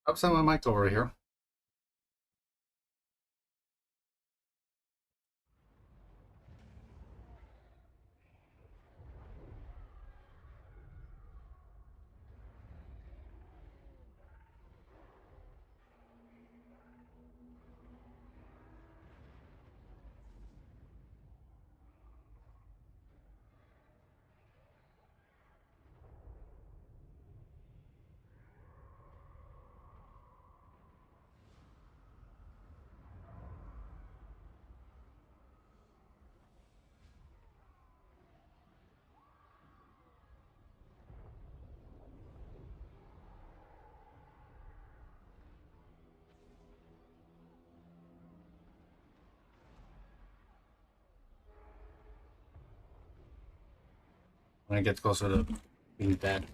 I'll send my mic over here. When it gets closer to being dead.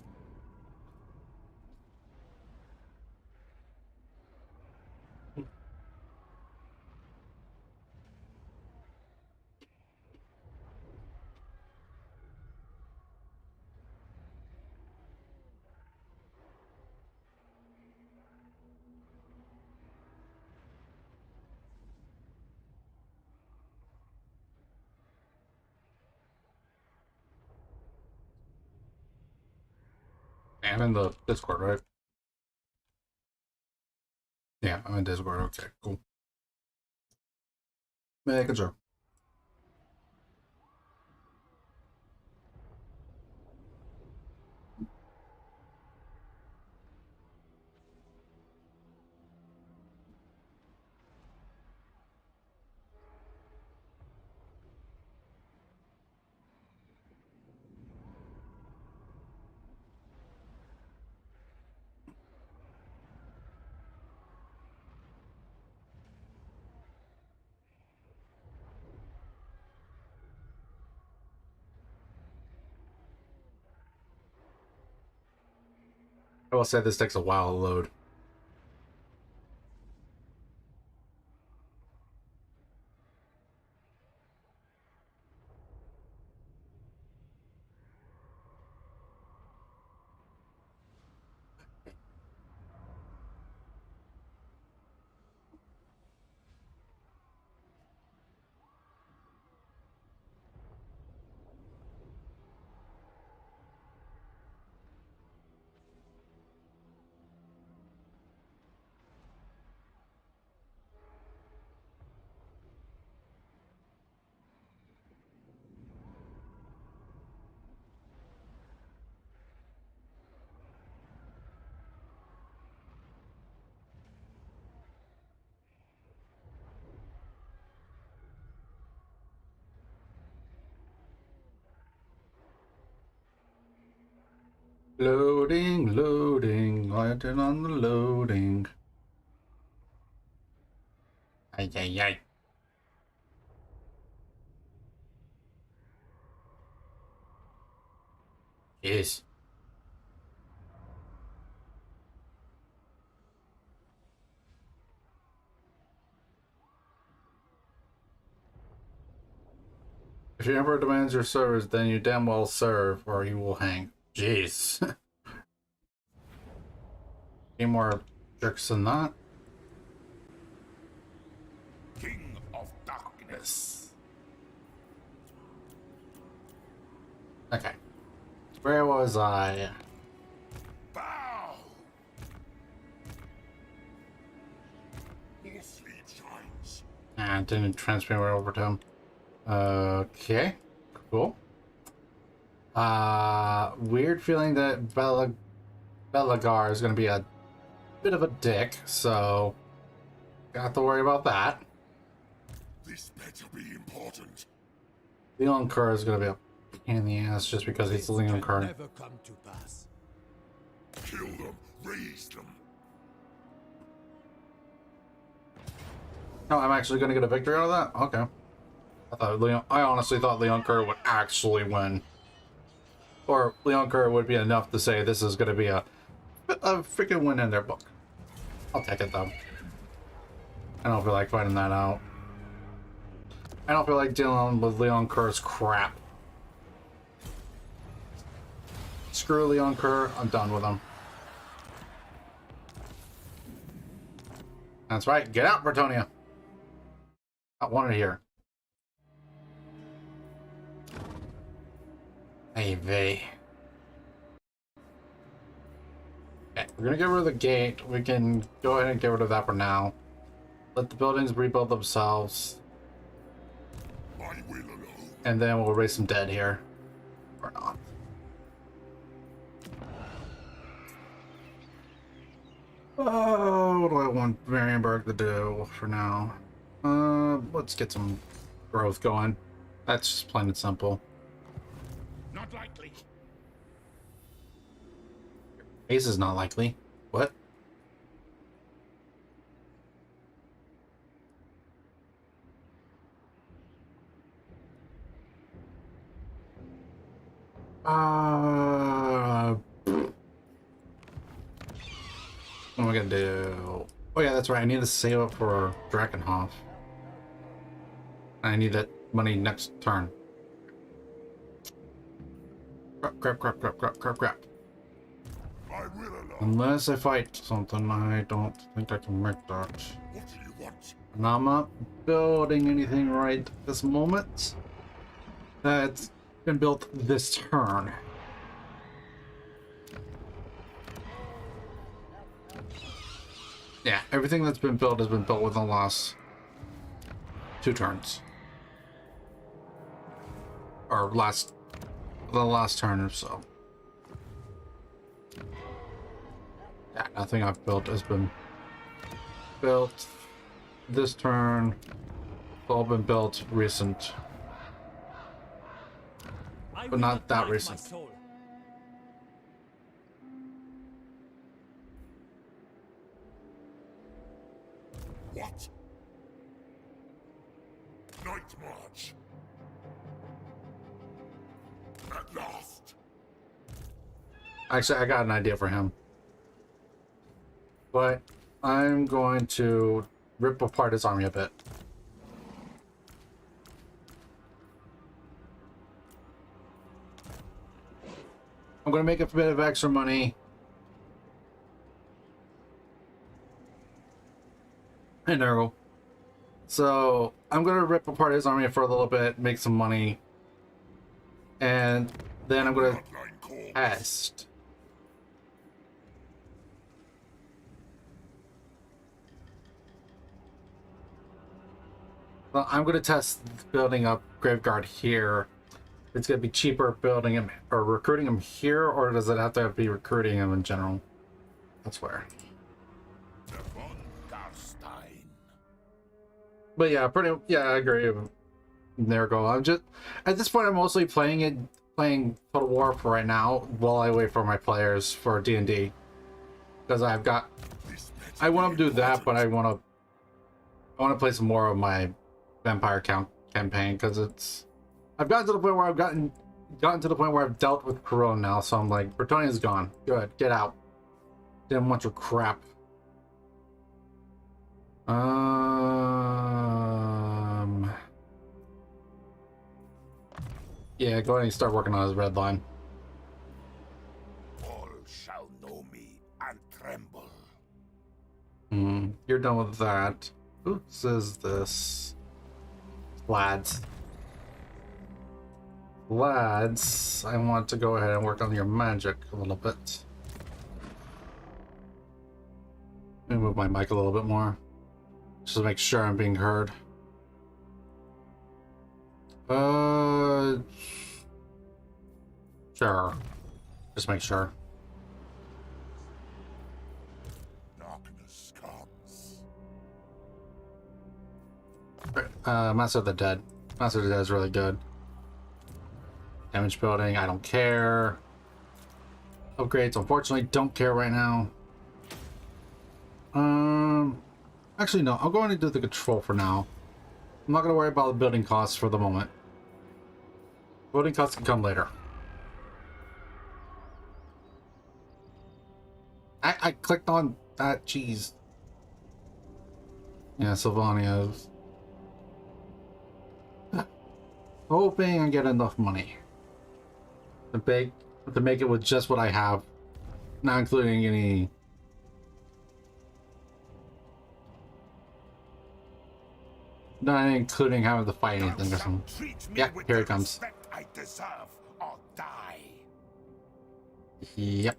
I'm in the Discord, right? Yeah, I'm in Discord. Okay, cool. Making sure. I will say this takes a while to load. Loading, loading. I turn on the loading. Ay, ay, ay. Yes. If your emperor demands your service, then you damn well serve, or he will hang. Jeez. Any more tricks than that? King of Darkness. Okay. Where was I? Bow. More sleep shines. Ah, didn't transfer right over to him. Okay. Cool. Weird feeling that Belagar is gonna be a bit of a dick, so got to worry about that. This better be important. Leon Kerr is gonna be a pain in the ass just because he's Leon Kerr. Never come to pass. Kill them. Raise them. No, I'm actually gonna get a victory out of that? Okay. I honestly thought Leon Kerr would actually win. Or Leon Kerr would be enough to say this is gonna be a freaking win in their book. I'll take it though. I don't feel like fighting that out. I don't feel like dealing with Leon Kerr's crap. Screw Leon Kerr, I'm done with him. That's right. Get out, Bretonia. I wanted here. Hey, V. Okay, we're gonna get rid of the gate. We can go ahead and get rid of that for now. Let the buildings rebuild themselves. My will alone. And then we'll raise some dead here. Or not. Oh, what do I want Marienburg to do for now? Let's get some growth going. That's just plain and simple. Not likely. Ace is not likely. What? What am I gonna do? Oh yeah, that's right. I need to save up for Drakenhof. I need that money next turn. Crap. My will alone. Unless I fight something, I don't think I can make that. What do you want? And I'm not building anything right this moment. That's been built this turn. Yeah, everything that's been built has been built within the last 2 turns. Or the last turn or so. Yeah, nothing I've built has been built this turn. It's all been built recent. But not that recent. What? Night march. At last. Actually, I got an idea for him. But I'm going to rip apart his army a bit. I'm going to make a bit of extra money. And there we go. So I'm going to rip apart his army for a little bit, make some money. And then I'm going to Bloodline calls. test. Well, I'm going to test building up Graveguard here. It's going to be cheaper building him or recruiting him here, or does it have to be recruiting him in general? That's where. The von Garstein. But yeah, I agree. There we go. I'm just at this point I'm mostly playing Total War for right now while I wait for my players for D&D. Because I've got I want to do that, but I want to play some more of my Vampire campaign because I've gotten to the point where I've gotten to the point where I've dealt with Corona now, so I'm like, Bretonia's gone. Good, get out. Didn't want your crap. Yeah, go ahead and start working on his red line. All shall know me and tremble. You're done with that. Who says this? Lads, I want to go ahead and work on your magic a little bit. Let me move my mic a little bit more, just to make sure I'm being heard. Sure. Just make sure. Darkness comes. Master of the Dead. Master of the Dead is really good. Damage building, I don't care. Upgrades, unfortunately, don't care right now. Actually, no. I'm going to do the control for now. I'm not going to worry about the building costs for the moment. Building costs can come later. I clicked on that. Jeez. Yeah, Sylvania's. Hoping I get enough money to make it with just what I have, not including any Not including having to fight anything or something. Yeah, here it comes. I deserve or die. Yep.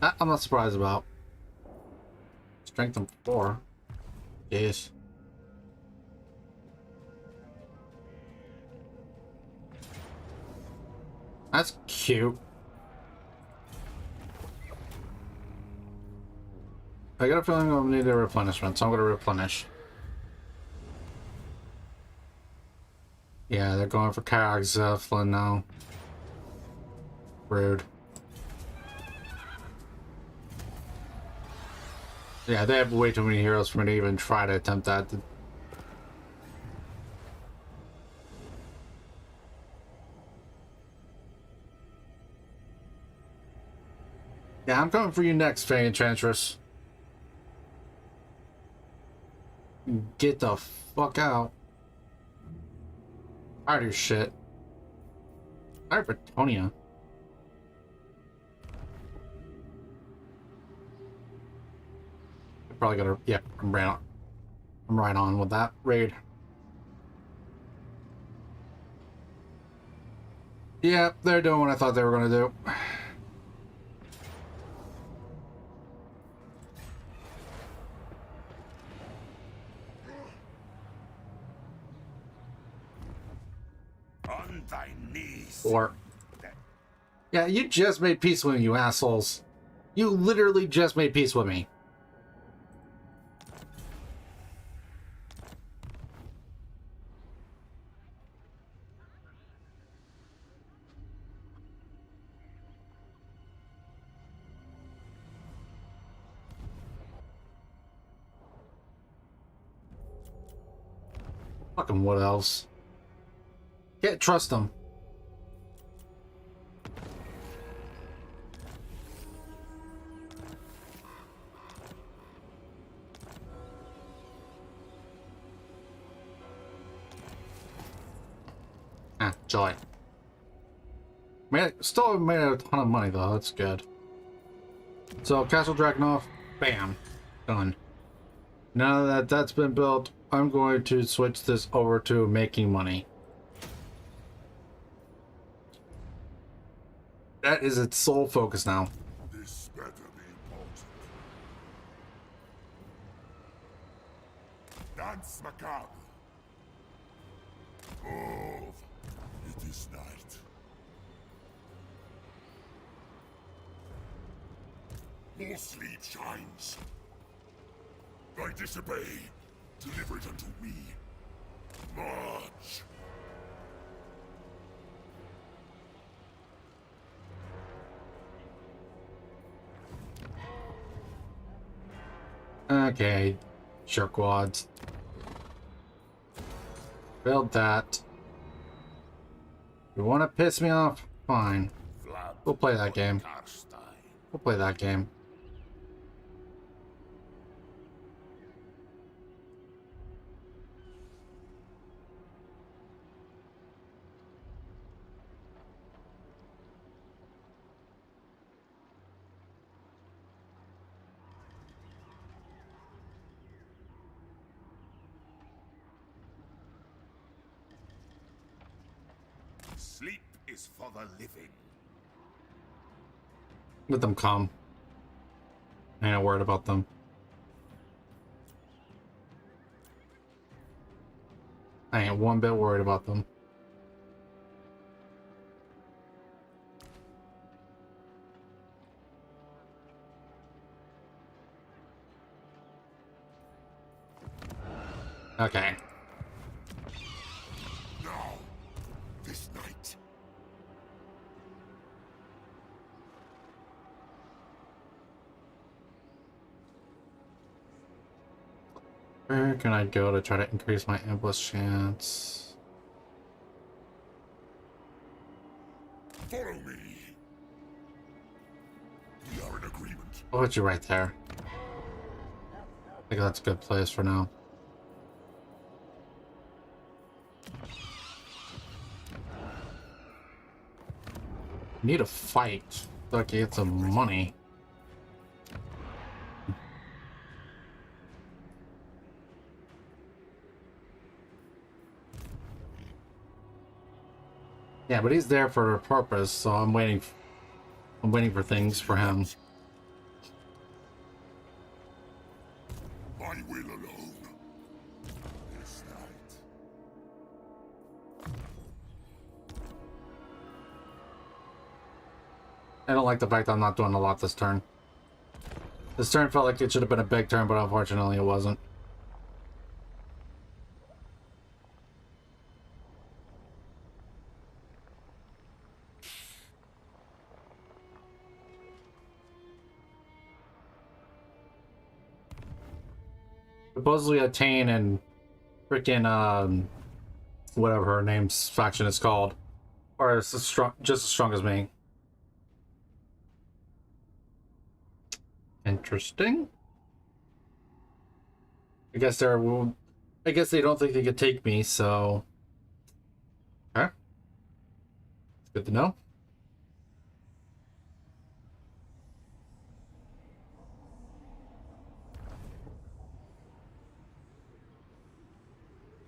That I'm not surprised about. Strength of 4. Yes. That's cute. I got a feeling I'll need a replenishment, so I'm gonna replenish. Yeah, they're going for Zeppelin now. Rude. Yeah, they have way too many heroes for me to even try to attempt that. Yeah, I'm coming for you next, Fang Enchantress. Get the fuck out. Tired of your shit. Tired of Bretonia. I probably gotta. Yeah, I'm right on with that raid. Yeah, they're doing what I thought they were gonna do. On thy knees. Or. Yeah, you just made peace with me, you assholes. You literally just made peace with me. Fucking what else? Can't trust them. Ah, joy. Still made a ton of money though, that's good. So, Castle Drakenhof, bam, done. Now that that's been built, I'm going to switch this over to making money. That is its sole focus now. This better be important. Dance macabre. Move. It is night. More sleep shines. I disobey. Deliver it unto me. March. Okay, jerkwads. Build that. You want to piss me off? Fine. We'll play that game. We'll play that game. Sleep is for the living. Let them come. I ain't worried about them. I ain't one bit worried about them. Okay. Now, this night. Where can I go to try to increase my ambush chance? Follow me. We are in agreement. I'll put you right there. I think that's a good place for now. Need a fight so I can get some money. Yeah, but he's there for a purpose, so I'm waiting. I'm waiting for things for him. My will alone. This night. I don't like the fact that I'm not doing a lot this turn. This turn felt like it should have been a big turn, but unfortunately it wasn't. Supposedly Attain and freaking whatever her name's faction is called, or it's strong, just as strong as me. Interesting. I guess they're. I guess they don't think they could take me, so. Okay. It's good to know.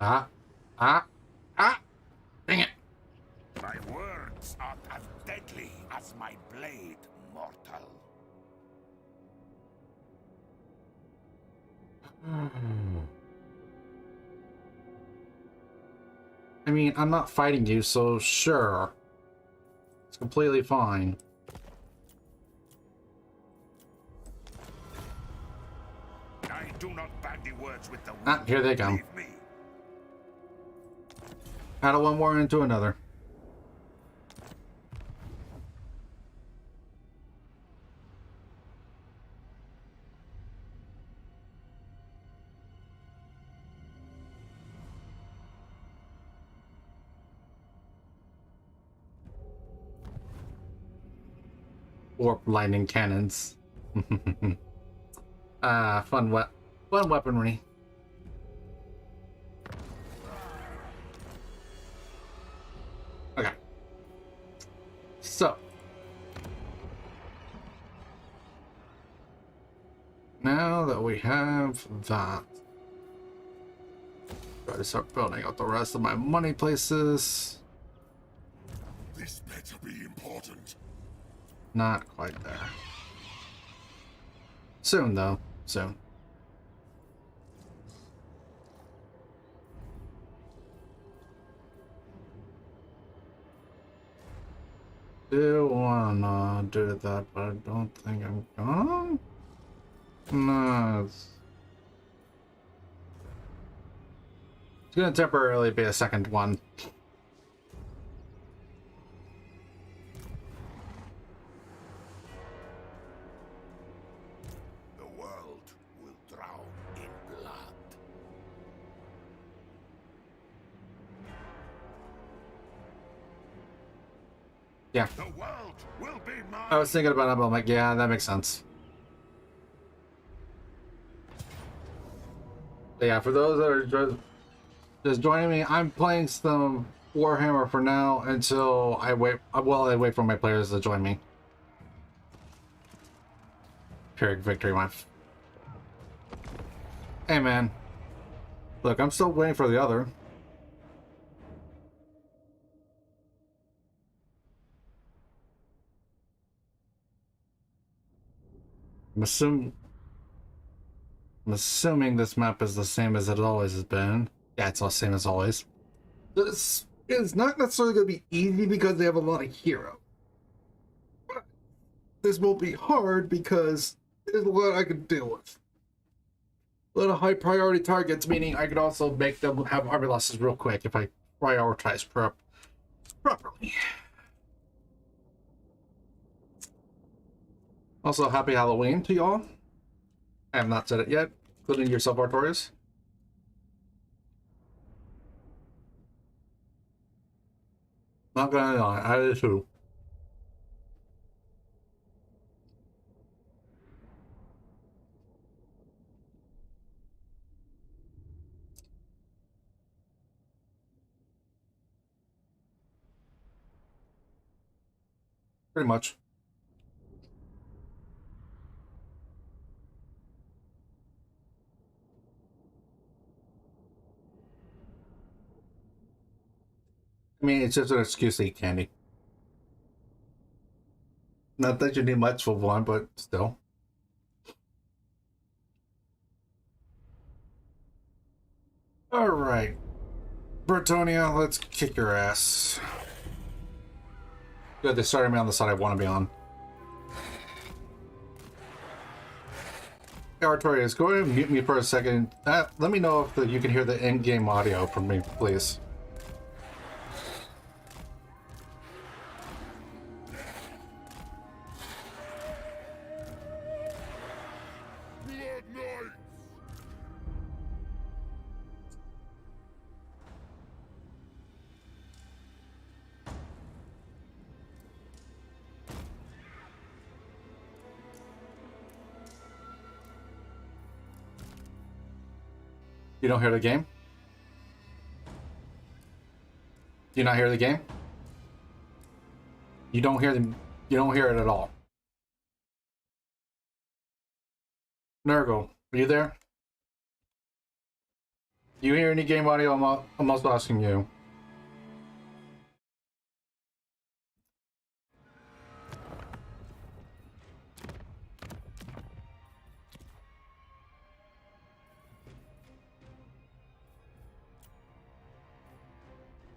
Ah. Ah. Ah! Dang it! My words are as deadly as my blade, mortal. I mean, I'm not fighting you, so sure. It's completely fine. I do not bandy words with the Ah, here they come. Believe me. Out of one war into another. Warp lightning cannons. Ah, fun weaponry. Okay. So. Now that we have that, try to start building out the rest of my money places. This better be important. Not quite there. Soon, though. Soon. Do wanna do that, but I don't think I'm gonna. No, it's gonna temporarily be a second one. The world will drown in blood. Yeah, The world will be mine. I was thinking about it, but I'm like, yeah, that makes sense. But yeah, for those that are just joining me, I'm playing some Warhammer for now until I wait. Well, I wait for my players to join me. Pyrrhic victory, Hey, man. Look, I'm still waiting for the other. I'm assuming this map is the same as it always has been. Yeah, it's the same as always. This is not necessarily going to be easy because they have a lot of heroes. But this won't be hard because there's a lot I can deal with. A lot of high priority targets, meaning I could also make them have army losses real quick if I prioritize properly. Also, happy Halloween to y'all. I have not said it yet, including yourself, Artorias. Not gonna lie, I did too. Pretty much. I mean, it's just an excuse to eat candy. Not that you need much for one, but still. Alright. Bretonia, let's kick your ass. Good, they started me on the side I want to be on. Hey, Artorias, go ahead and mute me for a second. Let me know if you can hear the in-game audio from me, please. You don't hear the game? Do you not hear the game? You don't hear them. You don't hear it at all. Nurgle, are you there? Do you hear any game audio? I'm also asking you.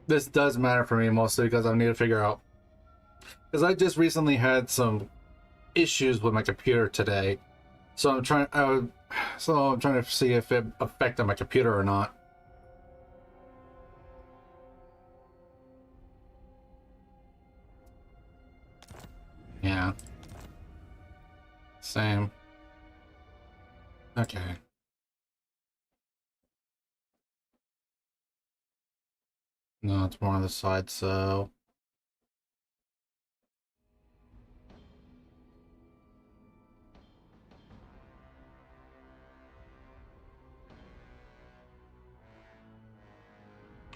This does matter for me mostly because I need to figure out. Because I just recently had some issues with my computer today, so I'm trying. So I'm trying to see if it affected my computer or not. Yeah. Same. Okay. No, it's more on the side, so.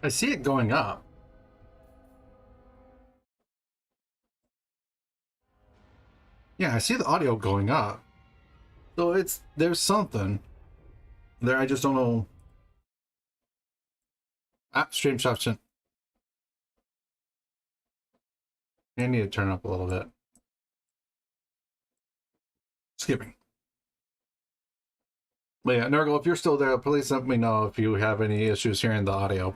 I see it going up. Yeah, I see the audio going up. So there's something there. I just don't know. Stream option. I need to turn up a little bit. Skipping. But yeah, Nurgle, if you're still there, please let me know if you have any issues hearing the audio.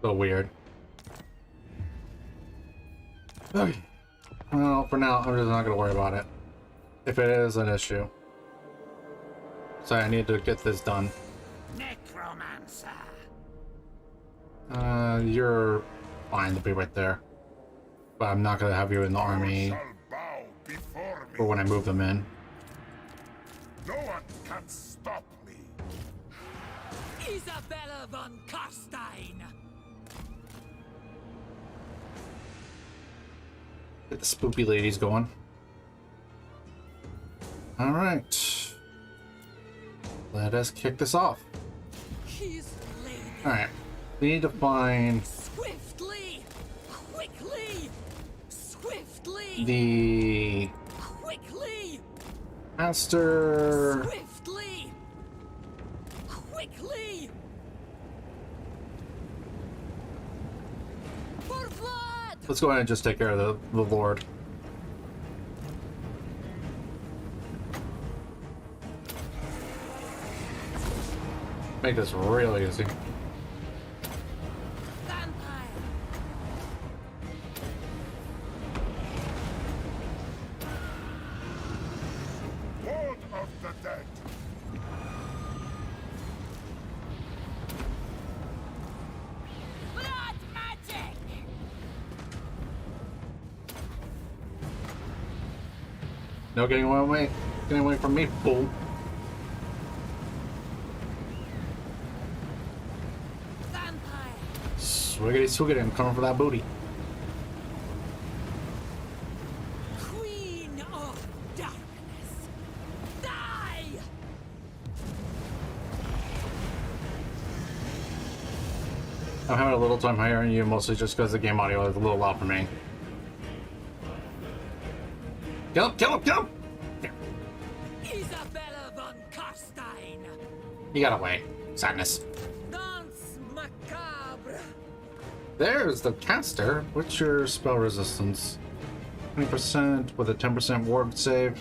So weird. Okay. Well, for now, I'm just not going to worry about it. If it is an issue. So I need to get this done. Necromancer. You're fine to be right there. But I'm not going to have you in the army for when I move them in. No one can stop me. Isabella von Karstein. Get the spoopy ladies going. Alright. Let us kick this off. Alright. We need to find Swiftly, quickly, swiftly, the quickly, master. swiftly, quickly. For blood. Let's go ahead and just take care of the Lord. Make this real easy. Vampire. Lord of the dead. Blood magic. No getting away, getting away from me, fool. Vampire. Swiggity swiggity, I'm coming for that booty. Queen of darkness. Die. I'm having a little time hiring you, mostly just because the game audio is a little loud for me. Kill him! Kill him! Kill him! Isabella von Karstein. He got away. Sadness. Dance macabre. There's the caster. What's your spell resistance? 20% with a 10% ward save.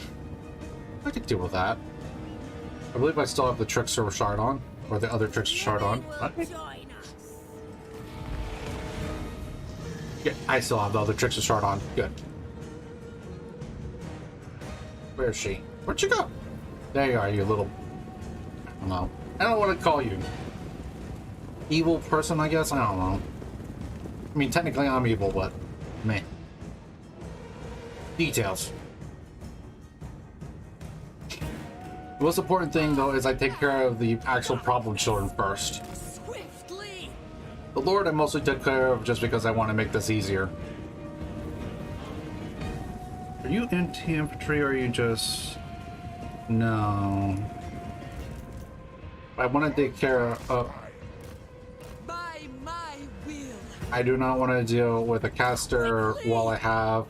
I could deal with that. I believe I still have the Trickster shard on, or the other Trickster shard on. They will join us. Yeah, I still have the other Trickster shard on. Good. Where is she? Where'd she go? There you are, you little... I don't know. I don't want to call you evil person, I guess? I don't know. I mean, technically I'm evil, but... meh. Details. The most important thing, though, is I take care of the actual problem children first. Swiftly. The Lord I mostly took care of just because I want to make this easier. Are you anti-infantry or are you just... No. I want to take care of... By my will. I do not want to deal with a caster while I have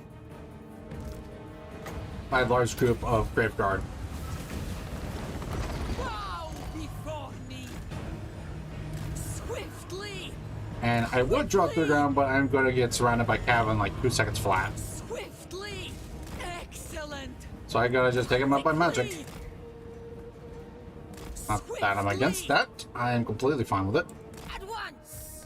my large group of Graveguard. Bow before me. Swiftly. And I would drop to the ground, but I'm going to get surrounded by Cav in like 2 seconds flat. Swiftly. Excellent. So I gotta just take him out by magic. Quickly. Not that I'm against that. I am completely fine with it. At once.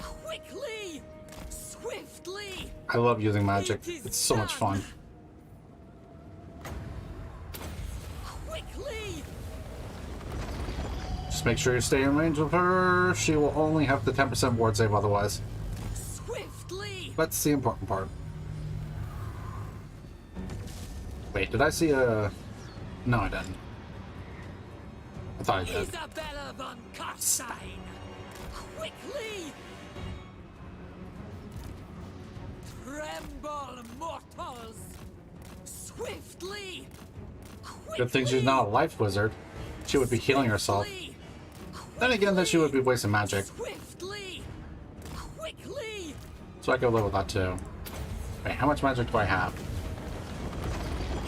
Quickly. Swiftly. I love using magic. It's so much fun. Quickly. Just make sure you stay in range of her. She will only have the 10% ward save otherwise. Swiftly. That's the important part. Wait, did I see a... No, I didn't. I thought I did. Isabella von Karstein. Quickly. Tremble, mortals. Swiftly. Good thing she's not a life wizard. She would be healing herself. Quickly. Then again, then she would be wasting magic. Swiftly. Quickly. So I could live with that too. Wait, how much magic do I have?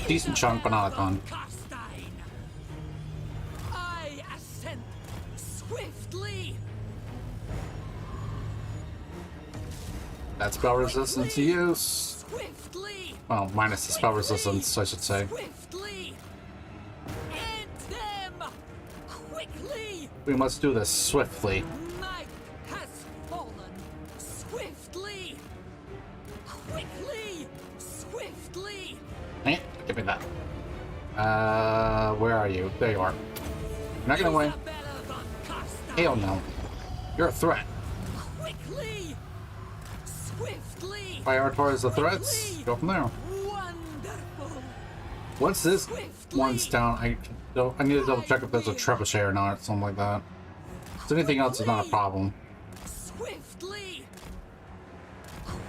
Decent chunk, but not a ton. Karstein. I ascend swiftly. That spell resistance to use. Swiftly. Well, minus the spell resistance, I should say. Swiftly. End them. Quickly. We must do this swiftly. Night has fallen. Swiftly. Quickly. Swiftly. Eh, give me that. Where are you? There you are. You're not gonna win. Isabella von Karstein. Hell no. You're a threat. Quickly. Swiftly. Fire towards the threats. Go from there. Wonderful. Once this one's down, I need to double check if there's a trebuchet or not, something like that. So anything else is not a problem. Swiftly.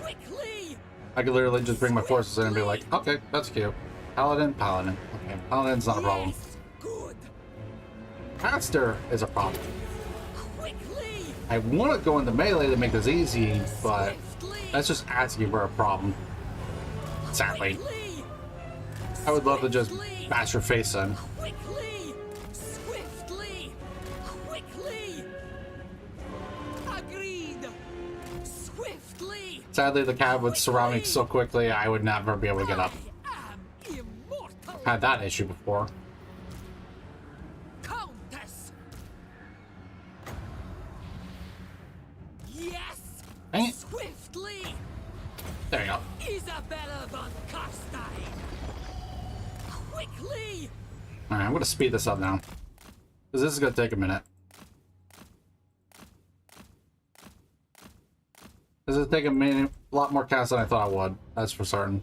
Quickly. I could literally just bring my forces in and be like, okay, that's cute. Paladin, paladin. Okay, paladin's not a problem. Yes, good. Caster is a problem. Quickly. I want to go into melee to make this easy, but that's just asking for a problem. Sadly. Quickly. I would love to just bash your face in. Quickly. Swiftly. Quickly. Agreed. Swiftly. Sadly, the cab would surround me so quickly, I would never be able to get up. I am immortal. Had that issue before. Countess. Yes. Dang it. Swiftly. There you go. Isabella von Karstein. Quickly. Alright, I'm going to speed this up now. Because this is going to take a minute. This is taking a lot more casts than I thought it would. That's for certain.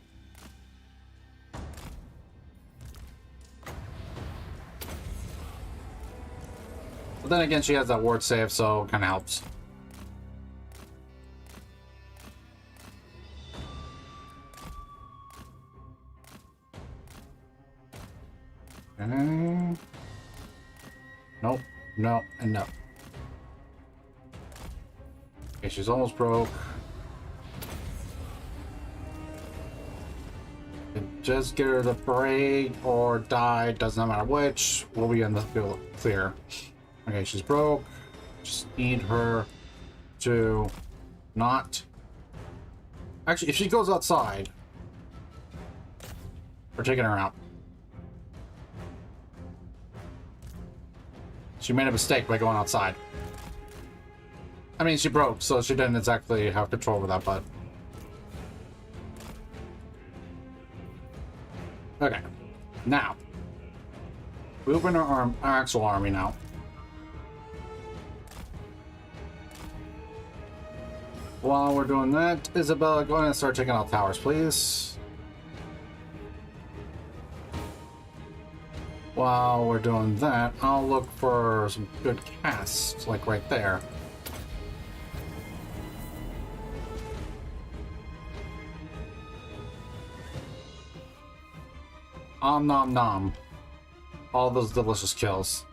But then again, she has that ward save, so it kind of helps. Nope, no, and no. Okay, she's almost broke. Just get her to break or die, doesn't matter which. We'll be in the field clear. Okay, she's broke. Just need her to not. Actually, if she goes outside, we're taking her out. She made a mistake by going outside. I mean, she broke, so she didn't exactly have control over that, but... Okay. Now. We open our actual army now. While we're doing that, Isabella, go ahead and start taking out towers, please. While we're doing that, I'll look for some good casts, like right there. Om nom nom. All those delicious kills.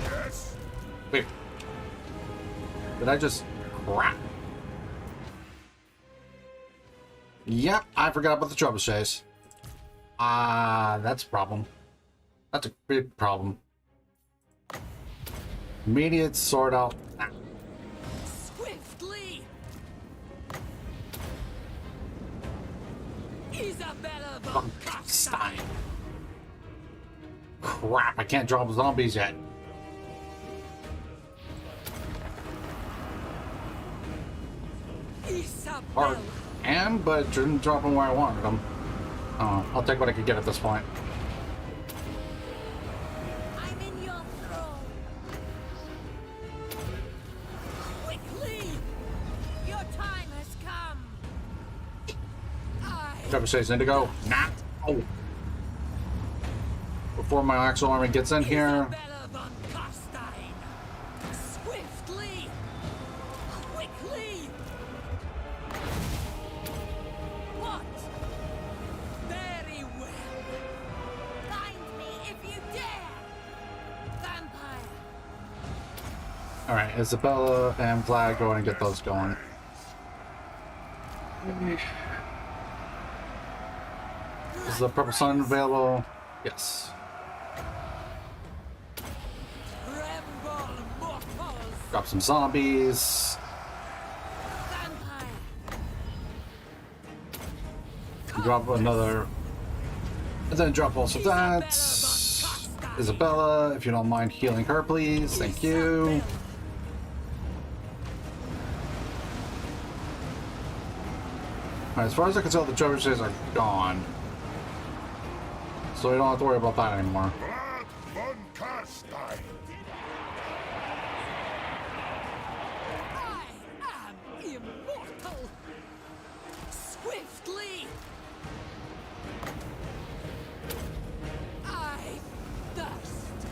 Yes? Wait. Did I just crap? Yep, I forgot about the trebuchets. That's a problem. That's a big problem. Immediate sort out. Swiftly! Isabella von Stein. Crap, I can't drop zombies yet. Or Isabella! can, but didn't drop them where I wanted them. Oh, I'll take what I could get at this point. I'm in your throne! Quickly! Your time has come! Trebuchets Indigo. Nah. Oh. Before my actual army gets in here. Isabella von Carstein! Swiftly! Quickly! What? Very well. Find me if you dare! Vampire! Alright, Isabella and Vlad, go ahead and get those going. Is the Purple Sun available? Yes. Tremble, mortals! Drop some zombies. Vampire! Drop another. And then drop also that. Isabella, if you don't mind healing her, please. Thank you. Alright, as far as I can tell, the trebuchets are gone. So we don't have to worry about that anymore. Blood von Carstein! I am immortal! Swiftly! I thirst!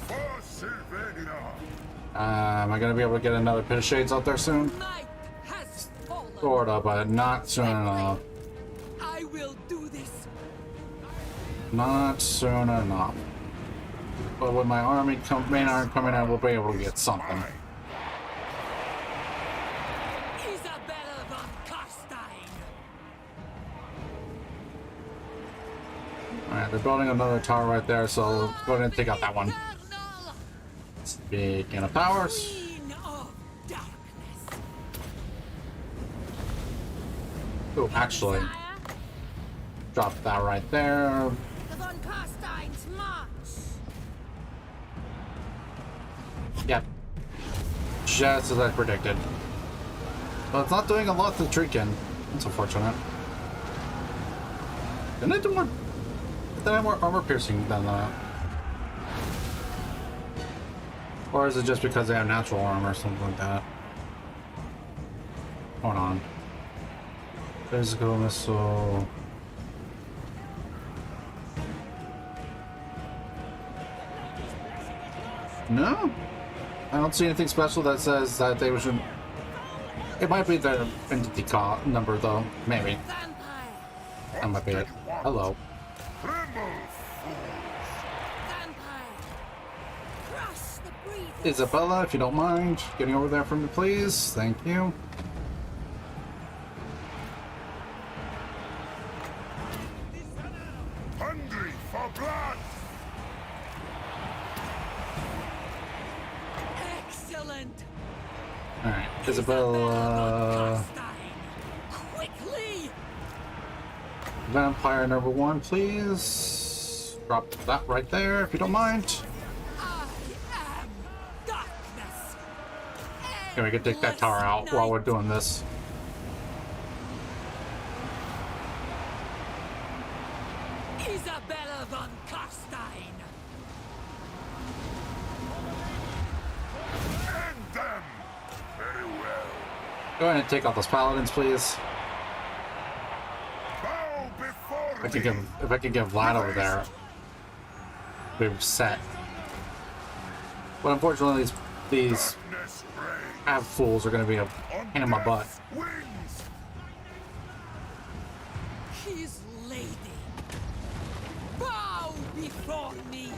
For Sylvania! Am I gonna be able to get another pit of shades out there soon? Night has fallen! Sorta, but not soon enough. I will do this! Not soon enough. But with my army main army coming out, we'll be able to get something. Isabella von Carstein! Alright, they're building another tower right there, so let's go ahead and take out that one. Infernal Speaking of powers. Queen of darkness! Oh, actually, Sire, drop that right there. the von Carstein's march! Yep. Just as I predicted. But it's not doing a lot to Treekin. That's unfortunate. Didn't it do more? Did I have more armor piercing than that? Or is it just because they have natural armor or something like that? Hold on. Physical missile. No? I don't see anything special that says that they should. It might be the entity number though. Maybe. Vampire! That might be it. Hello. Tremble, fools! Vampire! Crush the breathers! Isabella, if you don't mind, getting over there for me, please. Thank you. Hungry for blood! Excellent! Alright, Isabella. Quickly! Vampire number 1, please. Drop that right there, if you don't mind. I am darkness! Okay, we can take that tower out while we're doing this. Isabella von Carstein! End them! Very well. Go ahead and take out those paladins, please. Bow before If I could get Vlad over there, we're set. But unfortunately, these darkness reigns. half fools are going to be a pain in my butt. Wings! His lady! Bow before me!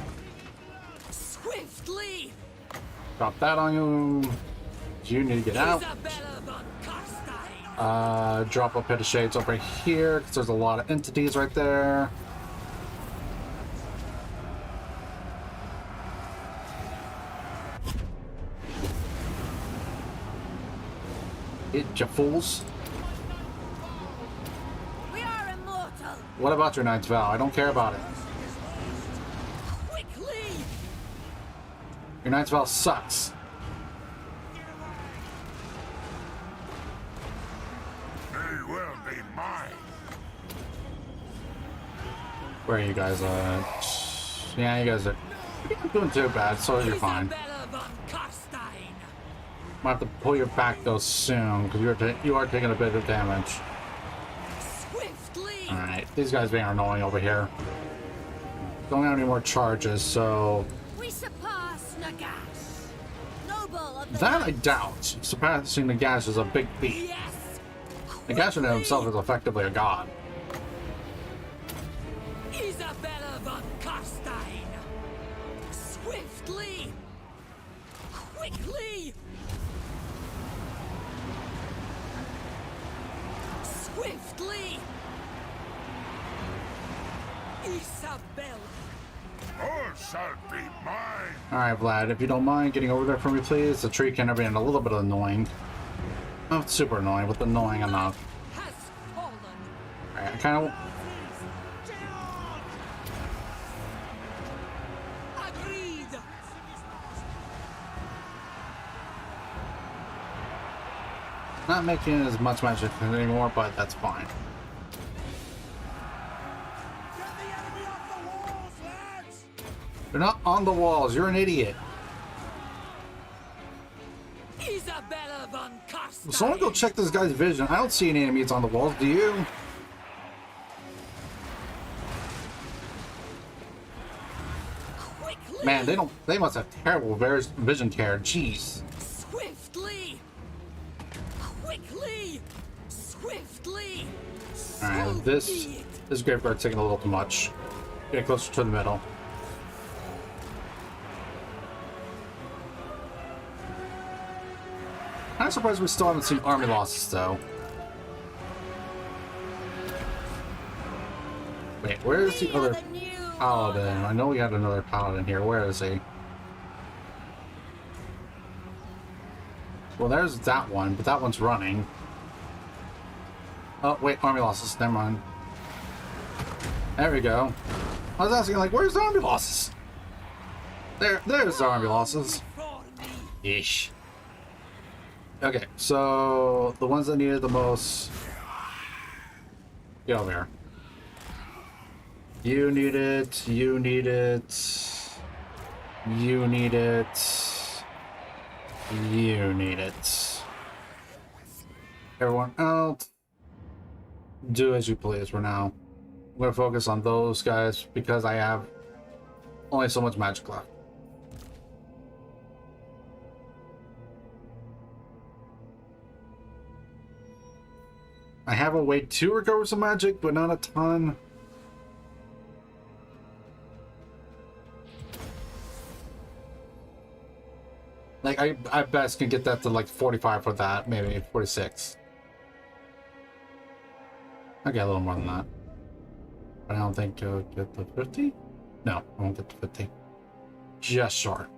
Swiftly! Drop that on you. You need to get out. Isabella von Carstein! Drop a pit of shades over here because there's a lot of entities right there. Hit ya fools. We are immortal! What about your Knight's Vow? I don't care about it. Quickly! Your Knight's Vow sucks. May well be mine. Where are you guys at? Yeah, you guys are not doing too bad, so you're fine. Isabella von Carstein! Might have to pull your back though soon because you are taking a bit of damage. Swiftly! Alright, these guys being annoying over here. Don't have any more charges, so We surpass Nagash! Noble of the that I light. doubt. Surpassing Nagash is a big feat. Yes! Nagash in himself is effectively a god. Isabella von Carstein! Swiftly! Quickly! Swiftly! Isabella! All shall be mine. Alright, Vlad, if you don't mind getting over there for me, please. The tree can be a little bit annoying. Not super annoying, but annoying enough. Has fallen! Alright, I kind of... Agreed! Not making as much magic anymore, but that's fine. Get the enemy off the walls, lads! You're not on the walls, you're an idiot. Isabella von Carstein! Someone go check this guy's vision. I don't see any enemies on the walls, do you? Quickly! Man, they must have terrible vision care. Jeez. Swiftly! Quickly! Swiftly! Alright, So this be it. graveyard's taking a little too much. Get closer to the middle. I'm surprised we still haven't seen army losses though. Wait, where is the We are other the new paladin? I know we had another paladin here. Where is he? Well, there's that one, but that one's running. Oh, wait, army losses. Never mind. There we go. I was asking, like, where's the army losses? There's the army losses. for me. Ish. Okay, so the ones that needed the most. Get over here. You need it. You need it. You need it. You need it. Everyone else, do as you please for now. I'm gonna focus on those guys because I have only so much magic left. I have a way to recover some magic, but not a ton. Like, I best can get that to like 45 for that, maybe 46. I get a little more than that. But I don't think you'll get the 50? No, I won't get the 50. Just short.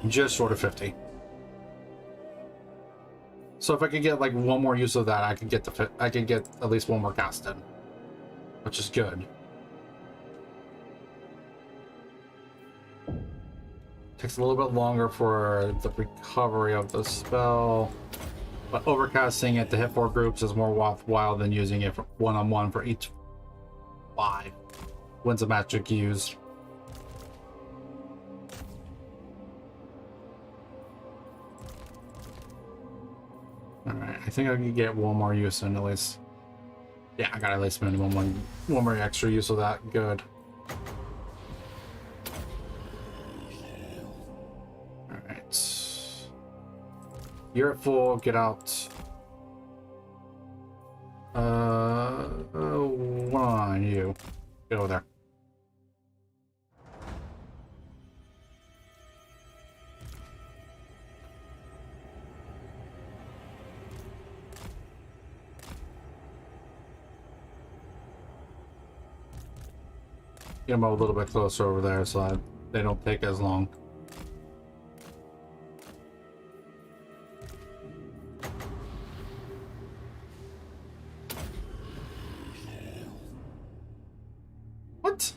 Just short of 50. So if I could get like one more use of that, I could get at least one more cast in, which is good. Takes a little bit longer for the recovery of the spell, but overcasting it to hit 4 groups is more worthwhile than using it for one-on-one for each 5 wins of magic used. Alright, I think I can get one more use in at least. Yeah, I got at least minimum one more extra use of that. Good. Alright. You're at full, get out. One on you. Get over there. Get them a little bit closer over there so that they don't take as long. What?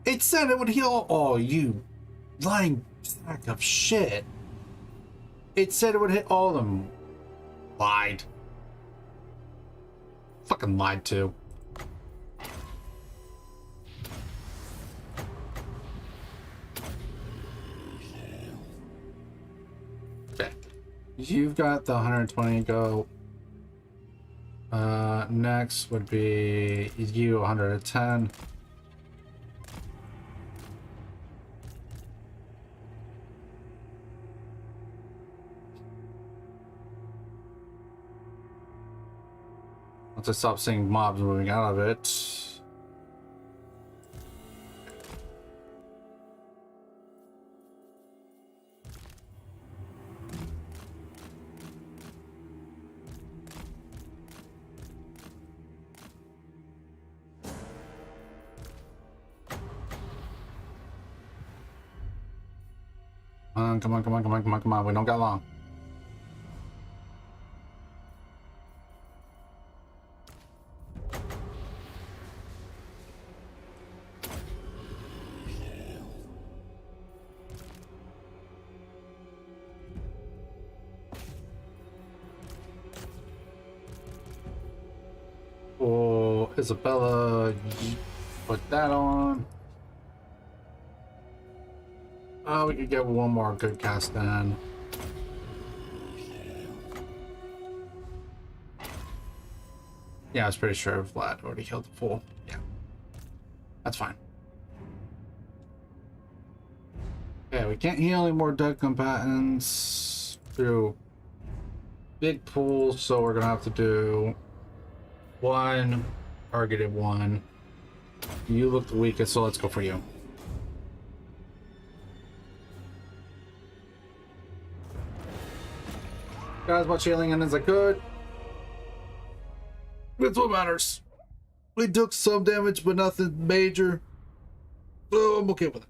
It said it would heal. Oh, you lying sack of shit. It said it would hit all of them. Lied. Fucking lied too. Okay. You've got the 120 go. Next would be you 110. Once I stop seeing mobs moving out of it. Come on, come on, come on, come on, come on. We don't got long. Oh, Isabella, put that on. We could get one more good cast in. Yeah, I was pretty sure Vlad already healed the full. Yeah, that's fine. Okay, we can't heal any more dead combatants through big pools, so we're gonna have to do one targeted one. You look the weakest, so let's go for you. Got as much healing in as I could. That's what matters. We took some damage, but nothing major. So I'm okay with it.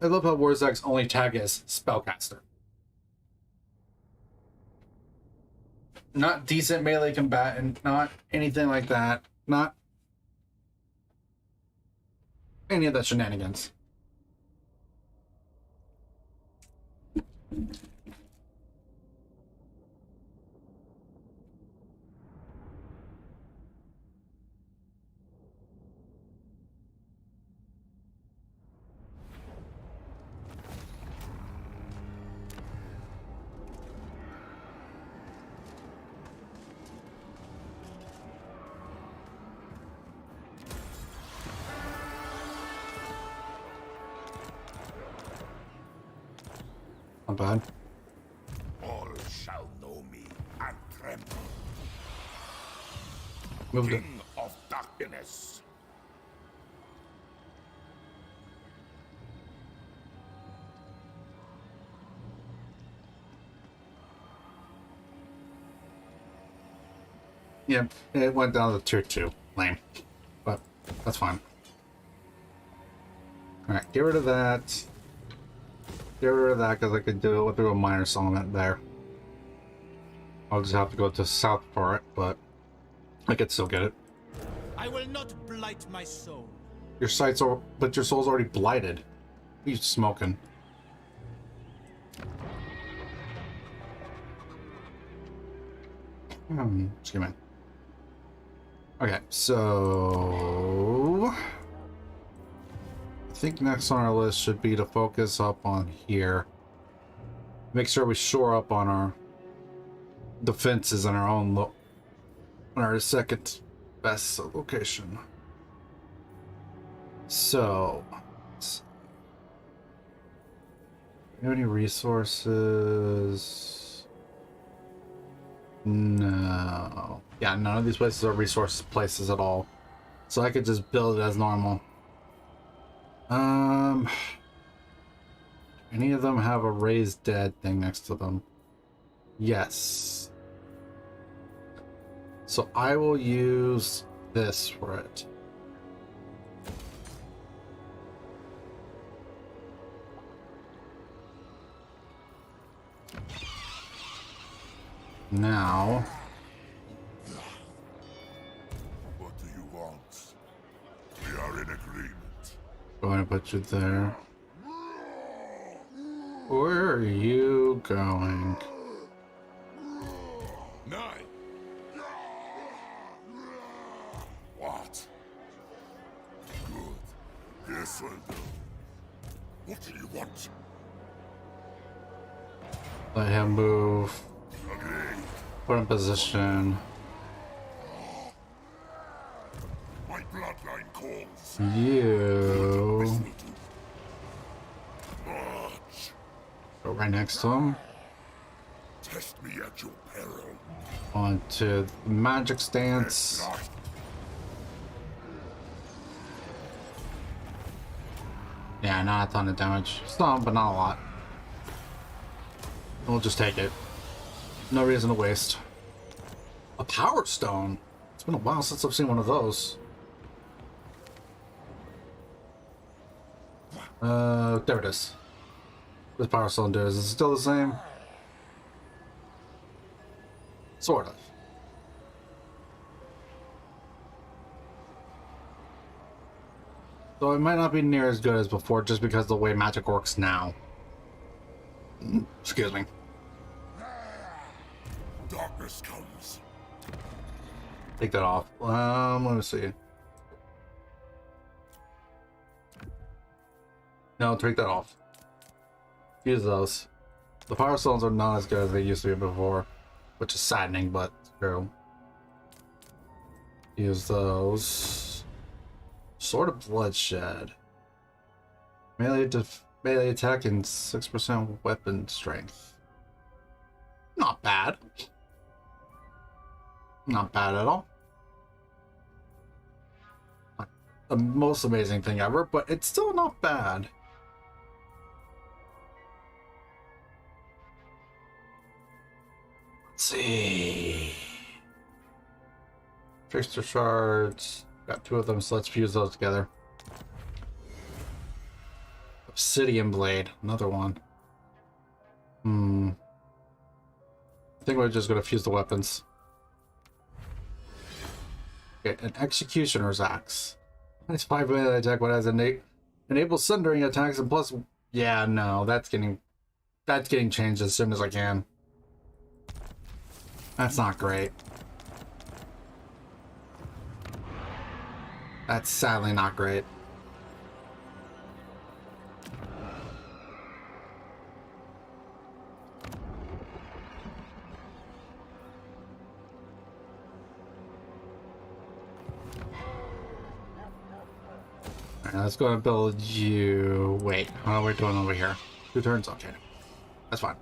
I love how Warzak's only tag is Spellcaster. Not decent melee combatant, not anything like that. Not any of that shenanigans. Not bad. All shall know me and tremble. Moved it. King of darkness. Happiness. Yeah, it went down to tier 2. Lame. But that's fine. Alright, get rid of that. Get rid of that because I could do it through a minor settlement there. I'll just have to go to south for it, but I could still get it. I will not blight my soul. Your sights are, but your soul's already blighted. What are you smoking? Excuse me. Okay, so I think next on our list should be to focus up on here. Make sure we shore up on our defenses on our own on our second best location. So, do you have any resources? No. Yeah, none of these places are resource places at all. So I could just build it as normal. Any of them have a raised dead thing next to them? Yes. So I will use this for it. Now, What do you want? We are in agreement. going to put you there. Where are you going? Nine. What? Good. Yes, will do. What do you want? Let him move. Agreed. Put in position. My bloodline calls. You March. go right next to him. Test me at your peril. Onto the magic stance. Right. Yeah, not a ton of damage. Some, but not a lot. We'll just take it. No reason to waste. A power stone. It's been a while since I've seen one of those. There it is. This power stone does. Is it still the same? Sort of. So it might not be near as good as before just because of the way magic works now. Excuse me. Darkness comes. Take that off. Let me see. No, take that off. Use those. The power stones are not as good as they used to be before, which is saddening, but true. Use those. Sword of Bloodshed. Melee attack and 6% weapon strength. Not bad. Not bad at all. Not the most amazing thing ever, but it's still not bad. Let's see. Trickster shards. Got 2 of them, so let's fuse those together. Obsidian blade. Another one. I think we're just gonna fuse the weapons. Okay, an executioner's axe. Nice 5-minute attack, but has enables sundering attacks and plus. Yeah, no, that's getting changed as soon as I can. That's not great. That's sadly not great. Alright, let's go and build you. Wait, what are we doing over here? 2 turns? Okay. That's fine.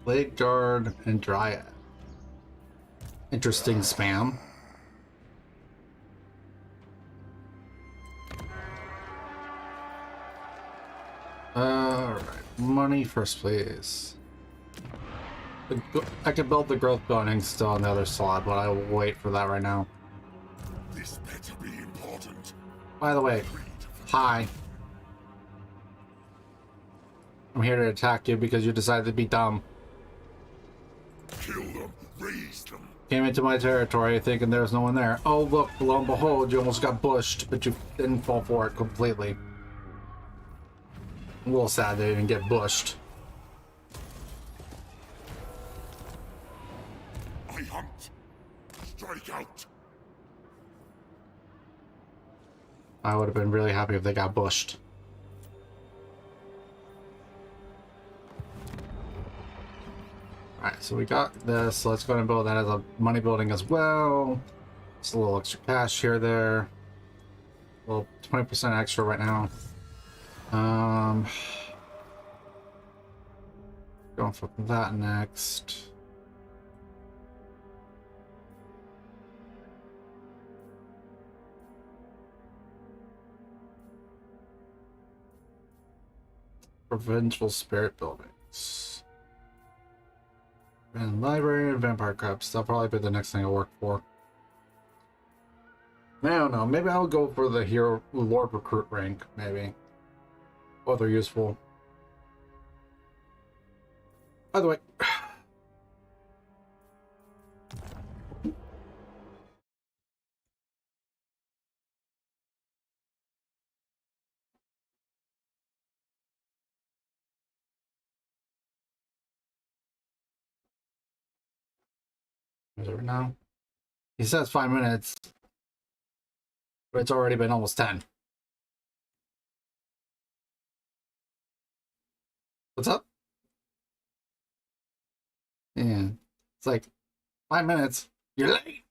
Blade Guard and Dryad. Interesting spam. Alright, money first, please. I could build the growth building still on the other slot, but I will wait for that right now. This better be important. By the way, hi. I'm here to attack you because you decided to be dumb. Kill them, raise them. Came into my territory thinking there's no one there. Oh look, lo and behold, you almost got bushed, but you didn't fall for it completely. I'm a little sad they didn't get bushed. I hunt. Strike out. I would have been really happy if they got bushed. Alright, so we got this. So let's go ahead and build that as a money building as well. Just a little extra cash here, there. A little 20% extra right now. Going for that next. Provincial spirit buildings. And library and vampire cups. That'll probably be the next thing I work for. I don't know. Maybe I'll go for the hero lord recruit rank. Maybe. Oh, they're useful. By the way. Is it right now? He says 5 minutes, but it's already been almost 10. What's up? Yeah. It's like 5 minutes. You're late.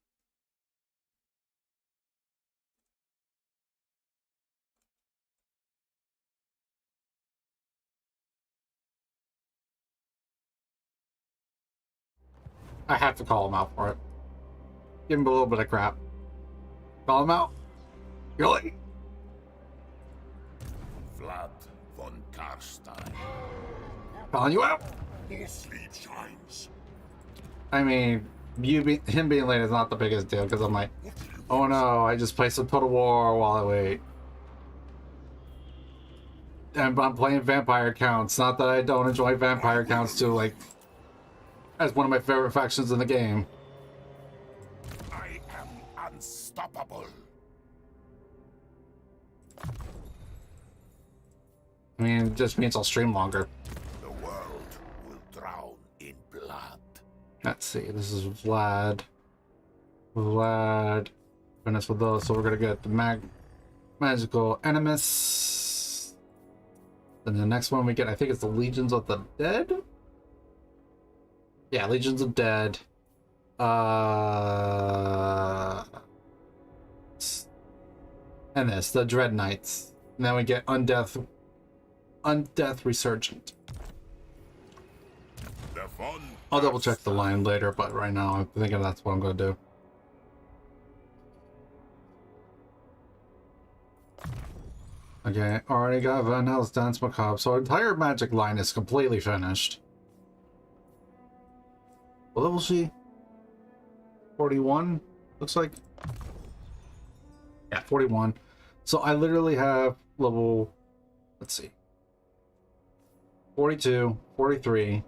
I have to call him out for it. Give him a little bit of crap. Call him out. You're late. Vlad von Karstein. Calling you out. More sleep shines. I mean, him being late is not the biggest deal because I'm like, oh no, I just placed a Total War while I wait. And I'm playing vampire counts. Not that I don't enjoy vampire counts too, like, as one of my favorite factions in the game. I am unstoppable. I mean, it just means I'll stream longer. The world will drown in blood. Let's see, this is Vlad. Finish with those, so we're gonna get the magical animus. Then the next one we get, I think it's the Legions of the Dead? Yeah, Legions of Dead. And this, the Dread Knights. And then we get Undeath Resurgent. The von I'll double check the line later, but right now I'm thinking that's what I'm gonna do. Okay, already got Van Hell's Dance Macabre, so our entire magic line is completely finished. What level is she? 41? Looks like. Yeah, 41. So I literally have level, let's see, 42, 43.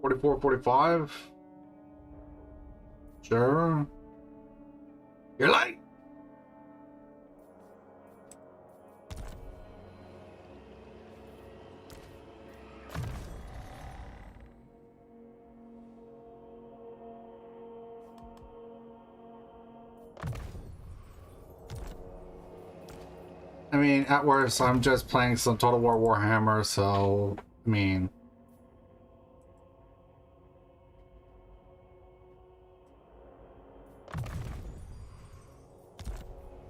$44, $45. Sure. You're late. I mean, at worst, I'm just playing some Total War Warhammer, so, I mean,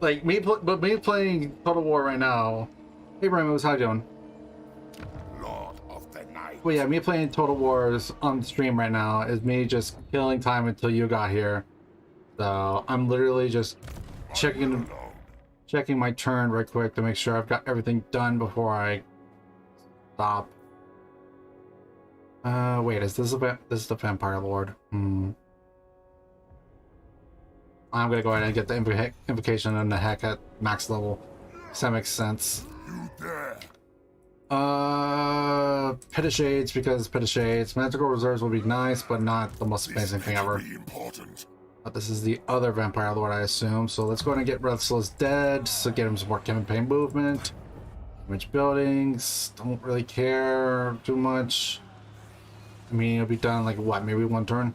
Like but me playing Total War right now. Hey, Ramos, how you doing? Lord of the night. Well, yeah, me playing Total Wars on stream right now is me just killing time until you got here. So I'm literally just checking my turn right quick to make sure I've got everything done before I stop. Wait, is this this is the Vampire Lord? I'm gonna go ahead and get the invocation on the heck at max level. Does that make sense? You there? Pit of Shades, because Pit of Shades. Magical Reserves would be nice, but not the most amazing thing ever. Important. But this is the other Vampire Lord, I assume. So let's go ahead and get Restless Dead, so get him some more campaign movement. Damage buildings, don't really care too much. I mean, it'll be done like what, maybe one turn?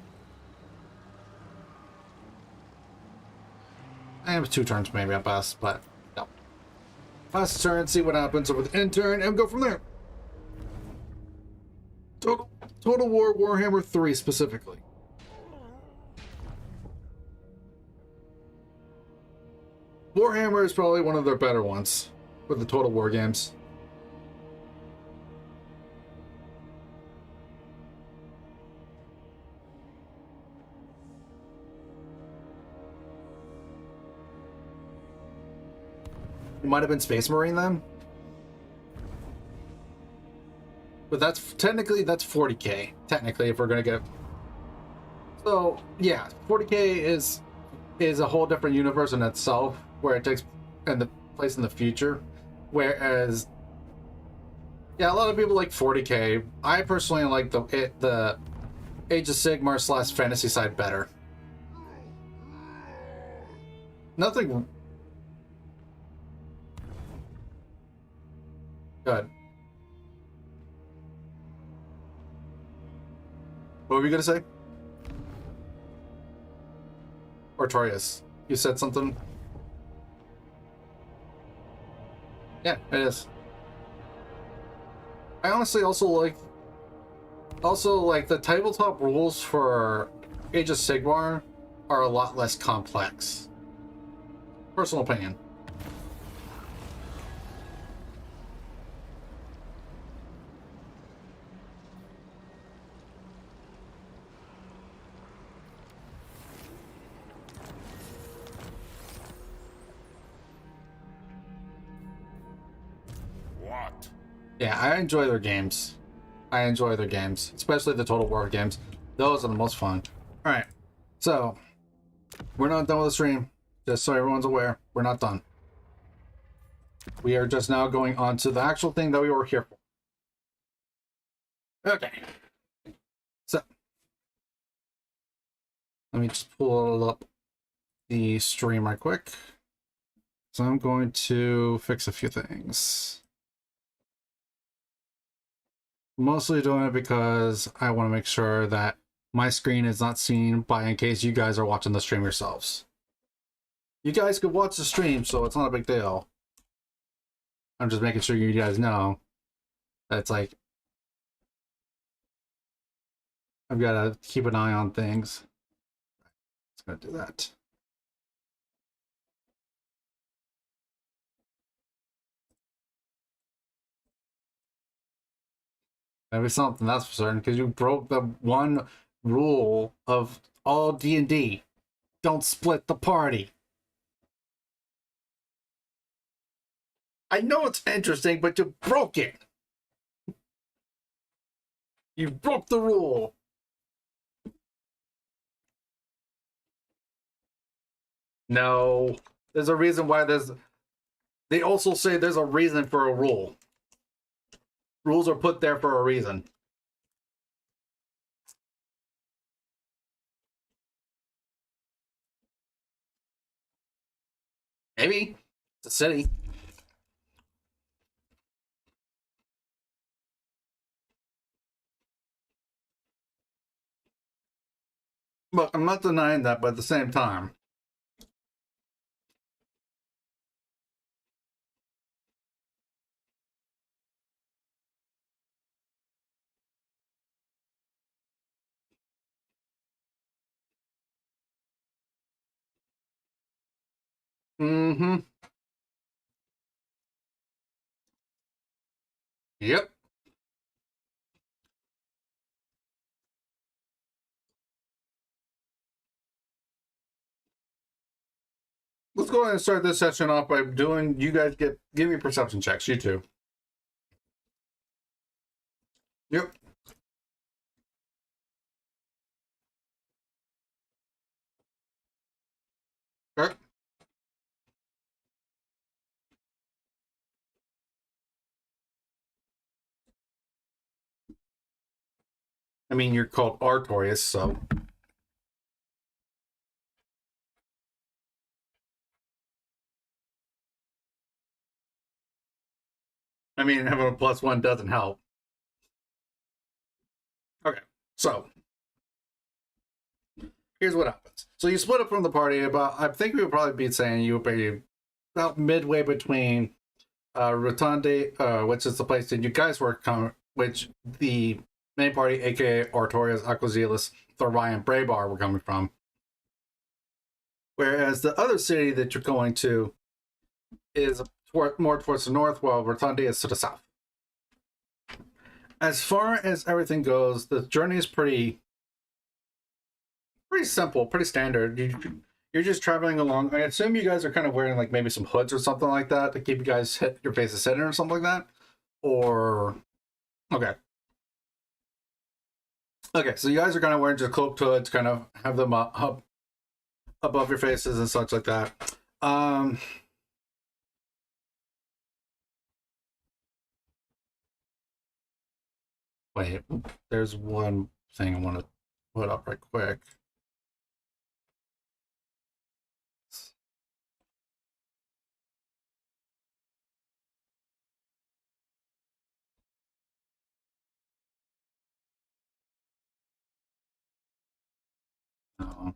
And 2 turns maybe at best, but no. Last turn, see what happens with intern, and go from there. Total War Warhammer 3 specifically. Warhammer is probably one of their better ones with the Total War games. It might have been Space Marine then. But that's technically, that's 40k. Technically, if we're gonna get. So yeah, 40k is a whole different universe in itself, where it takes in the place in the future. Whereas, yeah, a lot of people like 40k. I personally like the Age of Sigmar / fantasy side better. Nothing. Good. What were you gonna say? Artorias, you said something? Yeah, it is. I honestly also like the tabletop rules for Age of Sigmar are a lot less complex. Personal opinion. What? Yeah, I enjoy their games. I enjoy their games, especially the Total War games. Those are the most fun. All right, so we're not done with the stream. Just so everyone's aware, we're not done. We are just now going on to the actual thing that we were here for. Okay. So let me just pull up the stream right quick. So I'm going to fix a few things. Mostly doing it because I want to make sure that my screen is not seen by in case you guys are watching the stream yourselves. You guys could watch the stream, so it's not a big deal. I'm just making sure you guys know that it's like I've got to keep an eye on things. It's going to do that. That'd be something, that's for certain, because you broke the one rule of all D&D. Don't split the party. I know it's interesting, but you broke it. You broke the rule. No. There's a reason why there's... They also say there's a reason for a rule. Rules are put there for a reason. Maybe. It's a city. But I'm not denying that, but at the same time. Mm-hmm. Yep. Let's go ahead and start this session off by doing, you guys give me perception checks, you two. Yep. Okay. I mean, you're called Artorias, so. I mean, having a +1 doesn't help. Okay, so here's what happens. So you split up from the party about, I think we would probably be saying you would be about midway between Rotonde, which is the place that you guys were which the main party, aka Artorias, Aquazilis, Thorai, and Braybar were coming from. Whereas the other city that you're going to is more towards the north, while Rotonde is to the south. As far as everything goes, the journey is pretty simple, pretty standard. You're just traveling along. I assume you guys are kind of wearing like maybe some hoods or something like that to keep you guys your faces hidden or something like that. Or okay, so you guys are kind of wearing just cloaked hoods, kind of have them up above your faces and such like that. Wait, there's one thing I want to put up right quick. No.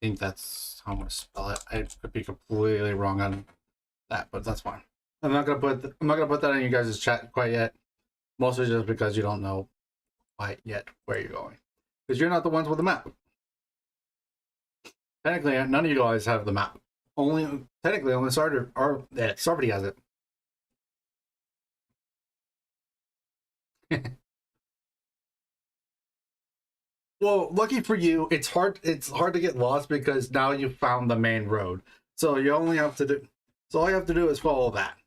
I think that's how I'm gonna spell it. I could be completely wrong on that, but that's fine. I'm not gonna put that in you guys' chat quite yet. Mostly just because you don't know quite yet where you're going, because you're not the ones with the map. Technically, none of you guys have the map. Only Sardi has it. Well, lucky for you, it's hard to get lost because now you've found the main road. So all you have to do is follow that.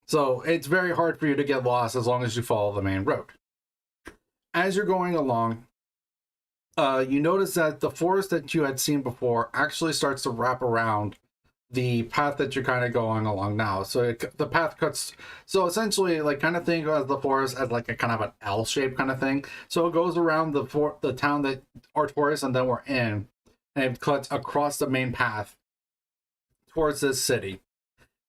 So it's very hard for you to get lost as long as you follow the main road. As you're going along, you notice that the forest that you had seen before actually starts to wrap around the path that you're kind of going along now. So the path cuts. So essentially, like, kind of think of the forest as like a kind of an L shape kind of thing. So it goes around the town that Artorias and then we're in, and it cuts across the main path towards this city.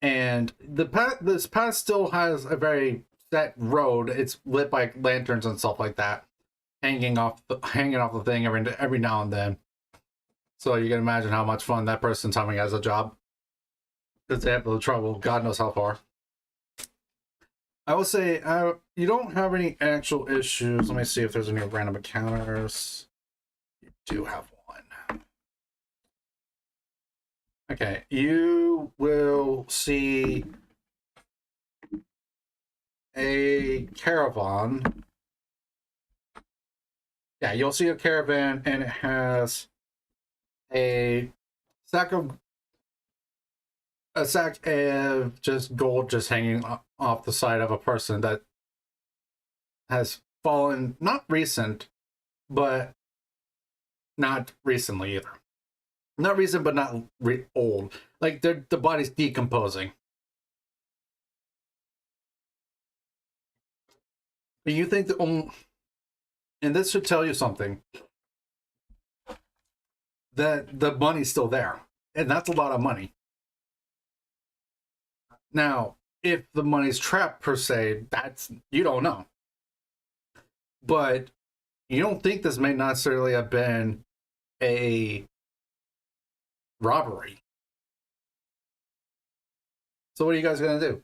And this path still has a very set road. It's lit by lanterns and stuff like that, hanging off the thing every now and then. So you can imagine how much fun that person's having as a job, because they have to travel God knows how far. I will say you don't have any actual issues. Let me see if there's any random encounters. You do have one. Okay, you will see a caravan. Yeah, you'll see a caravan, and it has a sack of just gold just hanging off the side of a person that has fallen, not recent, but not recently either. Not recent, but not old. Like the body's decomposing. And you think that, and this should tell you something, that the money's still there, and that's a lot of money. Now, if the money's trapped per se, that's, you don't know. But you don't think this may not necessarily have been a robbery. So what are you guys gonna do?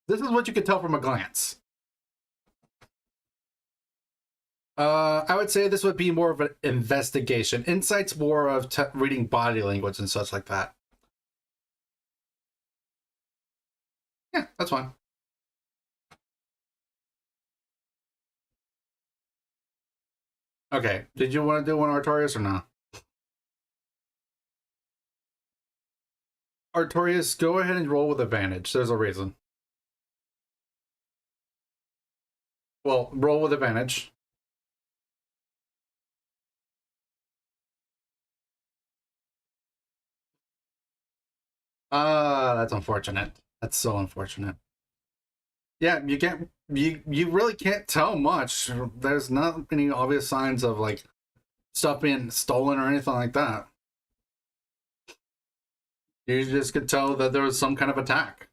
This is what you can tell from a glance. I would say this would be more of an investigation. Insight's more of reading body language and such like that. Yeah, that's fine. Okay, did you want to do one Artorias or not? Artorias, go ahead and roll with advantage. There's a reason. Well, roll with advantage. That's unfortunate. That's so unfortunate. Yeah, you can't. You really can't tell much. There's not any obvious signs of like stuff being stolen or anything like that. You just could tell that there was some kind of attack.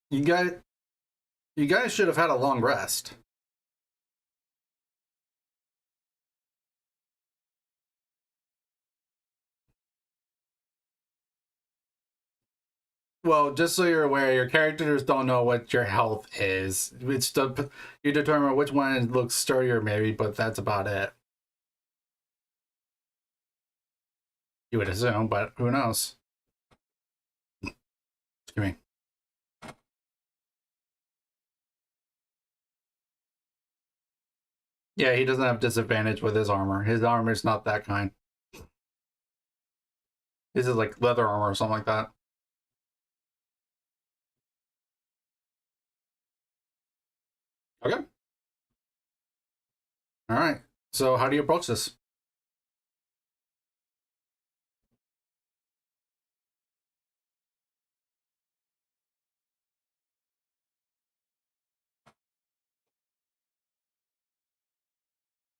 You guys, you guys should have had a long rest. Well, just so you're aware, your characters don't know what your health is. It's you determine which one looks sturdier, maybe, but that's about it. You would assume, but who knows? Excuse me. Yeah, he doesn't have disadvantage with his armor. His armor's not that kind. This is like leather armor or something like that. Okay. All right. So how do you approach this?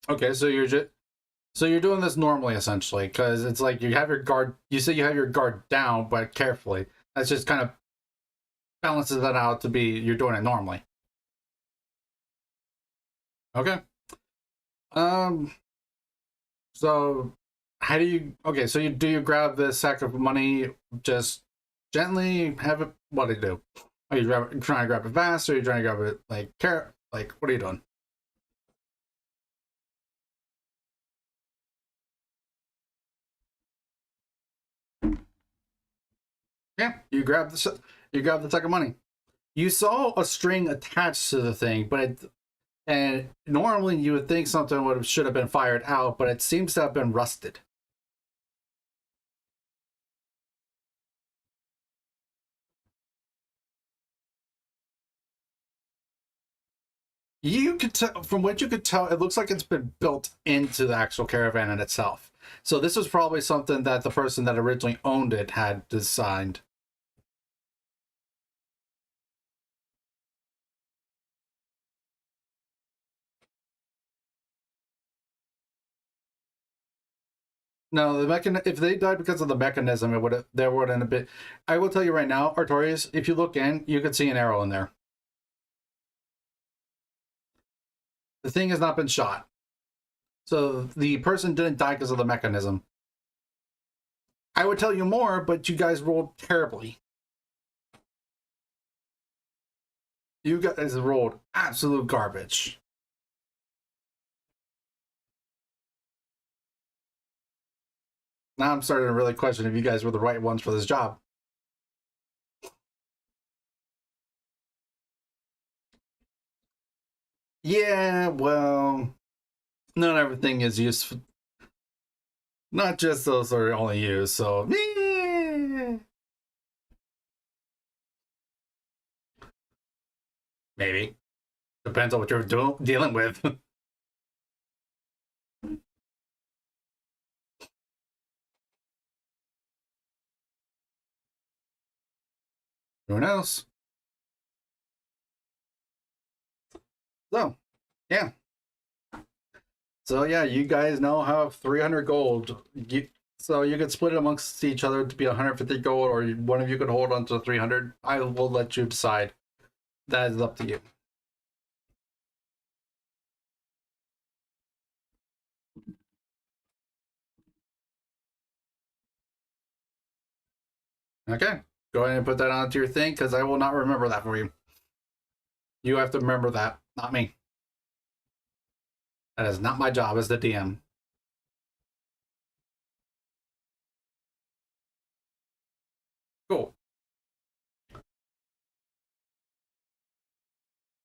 Okay, so you're doing this normally essentially because it's like you have your guard. You say you have your guard down, but carefully. That's just kind of balances that out to be you're doing it normally. Okay. Um. So how do you? Okay. So you grab the sack of money just gently? Have it. What do you do? Are you trying to grab it fast, or are you trying to grab it like care? Like what are you doing? Yeah, you grab the sack of money. You saw a string attached to the thing, but and normally you would think something should have been fired out, but it seems to have been rusted. You could tell from what you could tell, it looks like it's been built into the actual caravan in itself. So this was probably something that the person that originally owned it had designed. No, if they died because of the mechanism, it would have there wouldn't have been. I will tell you right now, Artorias, if you look in, you could see an arrow in there. The thing has not been shot. So the person didn't die because of the mechanism. I would tell you more, but you guys rolled terribly. You guys rolled absolute garbage. Now I'm starting to really question if you guys were the right ones for this job. Yeah, well, not everything is useful. Not just those are only used, so maybe. Depends on what you're dealing with. Who knows? So, yeah. So yeah, you guys now have 300 gold. So you could split it amongst each other to be 150 gold, or one of you could hold on to 300. I will let you decide. That is up to you. Okay. Go ahead and put that onto your thing, because I will not remember that for you. You have to remember that, not me. That is not my job as the DM. Cool.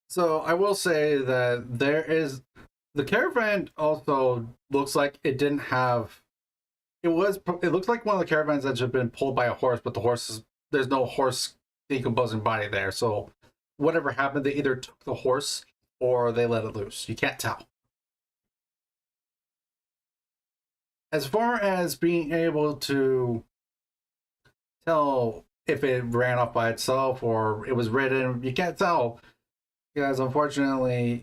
So I will say that the caravan also looks like it didn't have. It looks like one of the caravans that had been pulled by a horse, but there's no horse decomposing body there. So whatever happened, they either took the horse or they let it loose. You can't tell. As far as being able to tell if it ran off by itself or it was ridden, you can't tell because unfortunately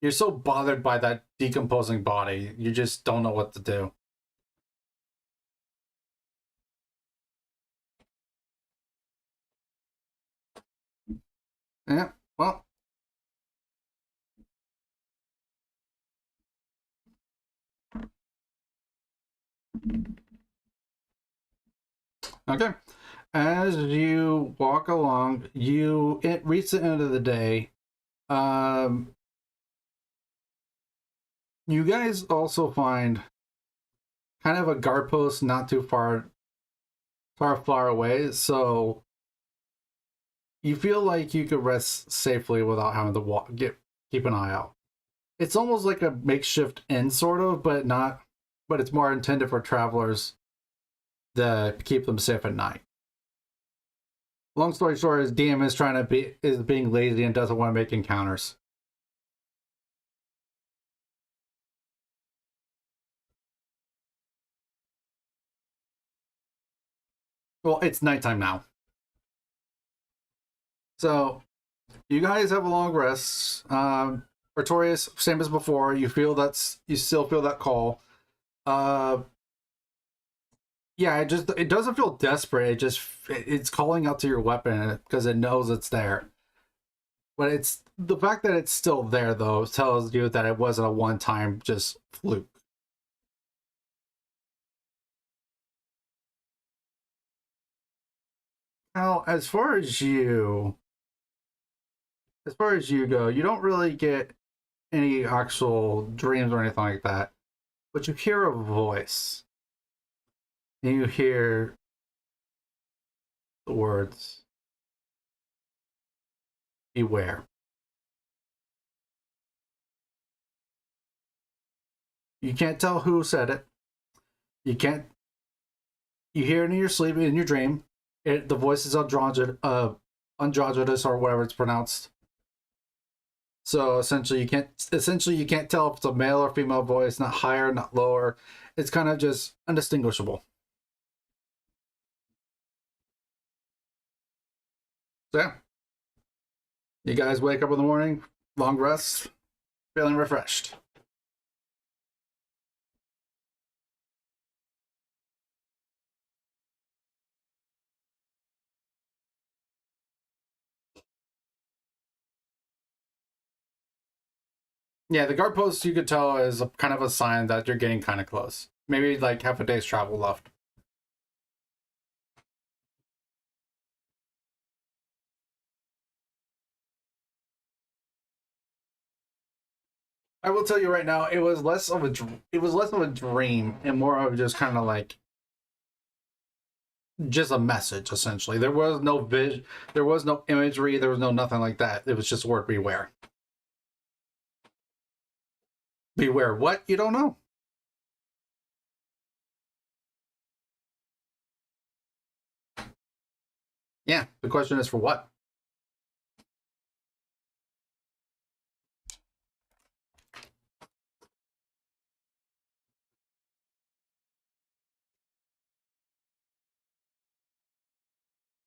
you're so bothered by that decomposing body, you just don't know what to do. Yeah, well. Okay. As you walk along, it reach the end of the day. Um, you guys also find kind of a guard post not too far away, so you feel like you could rest safely without having to keep an eye out. It's almost like a makeshift inn, sort of, but not. But it's more intended for travelers to keep them safe at night. Long story short, his DM is being lazy and doesn't want to make encounters. Well, it's nighttime now. So you guys have a long rest. Artorias, same as before. You still feel that call. Uh, yeah, it doesn't feel desperate. It's calling out to your weapon because it knows it's there. But it's the fact that it's still there though tells you that it wasn't a one-time just fluke. Now, as far as you go, you don't really get any actual dreams or anything like that. But you hear a voice. And you hear the words, beware. You can't tell who said it. You can't. You hear it in your sleep, in your dream. The voice is androgynous or whatever it's pronounced. So essentially, you can't tell if it's a male or female voice, not higher, not lower. It's kind of just undistinguishable. So yeah, you guys wake up in the morning, long rest, feeling refreshed. Yeah, the guard post you could tell is kind of a sign that you're getting kind of close. Maybe like half a day's travel left. I will tell you right now, it was less of a dream and more of just kind of like just a message essentially. There was no imagery, there was no nothing like that. It was just word beware. Beware what? You don't know. Yeah, the question is for what?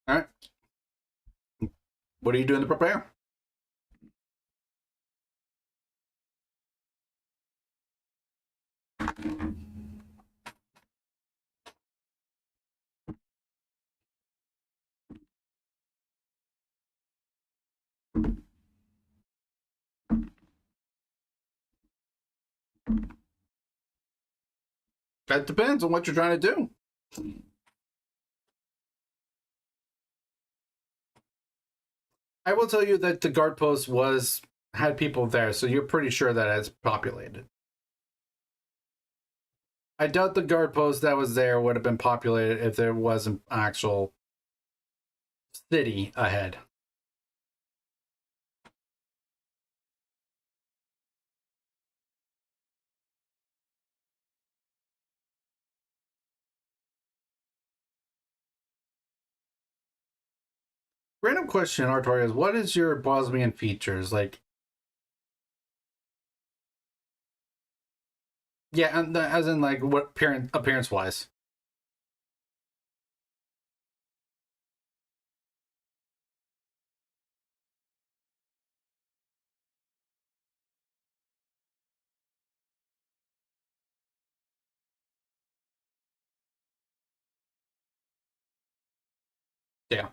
All right. What are you doing to prepare? That depends on what you're trying to do. I will tell you that the guard post had people there, so you're pretty sure that it's populated. I doubt the guard post that was there would have been populated if there was an actual city ahead. Random question, Artorias. What is your Bosmian features like? Yeah, and as in like what appearance wise. Yeah.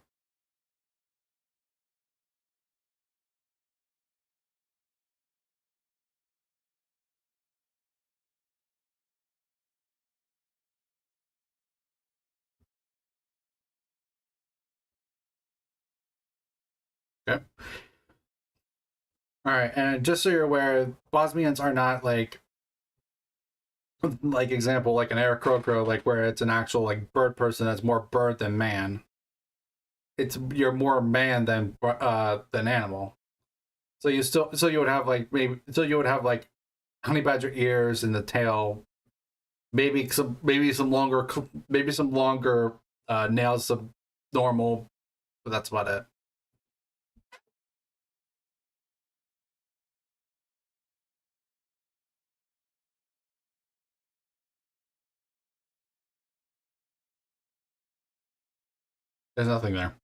Okay. All right, and just so you're aware, Bosmians are not like example like an Aarakocra, like where it's an actual like bird person that's more bird than man. It's you're more man than animal. So you would have like you would have like honey badger ears and the tail, maybe some longer nails of normal, but that's about it. There's nothing there.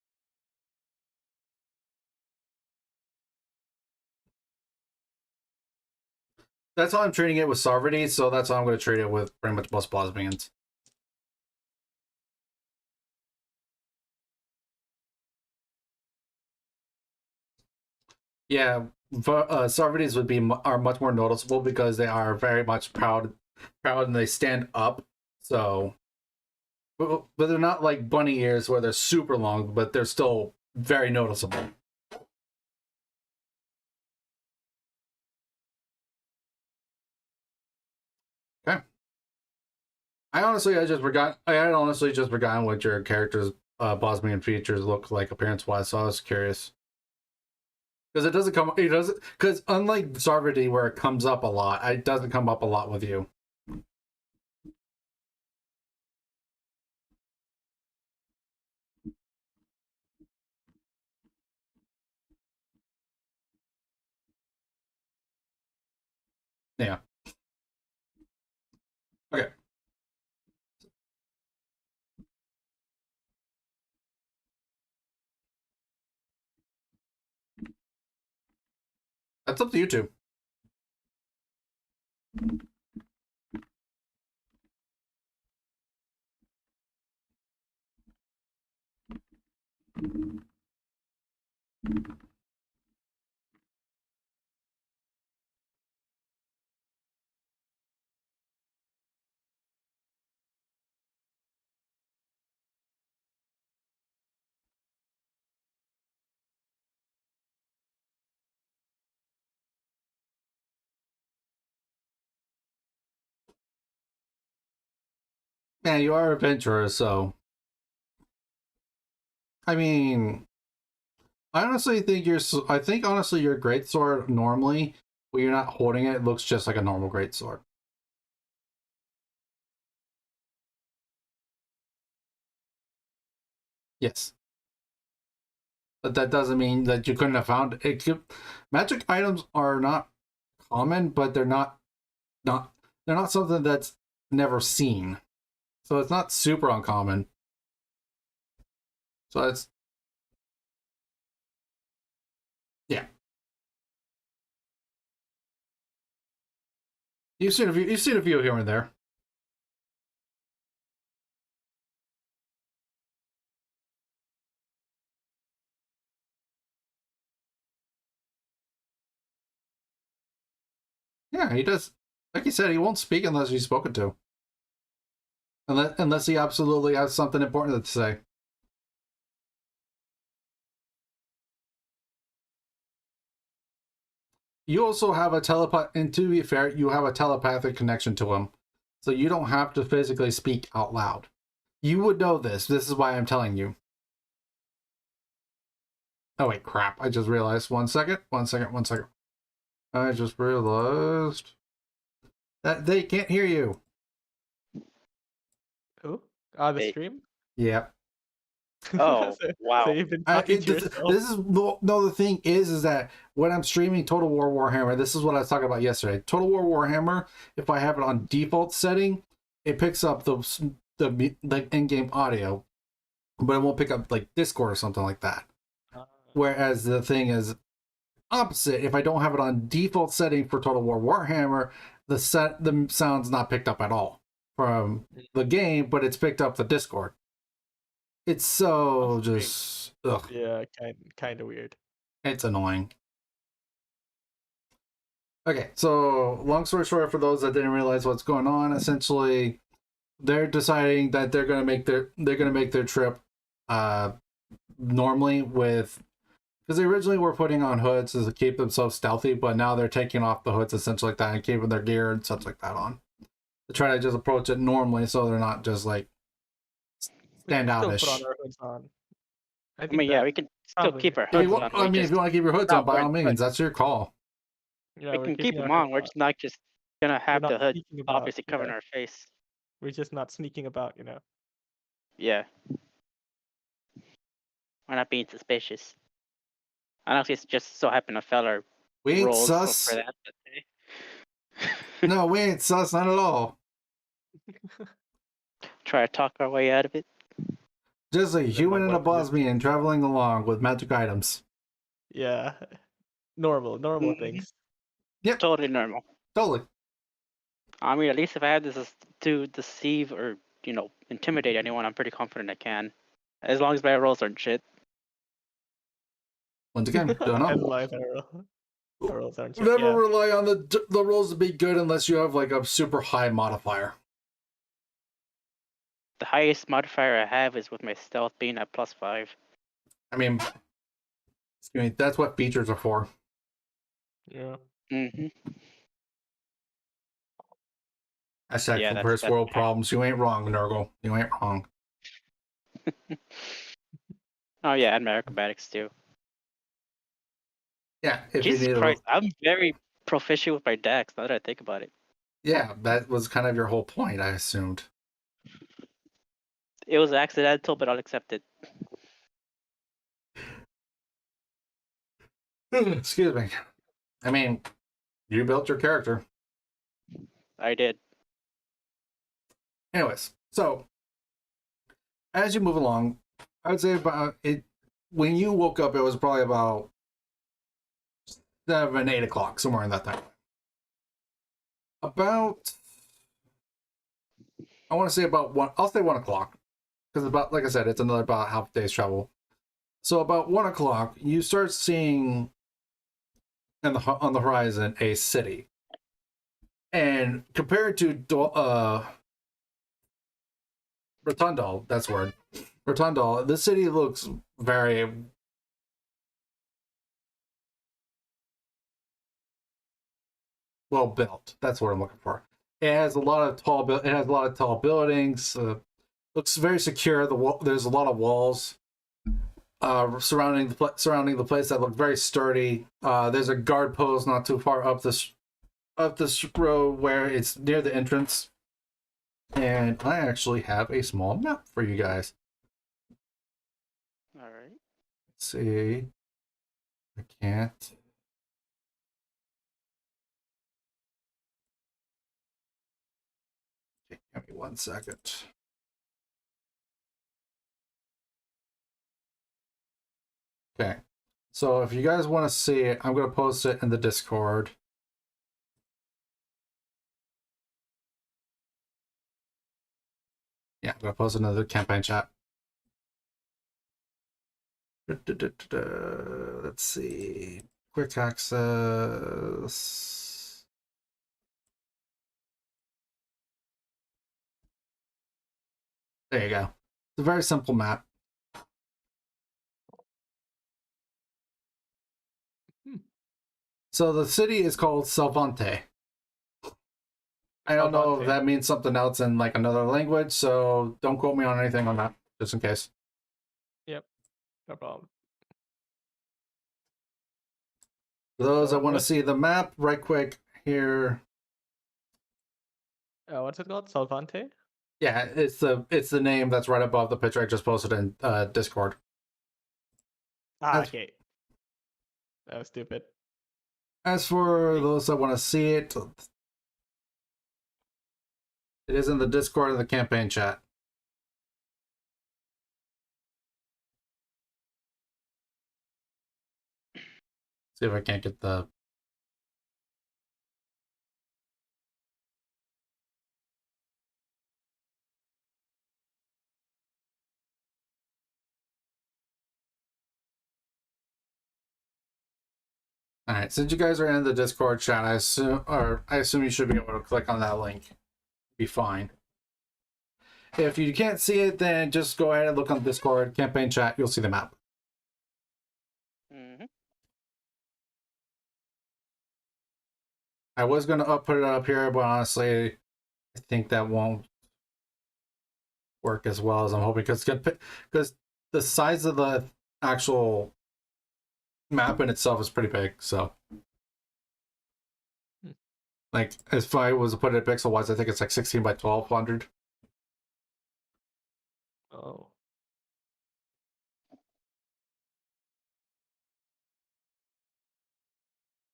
That's how I'm treating it with Sarvati, so that's how I'm going to treat it with pretty much most Bosmians. Yeah, Sarvatis are much more noticeable because they are very much proud, and they stand up. So, but they're not like bunny ears where they're super long, but they're still very noticeable. Okay. I had honestly just forgotten what your character's Bosmian features look like appearance wise, so I was curious. Because it doesn't, because unlike Sarvati where it comes up a lot, it doesn't come up a lot with you. Yeah. Okay. That's up to you two. Yeah, you are adventurous, so I mean, I think honestly your greatsword normally, when you're not holding it, looks just like a normal greatsword. Yes, but that doesn't mean that you couldn't have found it. Magic items are not common, but not they're not something that's never seen. So it's not super uncommon. So it's yeah. You've seen a few here and there. Yeah, he does. Like you said, he won't speak unless he's spoken to. Unless he absolutely has something important to say. You also have a telepath, and to be fair, you have a telepathic connection to him, so you don't have to physically speak out loud. You would know this. This is why I'm telling you. Oh wait, crap! I just realized. 1 second. 1 second. 1 second. I just realized that they can't hear you. Who? The Hey. stream? Yep. Oh, So wow. you've been talking to yourself. This is no. The thing is that when I'm streaming Total War Warhammer, this is what I was talking about yesterday. Total War Warhammer, if I have it on default setting, it picks up the in-game audio, but it won't pick up like Discord or something like that. Whereas the thing is opposite. If I don't have it on default setting for Total War Warhammer, the sound's not picked up at all from the game, but it's picked up the Discord. It's so just ugh. Yeah, kind of weird. It's annoying. Okay, so long story short, for those that didn't realize what's going on, essentially, they're deciding that they're gonna make their trip normally with, because they originally were putting on hoods to keep themselves stealthy, but now they're taking off the hoods essentially like that and keeping their gear and such like that on. To try to just approach it normally, so they're not just like stand outish. Still put on our hoods on. I mean, yeah, we can still probably- keep our If hoods you, on. I mean, if you want to keep your hoods No, on, by all we're- means, that's your call. Yeah, we we're can keep keeping them our on. hoods We're just not just gonna have We're the not hood sneaking about, obviously covering yeah. our face. We're just not sneaking about, you know. Yeah. We're not being suspicious. Honestly, it's just so happened to fell our We ain't roles so sus. for that. But, No, we ain't sus, not at all. try to talk our way out of it. Just a human and a weapon is- Bosmian traveling along with magic items. Yeah. Normal Mhm. things. Totally normal. Totally. I mean, at least if I had this to deceive or intimidate anyone, I'm pretty confident I can. As long as my rolls aren't shit. Once again, don't know. As long as our rolls aren't shit, Never yeah. rely on the rolls to be good unless you have like a super high modifier. The highest modifier I have is with my stealth being at +5. I mean, excuse me, that's what features are for. Yeah. Mm-hmm. I said Yeah, for that's- first that's world fair. problems. You ain't wrong, Nurgle. You ain't wrong. Oh yeah, and my acrobatics too. Yeah, if Jesus you need Christ, I'm very proficient with my dex now that I think about it. Yeah, that was kind of your whole point, I assumed. It was accidental, but I'll accept it. Excuse me. I mean, you built your character. I did. Anyways, so as you move along, I would say about it when you woke up, it was probably about 7, 8 o'clock, somewhere in that time. About, I want to say about 1. I'll say 1 o'clock, because about, like I said, it's another about half a day's travel. So about 1 o'clock, you start seeing on the horizon a city, and compared to Rotundal, that's word. Rotundal, the city looks very well built. That's what I'm looking for. It has a lot of tall buildings. Looks very secure. There's a lot of walls surrounding the place that look very sturdy. There's a guard post not too far up this road where it's near the entrance. And I actually have a small map for you guys. All right. Let's see. I can't. Okay, give me 1 second. Okay. So if you guys want to see it, I'm going to post it in the Discord. Yeah, I'm going to post it in the campaign chat. Let's see. Quick access. There you go. It's a very simple map. So the city is called Salvante. I don't know if Salvante. that means something else in like another language, so don't quote me on anything on that, just in case. Yep. No problem. For those So that want to what? see the map, right quick here. What's it called? Salvante? Yeah, it's the name that's right above the picture I just posted in Discord. Ah, As, okay. That was stupid. as for those that want to see it, it is in the Discord and the campaign chat. See if I can't get the. All right, since you guys are in the Discord chat, I assume you should be able to click on that link. Be fine. If you can't see it, then just go ahead and look on Discord campaign chat. You'll see the map. Mm-hmm. I was gonna put it up here, but honestly, I think that won't work as well as I'm hoping because the size of the actual map in itself is pretty big. So, like, if I was to put it pixel wise, I think it's like 16 by 1200. Oh.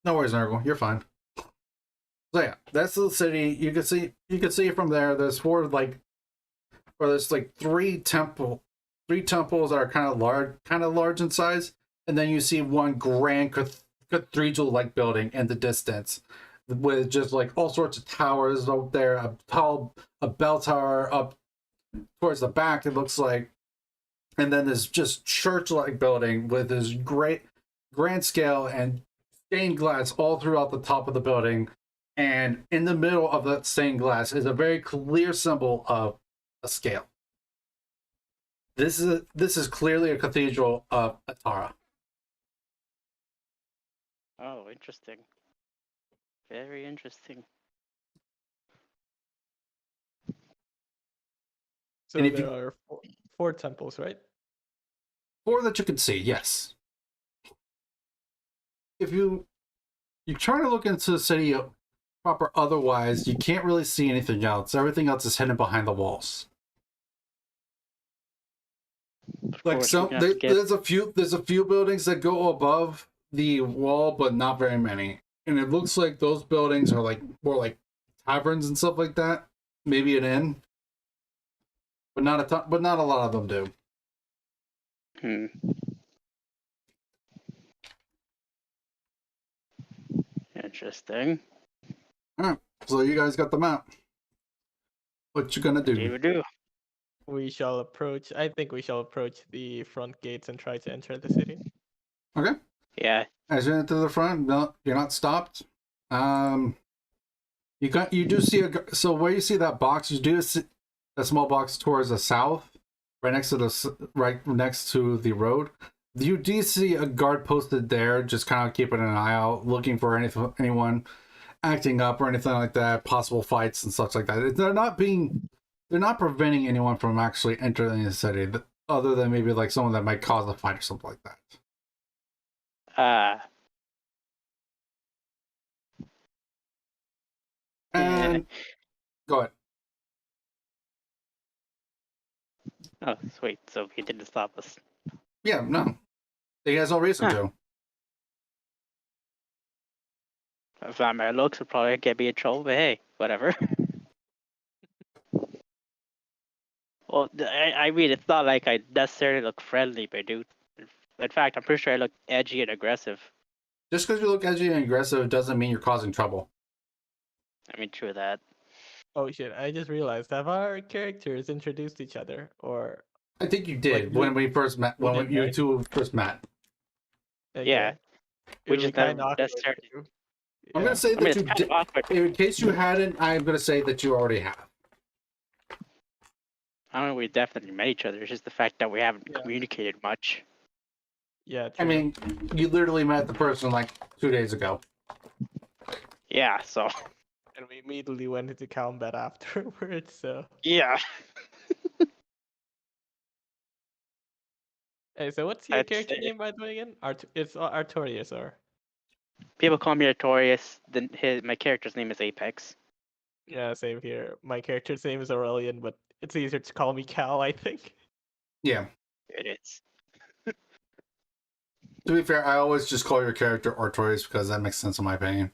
No worries, Nurgle. You're fine. So yeah, that's the city. You can see it from there. There's there's like three temples that are kind of large in size, and then you see one grand cathedral like building in the distance with just like all sorts of towers up there, a bell tower up towards the back, it looks like, and then this just church like building with this great grand scale and stained glass all throughout the top of the building, and in the middle of that stained glass is a very clear symbol of a scale. This is clearly a cathedral of Atara. Oh, interesting. Very interesting. So And if there you are four temples, right? Four that you can see, yes. If you're trying to look into the city proper, otherwise you can't really see anything else. Everything else is hidden behind the walls. Of Like course, we're gonna have to get. there's a few buildings that go above the wall, but not very many. And it looks like those buildings are like more like taverns and stuff like that. Maybe an inn, but not a ton, but not a lot of them do. Hmm. Interesting. All right, so you guys got the map. What you gonna Indeed do? we do. I think we shall approach the front gates and try to enter the city. Okay. Yeah. As you enter the front, no, you're not stopped. You do see so where you see that box, you do see a small box towards the south, right next to the road. You do see a guard posted there, just kind of keeping an eye out, looking for anyone acting up or anything like that, possible fights and such like that. They're not preventing anyone from actually entering the city, other than maybe like someone that might cause a fight or something like that. And go ahead. Oh, sweet. So he didn't stop us. Yeah, no. He has no reason to. If I'm my looks, would probably get me in trouble, but hey, whatever. Well, I mean, it's not like I necessarily look friendly, but dude. In fact, I'm pretty sure I look edgy and aggressive. Just because you look edgy and aggressive doesn't mean you're causing trouble. I mean, true that. Oh shit! I just realized, have our characters introduced each other, or I think you did Like, when we first met. we When did, you right? two first met. okay. Yeah. It We would just be kind never of awkward. necessarily. to- I'm Yeah. gonna say I mean, that it's you kind did. of awkward. In case you hadn't, I'm gonna say that you already have. I mean, we definitely met each other. It's just the fact that we haven't Yeah. communicated much. Yeah. I True. mean, you literally met the person like 2 days ago. Yeah, so And we immediately went into combat afterwards, so. yeah. Hey, so what's your I'd character say name, by the way, again? It's Artorias, or? people call me Artorias. Then my character's name is Apex. Yeah, same here. My character's name is Aurelian, but it's easier to call me Cal, I think. Yeah. It is. To be fair, I always just call your character Artorias because that makes sense in my opinion.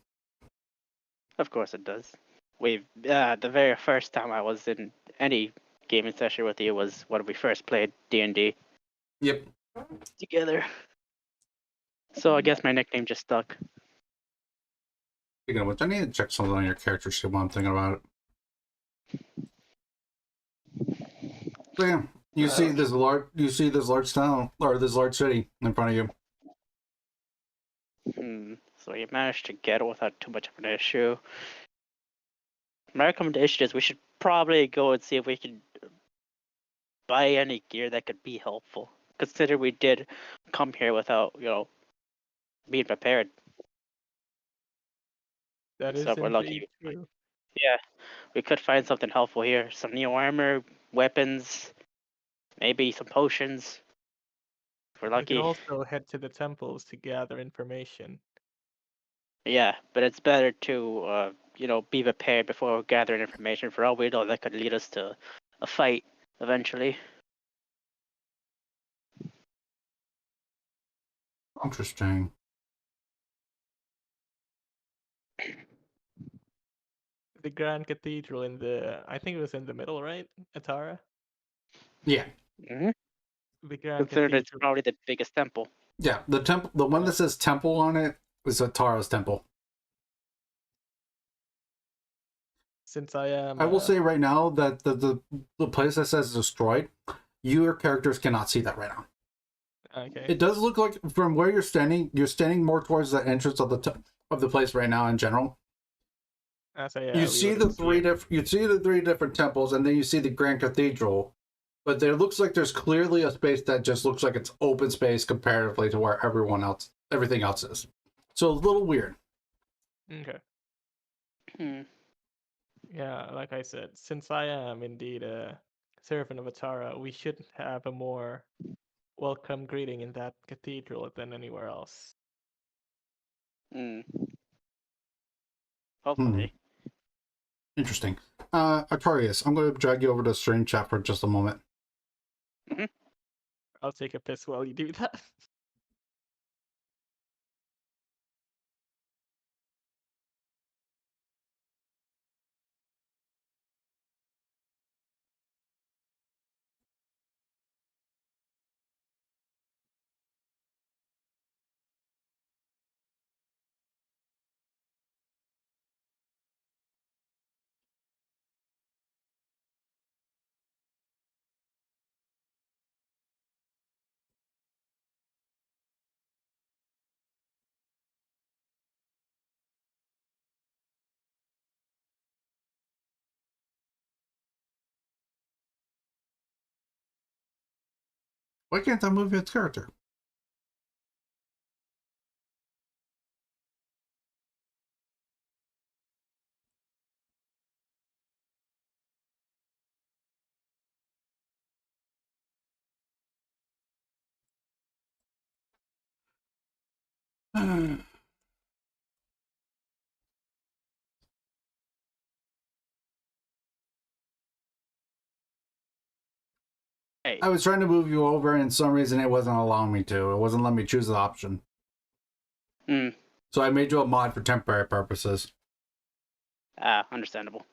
Of course it does. The very first time I was in any gaming session with you was when we first played D&D Yep. together. So I guess my nickname just stuck. Speaking of which, I need to check something on your character sheet while I'm thinking about it. So yeah, you see this large town or this large city in front of you. So you managed to get it without too much of an issue. My recommendation is we should probably go and see if we can buy any gear that could be helpful. Consider we did come here without, being prepared. That So is if we're lucky, indeed true. yeah, we could find something helpful here. Some neo armor, weapons, maybe some potions. If we're We can lucky. also head to the temples to gather information. Yeah, but it's better to be prepared before gathering information. For all we know, that could lead us to a fight eventually. Interesting. The Grand Cathedral I think it was in the middle, right? Atara? Yeah. Hmm The Grand Considered it's Cathedral. probably the biggest temple. Yeah. The temple, the one that says temple on it, is Atara's temple. Since I am. I will say right now that the place that says destroyed, your characters cannot see that right now. Okay. It does look like from where you're standing more towards the entrance of the place right now in general. So yeah, You we see wouldn't it. you see the three different temples, and then you see the Grand Cathedral. But there looks like there's clearly a space that just looks like it's open space comparatively to where everything else is. So a little weird. Okay. Hmm. Yeah, like I said, since I am indeed a servant of Atara, we should have a more welcome greeting in that cathedral than anywhere else. Hmm. Hmm. Hopefully. Interesting. Aquarius, I'm going to drag you over to stream chat for just a moment. Hmm I'll take a piss while you do that. Why can't I move its character? Hey. I was trying to move you over, and for some reason it wasn't allowing me to. It wasn't letting me choose the option. Hmm. So I made you a mod for temporary purposes. Understandable.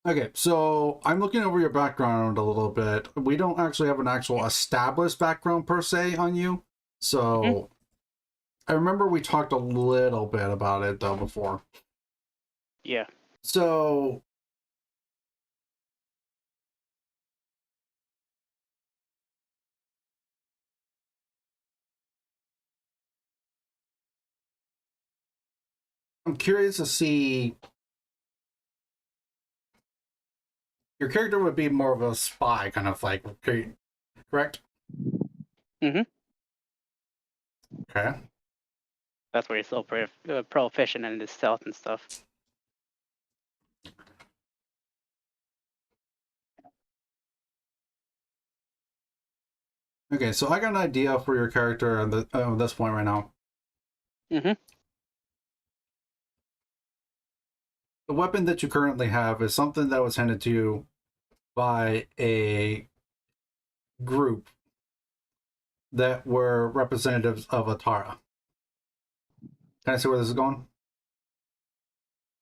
Okay, so I'm looking over your background a little bit. We don't actually have an actual established background per se on you. So I remember we talked a little bit about it though before. Yeah. So I'm curious to see, your character would be more of a spy kind of like, correct? Hmm Okay. That's where he's so proficient in his stealth and stuff. Okay, so I got an idea for your character at this point right now. Mm-hmm. The weapon that you currently have is something that was handed to you by a group that were representatives of Atara. Can I see where this is going?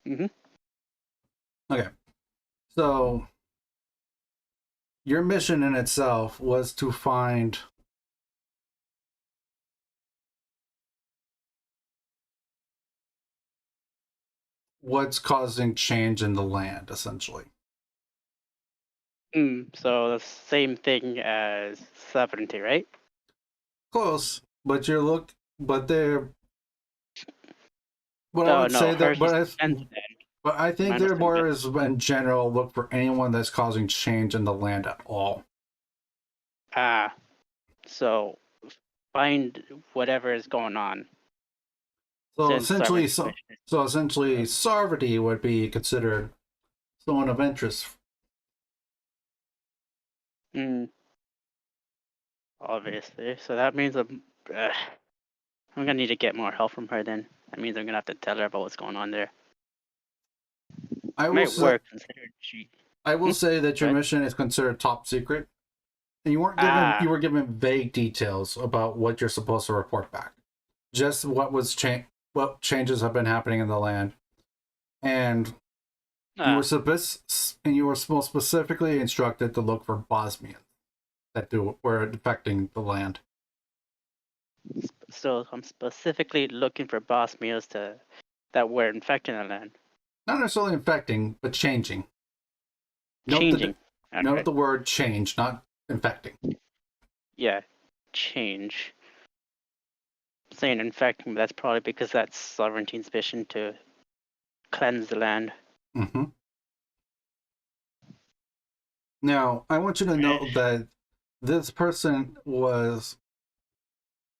Mm-hmm. Okay. So your mission in itself was to find what's causing change in the land, essentially. So the same thing as sovereignty, right? Close, but they're, but I No, would no, say that, hers was defense then. but I think Mine was they're more convinced. as in general look for anyone that's causing change in the land at all. Ah, so find whatever is going on So since essentially, sovereignty mission is so essentially, Sarvati would be considered someone of interest. Mm, obviously. So that means I'm gonna need to get more help from her then. That means I'm gonna have to tell her about what's going on there. I It will might say, work considering she. I will say that your Right? mission is considered top secret, and you Ah, were given vague details about what you're supposed to report back. Just what changes have been happening in the land, and ah. you were most specifically instructed to look for Bosmians that were affecting the land. So I'm specifically looking for boss meals that were infecting the land, Not necessarily infecting, but changing. changing. Note Alright. the word change, not infecting. Yeah, change. Saying infecting, but that's probably because that's sovereignty's mission to cleanse the land. Mm-hmm. Now, I want you to Right. know that this person was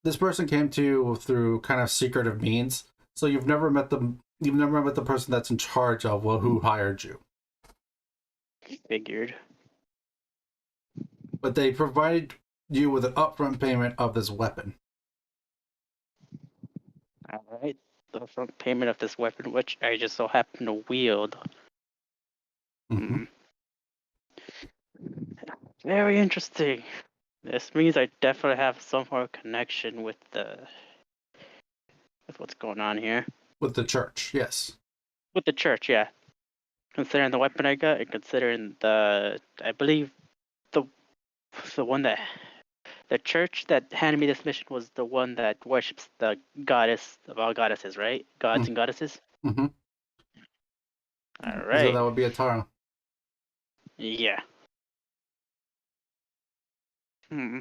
this person came to you through kind of secretive means. So you've never met the person that's in charge of who hired you. Figured. But they provide you with an upfront payment of this weapon. Alright. The front payment of this weapon, which I just so happen to wield. Mm-hmm. Very interesting. This means I definitely have some more connection with what's going on here. With the church, yes. With the church, yeah. Considering the weapon I got and considering I believe the the one that the church that handed me this mission was the one that worships the goddess of all goddesses, right? Gods and goddesses. Mm-hmm. All So right. that would be a Tara. Yeah. Hmm.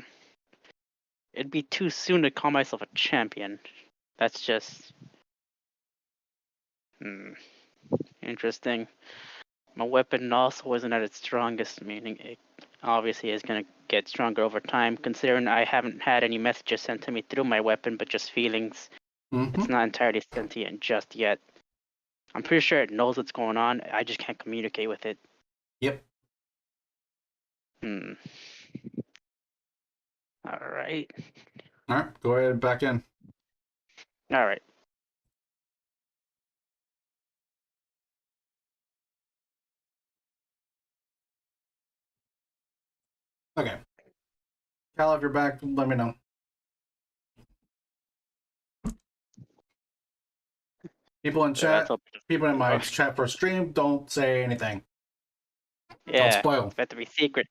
It'd be too soon to call myself a champion. That's just interesting. My weapon also wasn't at its strongest, meaning it obviously is gonna get stronger over time. Considering I haven't had any messages sent to me through my weapon, but just feelings. Mm-hmm. It's not entirely sentient just yet. I'm pretty sure it knows what's going on. I just can't communicate with it. Yep. Hmm. All right. All right, go ahead and back in. All right. Okay. Cal, if you're back, let me know. People in That's chat, all. people in my chat for stream, don't say anything. Don't Yeah. spoil. It's got to be secret.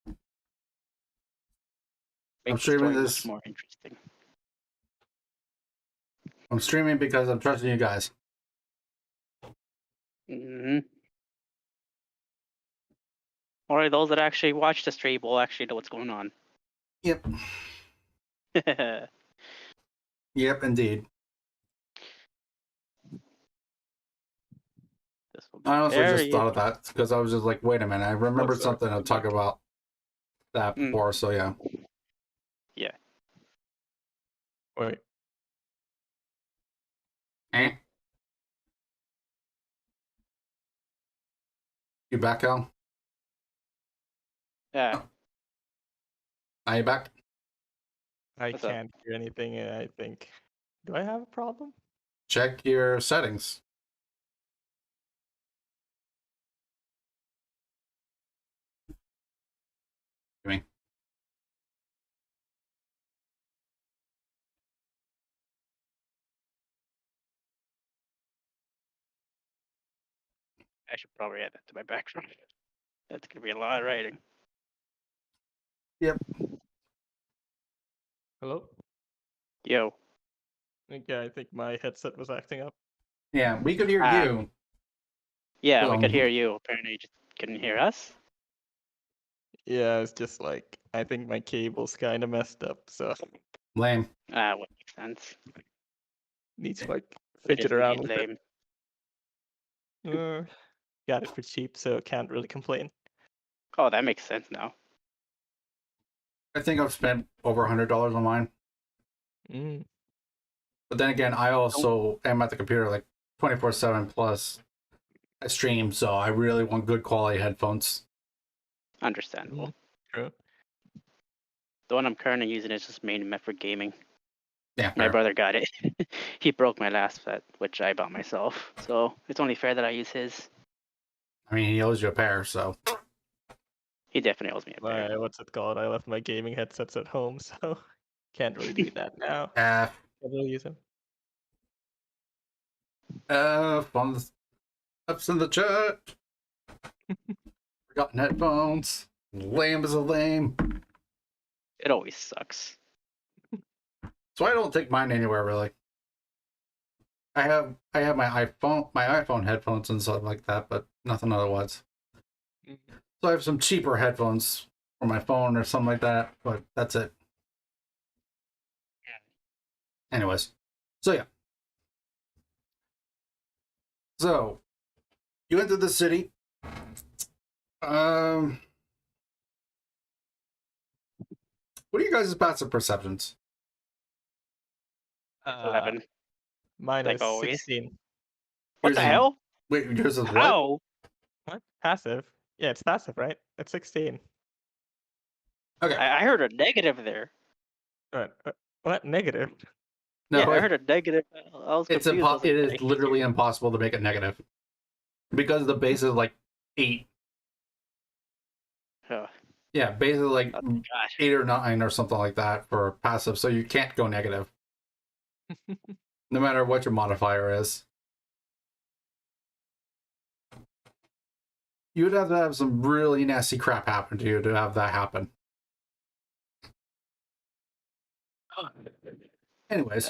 I'm Make the streaming story much this. more interesting. I'm streaming because I'm trusting you guys. Mm-hmm. Or those that actually watch the stream will actually know what's going on. Yep. Yep, indeed. This will be I honestly just very thought of that because I was just like, wait a minute, I remembered What's something to talk about that interesting. before, so yeah. Yeah. Wait. Eh? You back, Cal? Yeah. Are you back? I What's up? can't hear anything, I think. Do I have a problem? Check your settings. I mean, I should probably add that to my background. That's gonna be a lot of writing. yep. Hello? Yo. Yeah, I think my headset was acting up. Yeah, we could hear Ah. you. Yeah, we could Um, hear you. Apparently, you just couldn't hear us. Yeah, it's just like, I think my cable's kind of messed up, so Lame. Ah, what makes sense. need to like It fidget is around indeed with it. lame. Got it for cheap, so can't really complain. Oh, that makes sense now. I think I've spent over $100 on mine. Mm. But then again, I also am at the computer like 24/7 plus. I stream, so I really want good quality headphones. Understandable. True. The one I'm currently using is just mainly meant for gaming. Yeah, My fair. brother got it. He broke my last set, which I bought myself. So it's only fair that I use his. I mean, he owes you a pair, so He definitely owes me a pair. What's it called? I left my gaming headsets at home, so can't really do that now. F. Can't really use them. F on the ups in the chat. Forgotten headphones. Lame as a lame. It always sucks. So I don't take mine anywhere really. I have my iPhone headphones and stuff like that, but nothing otherwise. So I have some cheaper headphones for my phone or something like that, but that's it. Anyways, so yeah. So you enter the city. What are you guys' passive perceptions? 11. Mine Like is always. 16. What Yours the is- hell? Wait, yours is what? How? What? Passive? Yeah, it's passive, right? It's 16. Okay. I heard a negative there. What? Negative? No, Yeah, I heard a negative. I was it's confused. I was like, it is "Hey." literally impossible to make it negative because the base is like 8. Oh, Yeah, basically like oh gosh. 8 or 9 or something like that for passive, so you can't go negative no matter what your modifier is. You would have to have some really nasty crap happen to you to have that happen. Anyways,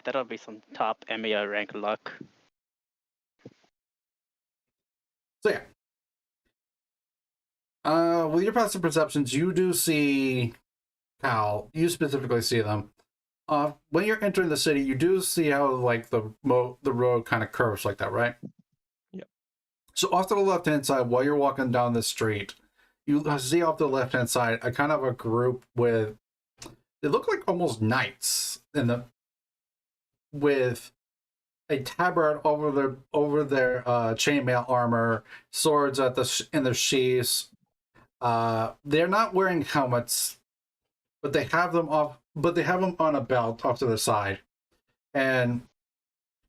That'll be some top EMEA rank luck. so yeah. With your passive perceptions, you do see Cal. You specifically see them. When you're entering the city, you do see how like the road kind of curves like that, right? Yep. So off to the left hand side, while you're walking down the street, you see off the left hand side a kind of a group with, they look like almost knights with a tabard over their chainmail armor, swords in their sheaths. They're not wearing helmets, but they have them off. But they have them on a belt off to the side, and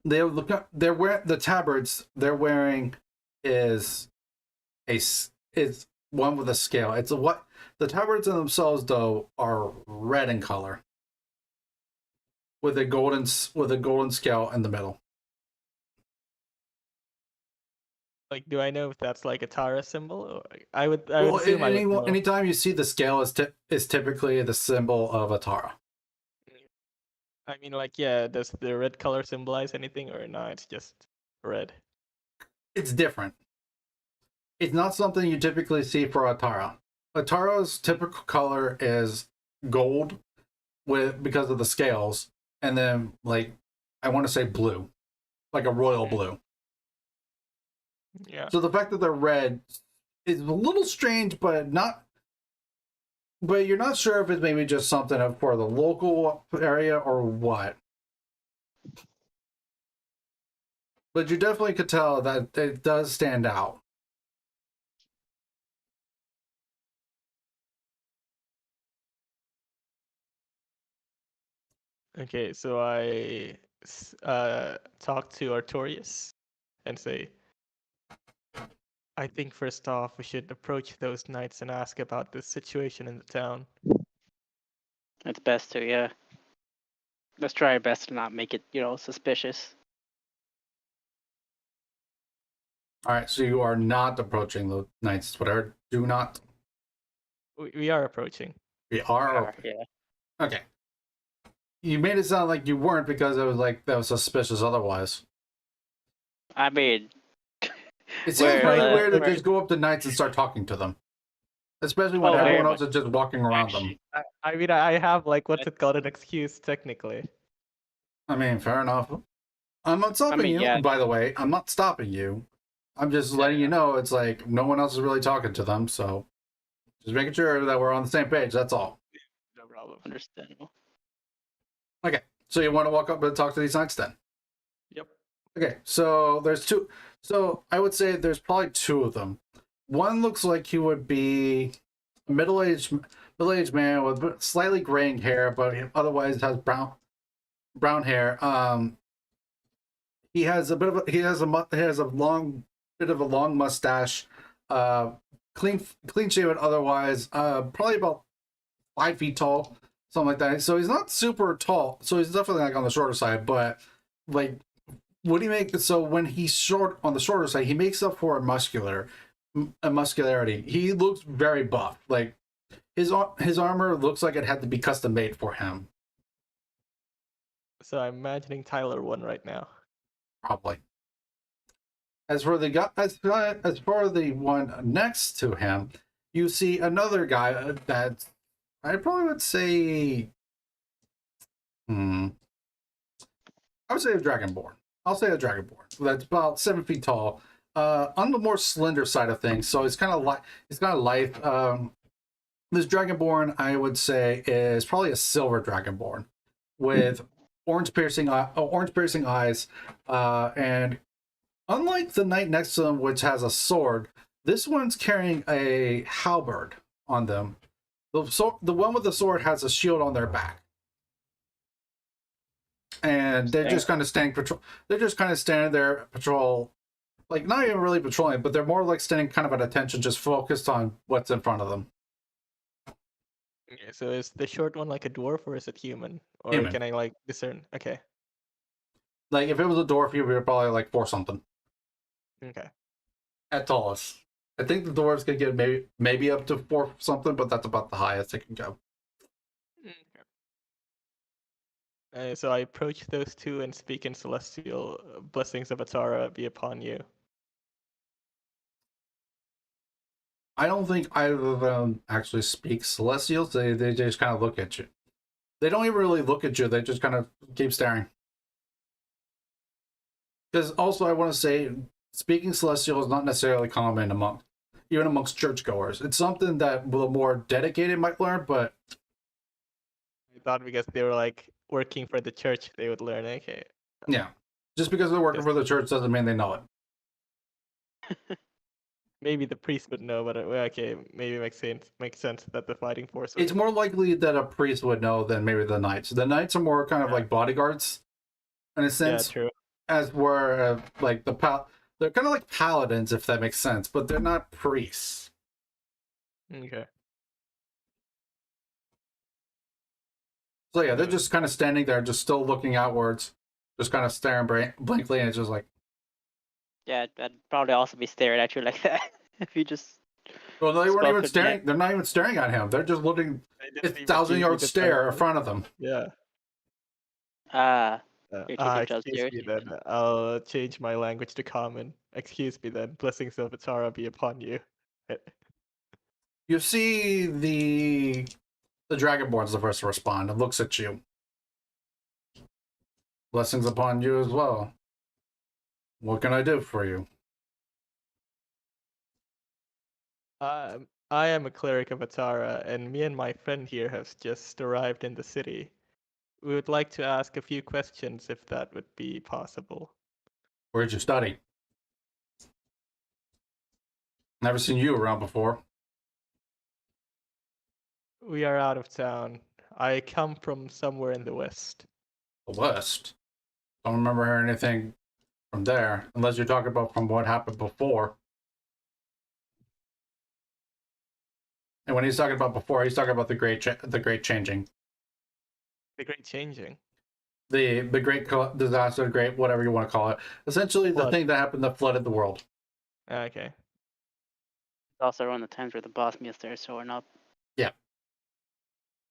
they're wearing the tabards they're wearing is one with a scale. It's what the tabards in themselves though are red in color with a golden scale in the middle. Like, do I know if that's like a Tara symbol? Or I would assume I would know. Anytime you see the scale is typically the symbol of a Tara. I mean, like, yeah, does the red color symbolize anything or no? It's just red. It's different. It's not something you typically see for a Tara. A Tara's typical color is gold because of the scales, and then like I want to say blue, like a royal blue. Yeah. So the fact that they're red is a little strange, but not. But you're not sure if it's maybe just something for the local area or what. But you definitely could tell that it does stand out. Okay, so I talk to Artorius and say, I think first off we should approach those knights and ask about the situation in the town. It's best to, yeah. Let's try our best to not make it, suspicious. All right, so you are not approaching the knights. Whatever. Do not. We are approaching. We are. Yeah. Okay. You made it sound like you weren't because it was like that was suspicious otherwise. I mean, It seems Where, really weird to where- just go up to knights and start talking to them. Especially when Oh, very everyone else much. is just walking around them. I mean, I have like what's it called, an excuse technically. I mean, fair enough. I'm not stopping you, yeah. by the way. I'm not stopping you. I'm just letting you know it's like no one else is really talking to them, so just making sure that we're on the same page, that's all. No problem. Understandable. Okay, so you want to walk up and talk to these knights then? Yep. Okay, so there's two. So I would say there's probably two of them. One looks like he would be a middle-aged man with slightly graying hair, but he otherwise has brown hair. He has a bit of a, he has a long bit of a long mustache. Clean shaven otherwise. Probably about 5 feet tall, something like that. So he's not super tall. So he's definitely like on the shorter side, but like what he make so when he's short on the shorter side, he makes up for a muscularity. He looks very buff. Like his armor looks like it had to be custom made for him. So I'm imagining Tyler 1 right now. Probably. As for the one next to him, you see another guy that I probably would say, I would say a dragonborn. I'll say a dragonborn. That's about 7 feet tall. On the more slender side of things, so it's kind of like light. This dragonborn, I would say, is probably a silver dragonborn with orange piercing eyes, and unlike the knight next to him, which has a sword, this one's carrying a halberd on them. The one with the sword has a shield on their back, and they're just kind of standing patrol. They're just kind of standing there patrol, like not even really patrolling, but they're more like standing kind of at attention, just focused on what's in front of them. Okay, so is the short one like a dwarf or is it human? Or Human. can I like discern? Okay. Like if it was a dwarf, you would probably like 4 something Okay. at tallest. I think the dwarves can get maybe up to 4 something, but that's about the highest they can go. So I approach those two and speak in celestial. Blessings of Atara be upon you. I don't think either of them actually speak celestials. They just kind of look at you. They don't even really look at you. They just kind of keep staring. Because also I want to say, speaking celestial is not necessarily common even amongst churchgoers. It's something that the more dedicated might learn, but I thought because they were like working for the church, they would learn. Okay. yeah. Just because they're working for the church doesn't mean they know it. Maybe the priest would know, but okay, maybe it makes sense that the fighting force would. It's more likely that a priest would know than maybe the knights. The knights are more kind of like bodyguards, in a sense. Yeah, true. As were like they're kind of like paladins, if that makes sense, but they're not priests. Okay. So yeah, they're just kind of standing there, just still looking outwards, just kind of staring blankly, and it's just like. Yeah, I'd probably also be staring at you like that if you just. Well, they weren't even spoken staring. yet. They're not even staring at him. They're just looking. It's 1,000-yard stare in front of them. Yeah. You're taking jobs Excuse me then. I'll change my language to common. Excuse me then. Blessings of Atara be upon you. You see the Dragonborn's the first to respond and looks at you. Blessings upon you as well. What can I do for you? I am a cleric of Atara, and me and my friend here have just arrived in the city. We would like to ask a few questions if that would be possible. Where'd you study? Never seen you around before. We are out of town. I come from somewhere in the west. The West. Don't remember hearing anything from there, unless you're talking about from what happened before. And when he's talking about before, he's talking about the great changing, The Great Changing. the great disaster, great whatever you want to call it. Essentially, the Flood. thing that happened that flooded the world. Okay. It's also around the times where the Bosmia started showing up. Yeah,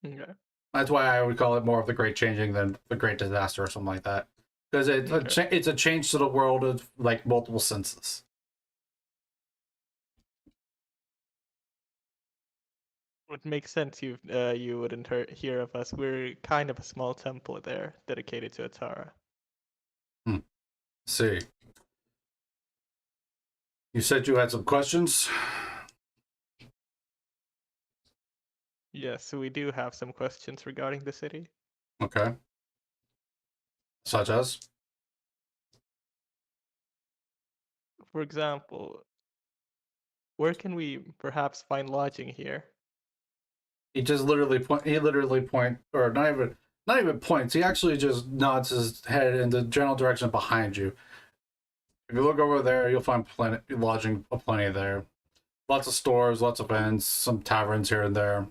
Okay. that's why I would call it more of the great changing than the great disaster or something like that, because it's a change to the world of like multiple senses. Would make sense. You wouldn't hear of us. We're kind of a small temple there, dedicated to Atara. See, you said you had some questions. Yes, so we do have some questions regarding the city. Okay. Such as? For example, where can we perhaps find lodging here? He just literally point, or not even points. He actually just nods his head in the general direction behind you. If you look over there, you'll find lodging plenty there. Lots of stores, lots of inns, some taverns here and there.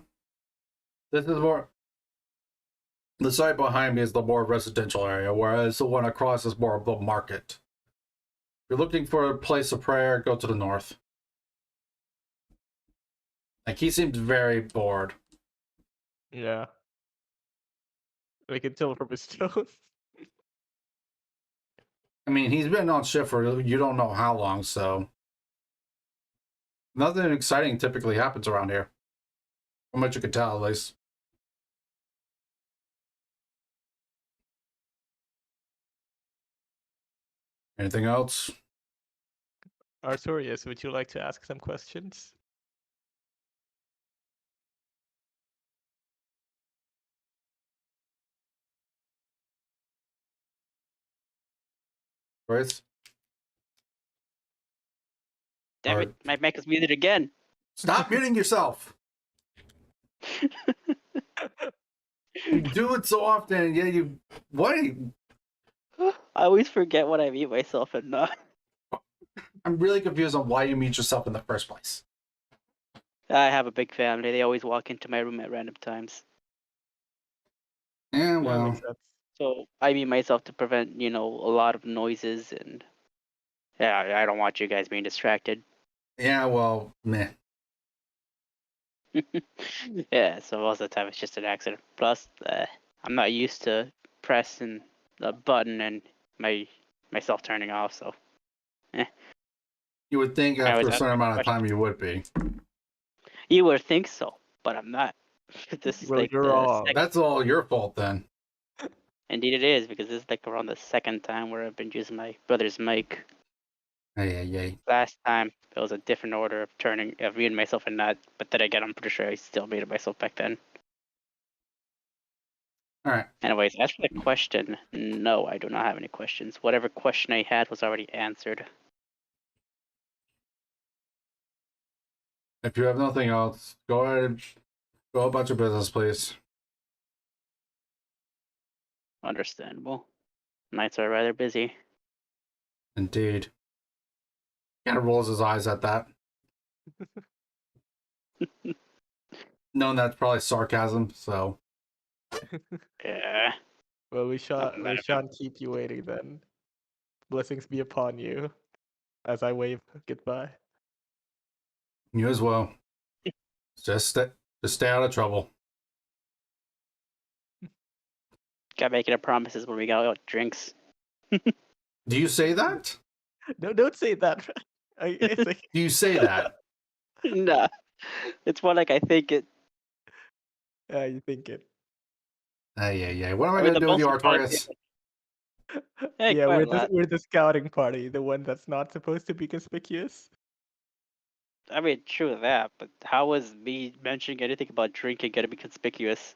This is more. The side behind me is the more residential area, whereas the one across is more of the market. If you're looking for a place of prayer, go to the north. Like, he seems very bored. Yeah. We can tell from his tone. I mean, he's been on shift for you don't know how long, so nothing exciting typically happens around here. From what you can tell, at least. Anything else? Artorius, would you like to ask some questions? Grace? Damn it, my mic is muted again. Stop muting yourself! You do it so often, yeah, you... What? I always forget what I mute myself and not. I'm really confused on why you mute yourself in the first place. I have a big family. They always walk into my room at random times. Yeah, That well... makes sense. So I mute myself to prevent, a lot of noises and yeah, I don't want you guys being distracted. Yeah, well, meh. Yeah, so most of the time it's just an accident. Plus, I'm not used to pressing the button and myself turning off. So You would think I after always a ask certain my amount of time questions. you would be. You would think so, but I'm not. This is Well, like you're the wrong. second. That's all your fault then. Indeed, it is because this is like around the second time where I've been using my brother's mic. Hey. Last time it was a different order of muting myself and not. But then again, I'm pretty sure I still muted myself back then. Alright. Anyways, as for the question, no, I do not have any questions. Whatever question I had was already answered. If you have nothing else, go ahead. Go about your business, please. Understandable. Nights are rather busy. Indeed. Kind of rolls his eyes at that. Knowing that's probably sarcasm, so... Yeah. Well, we Nothing bad. shan't keep you waiting then. Blessings be upon you, as I wave goodbye. You as well. Just stay out of trouble. Got making a promises when we got out drinks. Do you say that? No, don't say that. It's like, Do you say that? Nah. It's more like I think it. you think it. Yeah. What am I I mean, going to the do with you, most important Artorius? Hey, Yeah, quite a lot. we're the scouting party, the one that's not supposed to be conspicuous. I mean, true that, but how was me mentioning anything about drinking gonna be conspicuous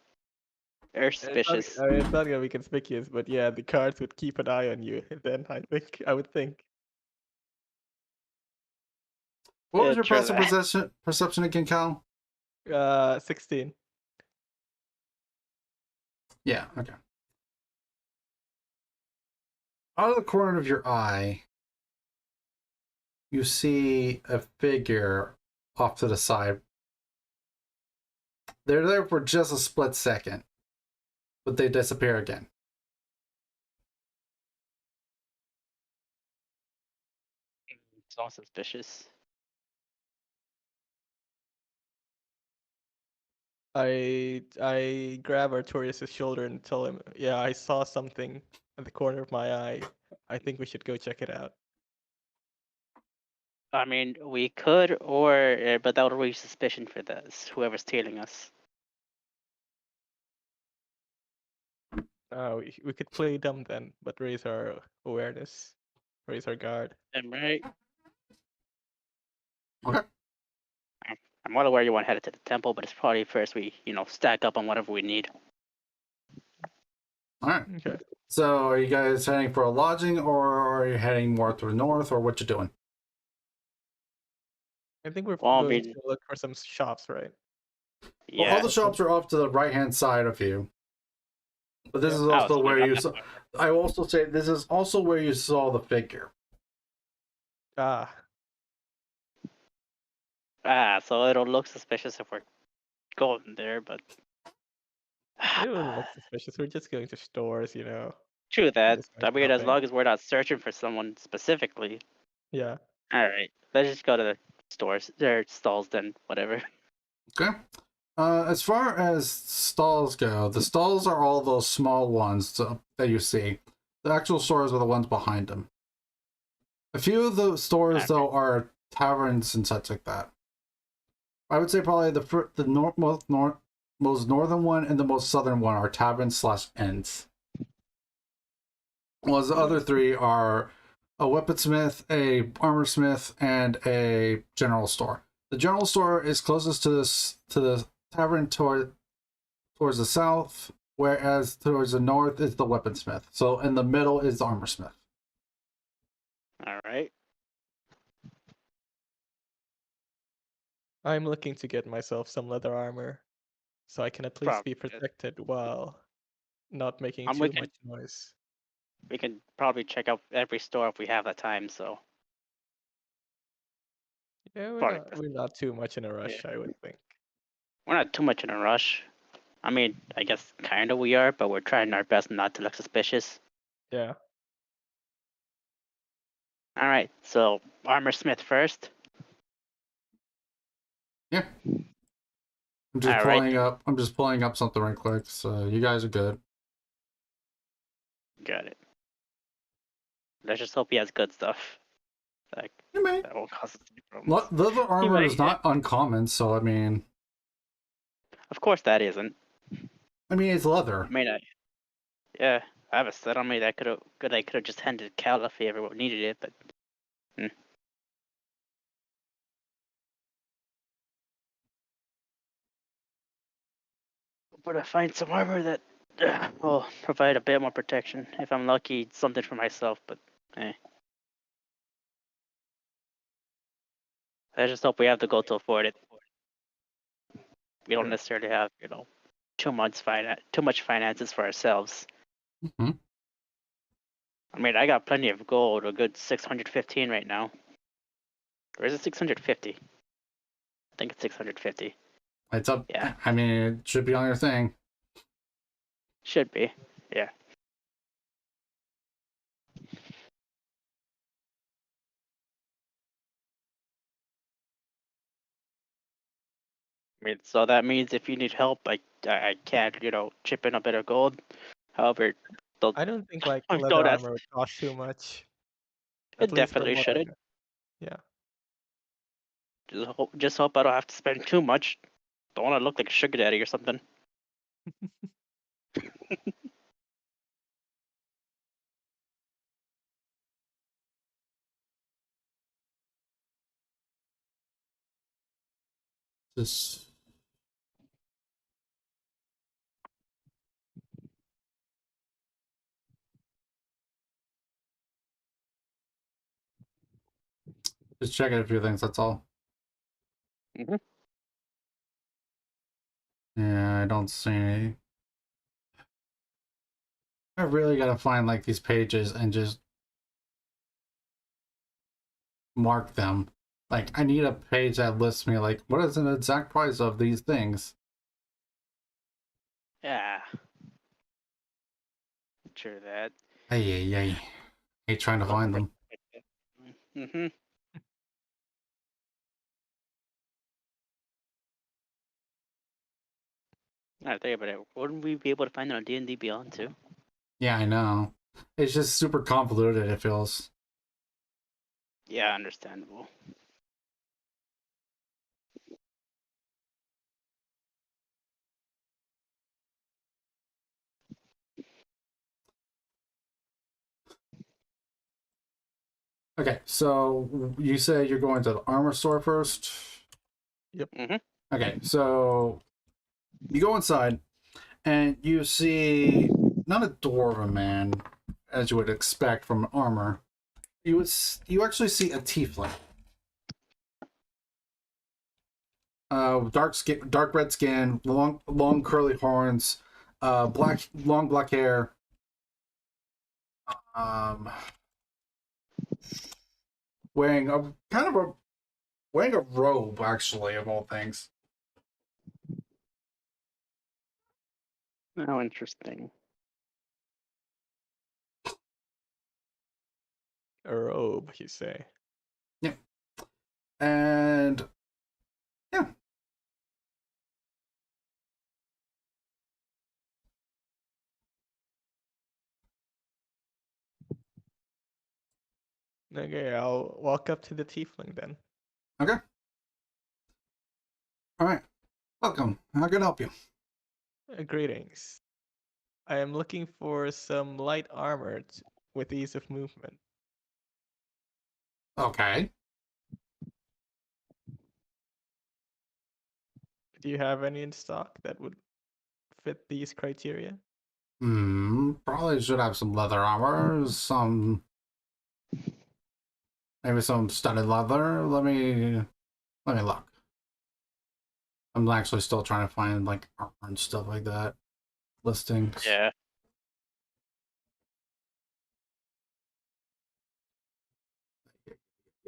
or suspicious? It's not gonna be conspicuous, but yeah, the cards would keep an eye on you. Then I would think. What was your True passive that. perception again, Cal? 16. Yeah, okay. out of the corner of your eye, you see a figure off to the side. They're there for just a split second, but they disappear again. It's all suspicious. I grab Artorias' shoulder and tell him, yeah, I saw something at the corner of my eye. I think we should go check it out. I mean, we could, or but that would raise suspicion for this whoever's tailing us. We could play dumb then, but raise our awareness, raise our guard. Am I right? Okay. I'm well aware you want headed to the temple, but it's probably first we, stack up on whatever we need. All right. Okay. So, are you guys heading for a lodging, or are you heading more to the north, or what you doing? I think we're Well, I going mean, to look for some shops, right? Well, all yeah. the shops are off to the right-hand side of you. But this Yeah. is Oh, also so we're where not you that saw. far. I will also say this is also where you saw the figure. Ah, So it'll look suspicious if we're going there, but it wouldn't look suspicious. We're just going to stores, you know. true that. Just I going mean, as shopping. long as we're not searching for someone specifically. Yeah. All right, let's just go to the stores, their stalls, then whatever. Okay. As far as stalls go, the stalls are all those small ones that you see. The actual stores are the ones behind them. A few of the stores, though, are taverns and such like that. I would say probably the most northern one and the most southern one are taverns slash inns. Whereas the other three are a weaponsmith, a armor smith, and a general store. The general store is closest to the tavern towards the south, whereas towards the north is the weaponsmith. So in the middle is the armor smith. All right. I'm looking to get myself some leather armor, so I can at least be Probably good. protected while not making We too can much noise. we can probably check out every store if we have the time. So Yeah, probably best. we're not too much in a Yeah, rush, I would think. we're not too much in a rush. I mean, I guess kind of we are, but we're trying our best not to look suspicious. Yeah. All right, so armor smith first. Yeah. I'm just All right. pulling up. I'm just pulling up something right quick. So you guys are good. Got it. Let's just hope he has good stuff. Like You may. that won't cause us any problems. Leather armor might, is not uncommon, so I mean, Of course, that isn't. it's leather. I mean, yeah, I have a set on me that I could have just handed Cal if he ever needed it, but I find some armor that will provide a bit more protection. If I'm lucky, something for myself, but I just hope we have the gold to afford it. We don't Sure. necessarily have, too much finances for ourselves. Hmm. I mean, I got plenty of gold, a good 615 right now. Or is it 650? I think it's 650. It's up. Yeah. I mean, it should be on your thing. Should be. Yeah. I mean, so that means if you need help, I can, chip in a bit of gold. However, don't I don't think like leather don't ask. armor would cost too much. At It least from definitely what I shouldn't. know. Yeah. Just hope I don't have to spend too much. Don't want to look like a sugar daddy or something. Just checking a few things. That's all. Mhm. Yeah, I don't see any. I really gotta find like these pages and just mark them. Like, I need a page that lists me, like, what is an exact price of these things? Yeah. True that. Hey. Hate trying to find them. Mm-hmm. I think about it. Wouldn't we be able to find it on D&D Beyond too? Yeah, I know. It's just super convoluted, it feels. Yeah, understandable. Okay, so you say you're going to the armor store first? Yep. Mm-hmm. Okay, so you go inside and you see not a dwarven man, as you would expect from armor. You actually see a tiefling. Dark red skin, long curly horns, long black hair. Um, wearing a wearing a robe, actually, of all things. Oh, interesting. A robe, you say? Yeah, and yeah, Okay, I'll walk up to the tiefling then. okay, all right. Welcome. How can I help you? Greetings. I am looking for some light armor with ease of movement. Okay. Do you have any in stock that would fit these criteria? Probably should have some leather armor, maybe some studded leather. Let me look. I'm actually still trying to find like armor and stuff like that. Listings. Yeah.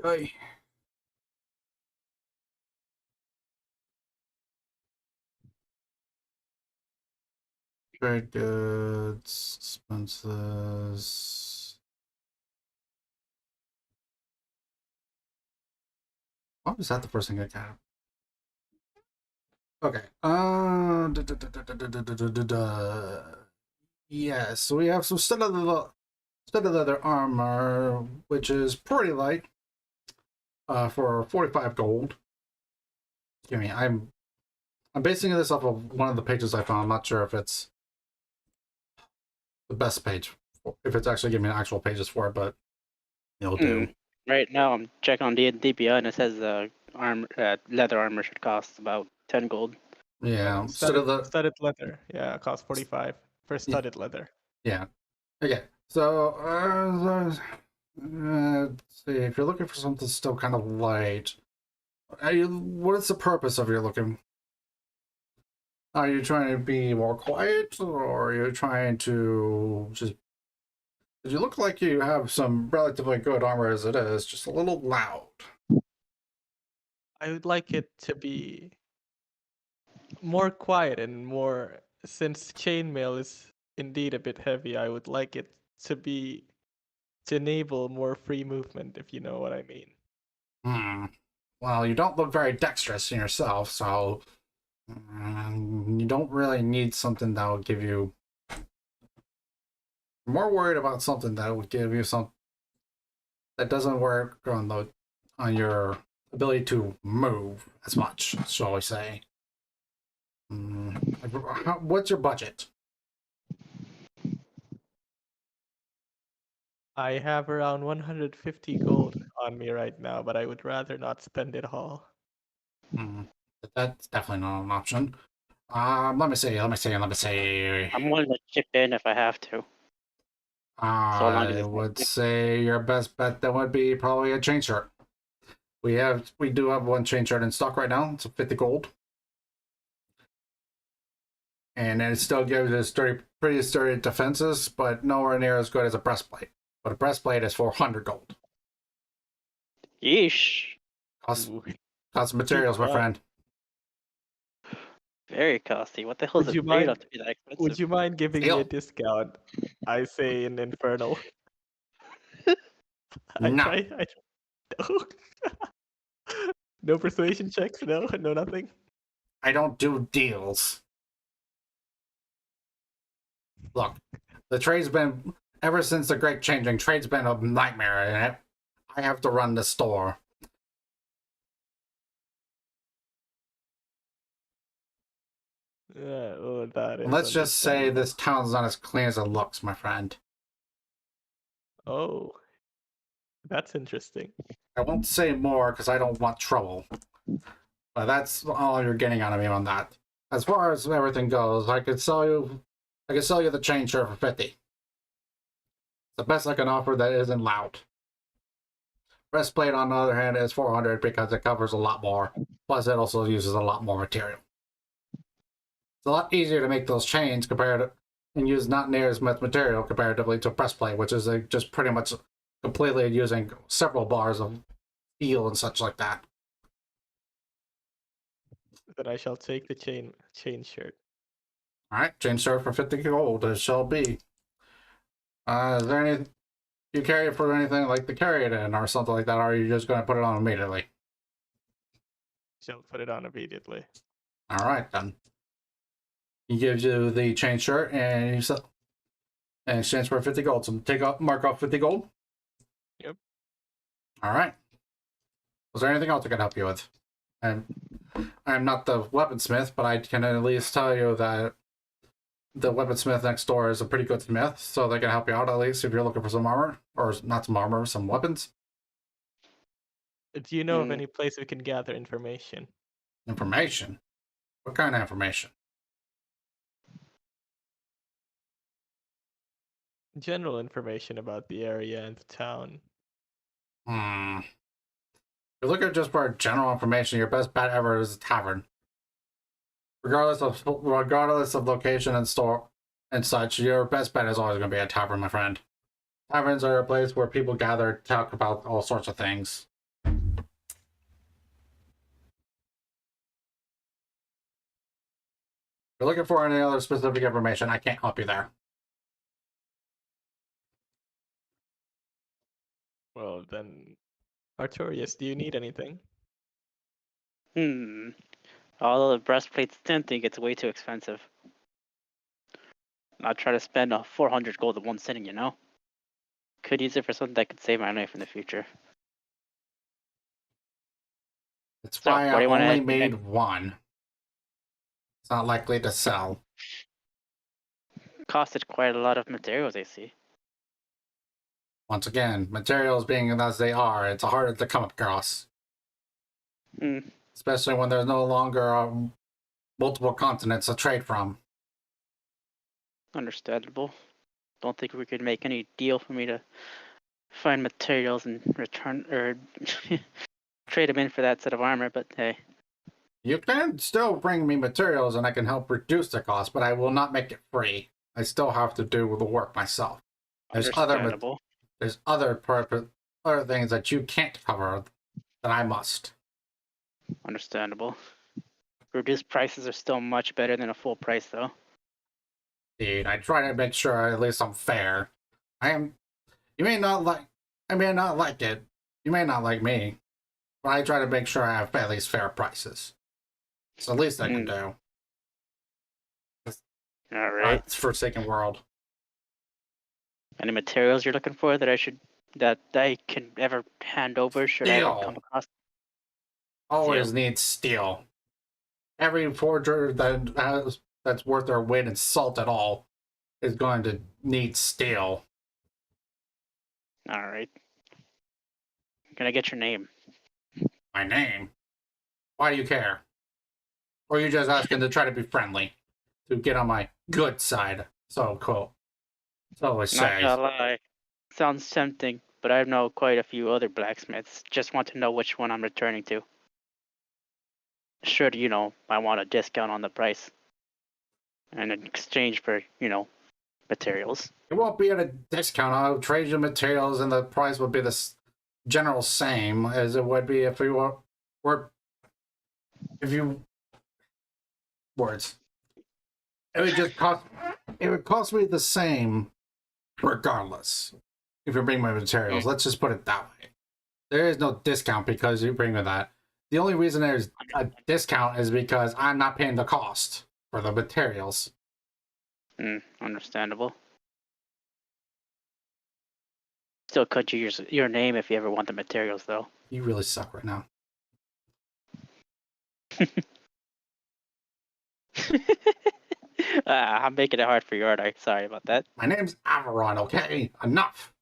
Oy. Trade goods, expenses. Why was that the first thing I got? Okay. Yes, so we have some studded leather armor, which is pretty light. For 45 gold. Excuse me, I'm basing this off of one of the pages I found. I'm not sure if it's the best page, if it's actually giving me actual pages for it, but it'll do. Right now, I'm checking on D&D Beyond. It says leather armor should cost about 10 gold. Yeah, Studded leather. Yeah, cost 45 for yeah, studded leather. yeah. Okay, so let's see. If you're looking for something still kind of light, what is the purpose of your looking? Are you trying to be more quiet, or are you trying to just? You look like you have some relatively good armor as it is, just a little loud. I would like it to be more quiet and more, since chainmail is indeed a bit heavy, I would like it to be to enable more free movement, if you know what I mean. Well, you don't look very dexterous in yourself, so you don't really need something that will give you. I'm more worried about something that would give you some that doesn't work on your ability to move as much, shall we say. What's your budget? I have around 150 gold on me right now, but I would rather not spend it all. That's definitely not an option. Let me see. I'm willing to chip in if I have to. So long as I it's not would say your best bet then would be probably a chain shirt. We do have one chain shirt in stock right now. It's 50 gold. And it still gives us pretty sturdy defenses, but nowhere near as good as a breastplate. But a breastplate is 400 gold. Yeesh. Cost, Ooh. cost materials, my God. friend. Very costly. What the hell is Would it you big enough mind? to be that Would expensive? you mind giving me a Steel. discount? I say in Infernal. I No, try. I no. No persuasion checks. No, no nothing. I don't do deals. Look, the trade's been, ever since the Great Changing, trade's been a nightmare, and I have to run the store. Oh, that And is let's just say understandable. this town's not as clean as it looks, my friend. Oh, that's interesting. I won't say more because I don't want trouble. But that's all you're getting out of me on that. As far as everything goes, I could sell you the chain shirt for 50. The best I can offer that isn't loud. Breastplate, on the other hand, is 400 because it covers a lot more. Plus, it also uses a lot more material. It's a lot easier to make those chains and use not near as much material comparatively to a breastplate, which is just pretty much completely using several bars of steel and such like that. Then I shall take the chain shirt. All right, chain shirt for 50 gold. It shall be. Is there any you carry it for anything like to carry it in or something like that, or are you just going to put it on immediately? Shall put it on immediately. All right, then. He gives you the chain shirt and in exchange for 50 gold. So mark off 50 gold. Yep. All right. Was there anything else I can help you with? And I'm not the weaponsmith, but I can at least tell you that the weaponsmith next door is a pretty good smith, so they can help you out at least if you're looking for some armor, or not some armor, some weapons. Do you know of any place we can gather information? Information? What kind of information? General information about the area and the town. If you're looking just for general information, your best bet ever is a tavern. Regardless of location and store and such, your best bet is always going to be a tavern, my friend. Taverns are a place where people gather to talk about all sorts of things. If you're looking for any other specific information, I can't help you there. Well, then, Artorias, do you need anything? Although the breastplate's tempting, it's way too expensive. I'll try to spend 400 gold in one sitting, you know? Could use it for something that could save my life in the future. It's So, why what do I you want only to made one. It's not likely to sell. Costed quite a lot of materials, I see. Once again, materials being as they are, it's harder to come across. Especially when there's no longer multiple continents to trade from. Understandable. Don't think we could make any deal for me to find materials and return or trade them in for that set of armor, but hey. You can still bring me materials and I can help reduce the cost, but I will not make it free. I still have to do the work myself. There's Understandable. other things that you can't cover that I must. Understandable. Reduced prices are still much better than a full price, though. Indeed, I try to make sure at least I'm fair. You may not like it. You may not like me, but I try to make sure I have at least fair prices. It's the least I can do. All right. It's Forsaken World. Any materials you're looking for that I can ever hand over should I ever Steel. come across? Always needs steel. Every forger that's worth their weight in salt at all is going to need steel. All right. Can I get your name? My name? Why do you care? Or are you just asking to try to be friendly? To get on my good side? So cool. So I Not say. gonna lie. Sounds tempting, but I know quite a few other blacksmiths. Just want to know which one I'm returning to. Sure, I want a discount on the price. And in exchange for, materials. It won't be at a discount. I'll trade you materials and the price will be general same as it would be if we were if you words. It would just cost. It would cost me the same, regardless. If you bring my materials, let's just put it that way. There is no discount because you bring me that. The only reason there's a discount is because I'm not paying the cost for the materials. Understandable. Still could use your name if you ever want the materials, though. You really suck right now. I'm making it hard for you, aren't I? Sorry about that. My name's Avaron, okay? Enough.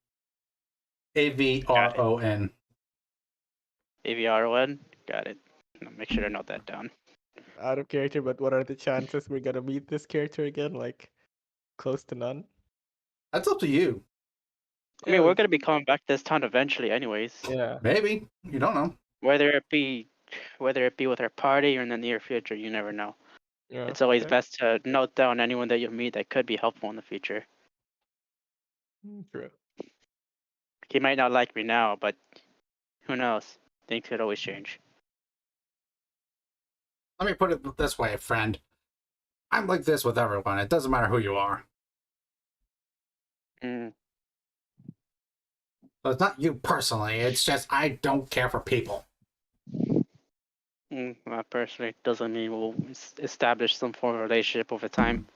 Avron. AVR1? Got it. I'll make sure to note that down. Out of character, but what are the chances we're gonna meet this character again? Like, close to none. That's up to you. I mean, we're going to be coming back to this town eventually anyways. Yeah. Maybe. You don't know. Whether it be with our party or in the near future, you never know. Yeah. It's always okay. best to note down anyone that you meet that could be helpful in the future. True. He might not like me now, but who knows? Things could always change. Let me put it this way, friend. I'm like this with everyone. It doesn't matter who you are. Mm. So it's not you personally. It's just I don't care for people. That personally doesn't mean we'll establish some form of relationship over time.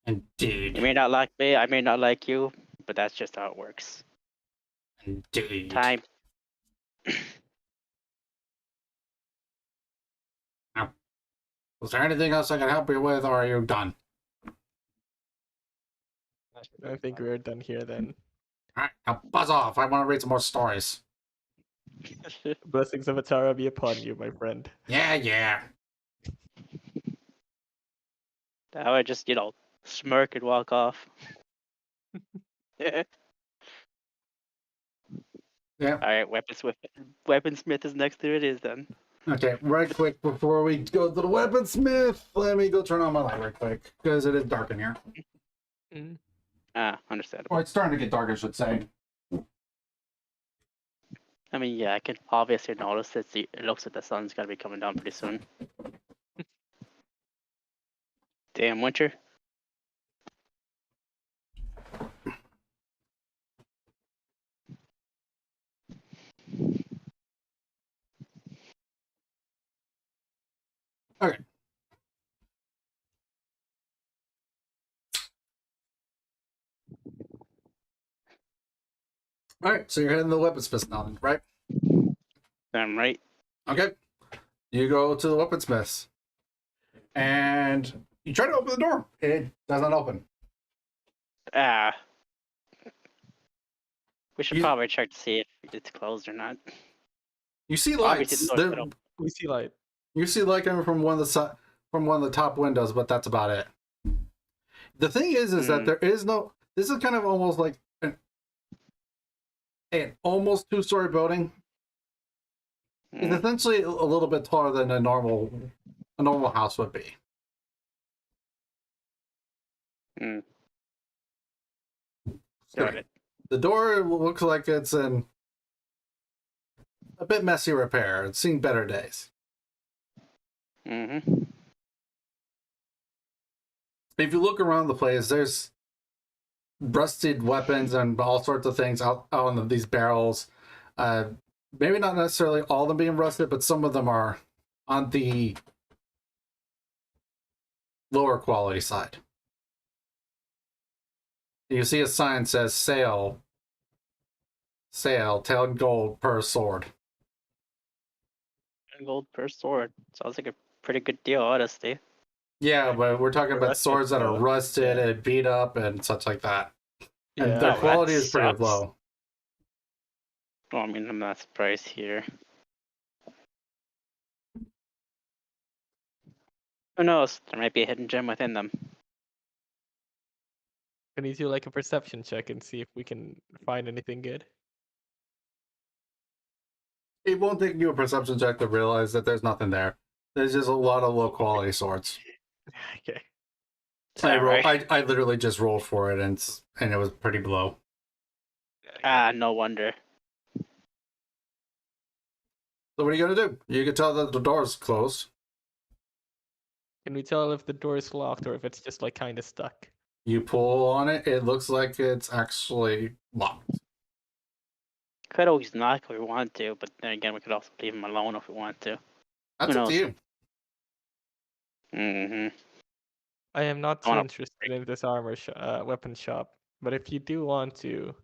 Indeed. You may not like me, I may not like you, but that's just how it works. Indeed. Time. Now, was there anything else I can help you with, or are you done? I think we're done here then. Alright, now buzz off. I want to read some more stories. Blessings of Atara be upon you, my friend. Yeah. I would just, smirk and walk off. Yeah. Alright, Weaponsmith is next to it is then. Okay, right quick before we go to the weaponsmith, let me go turn on my light right quick, because it is dark in here. Understandable. Or it's starting to get dark, I should say. I mean, yeah, I can obviously notice that it looks like the sun's gonna be coming down pretty soon. Damn winter. Okay. Alright, so you're heading to the weaponsmith now, right? I'm right. Okay. You go to the weaponsmiths. And you try to open the door. It does not open. We should You- probably check to see if it's closed or not. You see Obviously, lights. the door's open. We see light. You see light coming from one of the top windows, but that's about it. The thing is that there is no. This is kind of almost like an almost two-story building. It's essentially a little bit taller than a normal house would be. Got it. The door looks like it's in a bit messy repair. It's seen better days. Mm-hmm. If you look around the place, there's rusted weapons and all sorts of things out on these barrels. Maybe not necessarily all of them being rusted, but some of them are on the lower quality side. You see a sign says sale, 10 gold per sword. Gold per sword. Sounds like a pretty good deal, honestly. Yeah, but we're talking about Rusted, swords that are though. rusted and beat up and such like that. And Yeah. their Oh, quality that is pretty sucks. low. Well, I mean, I'm not surprised here. Who knows? There might be a hidden gem within them. Can you do like a perception check and see if we can find anything good? It won't take you a perception check to realize that there's nothing there. There's just a lot of low quality swords. Okay. I literally just rolled for it and it was pretty low. No wonder. So what are you gonna do? You can tell that the door's closed. Can we tell if the door is locked or if it's just like kind of stuck? You pull on it, it looks like it's actually locked. Could always knock if we want to, but then again, we could also leave him alone if we want to. That's up to knows? you. Mm-hmm. I am not I too wanna interested in this weapon shop, but if you do want to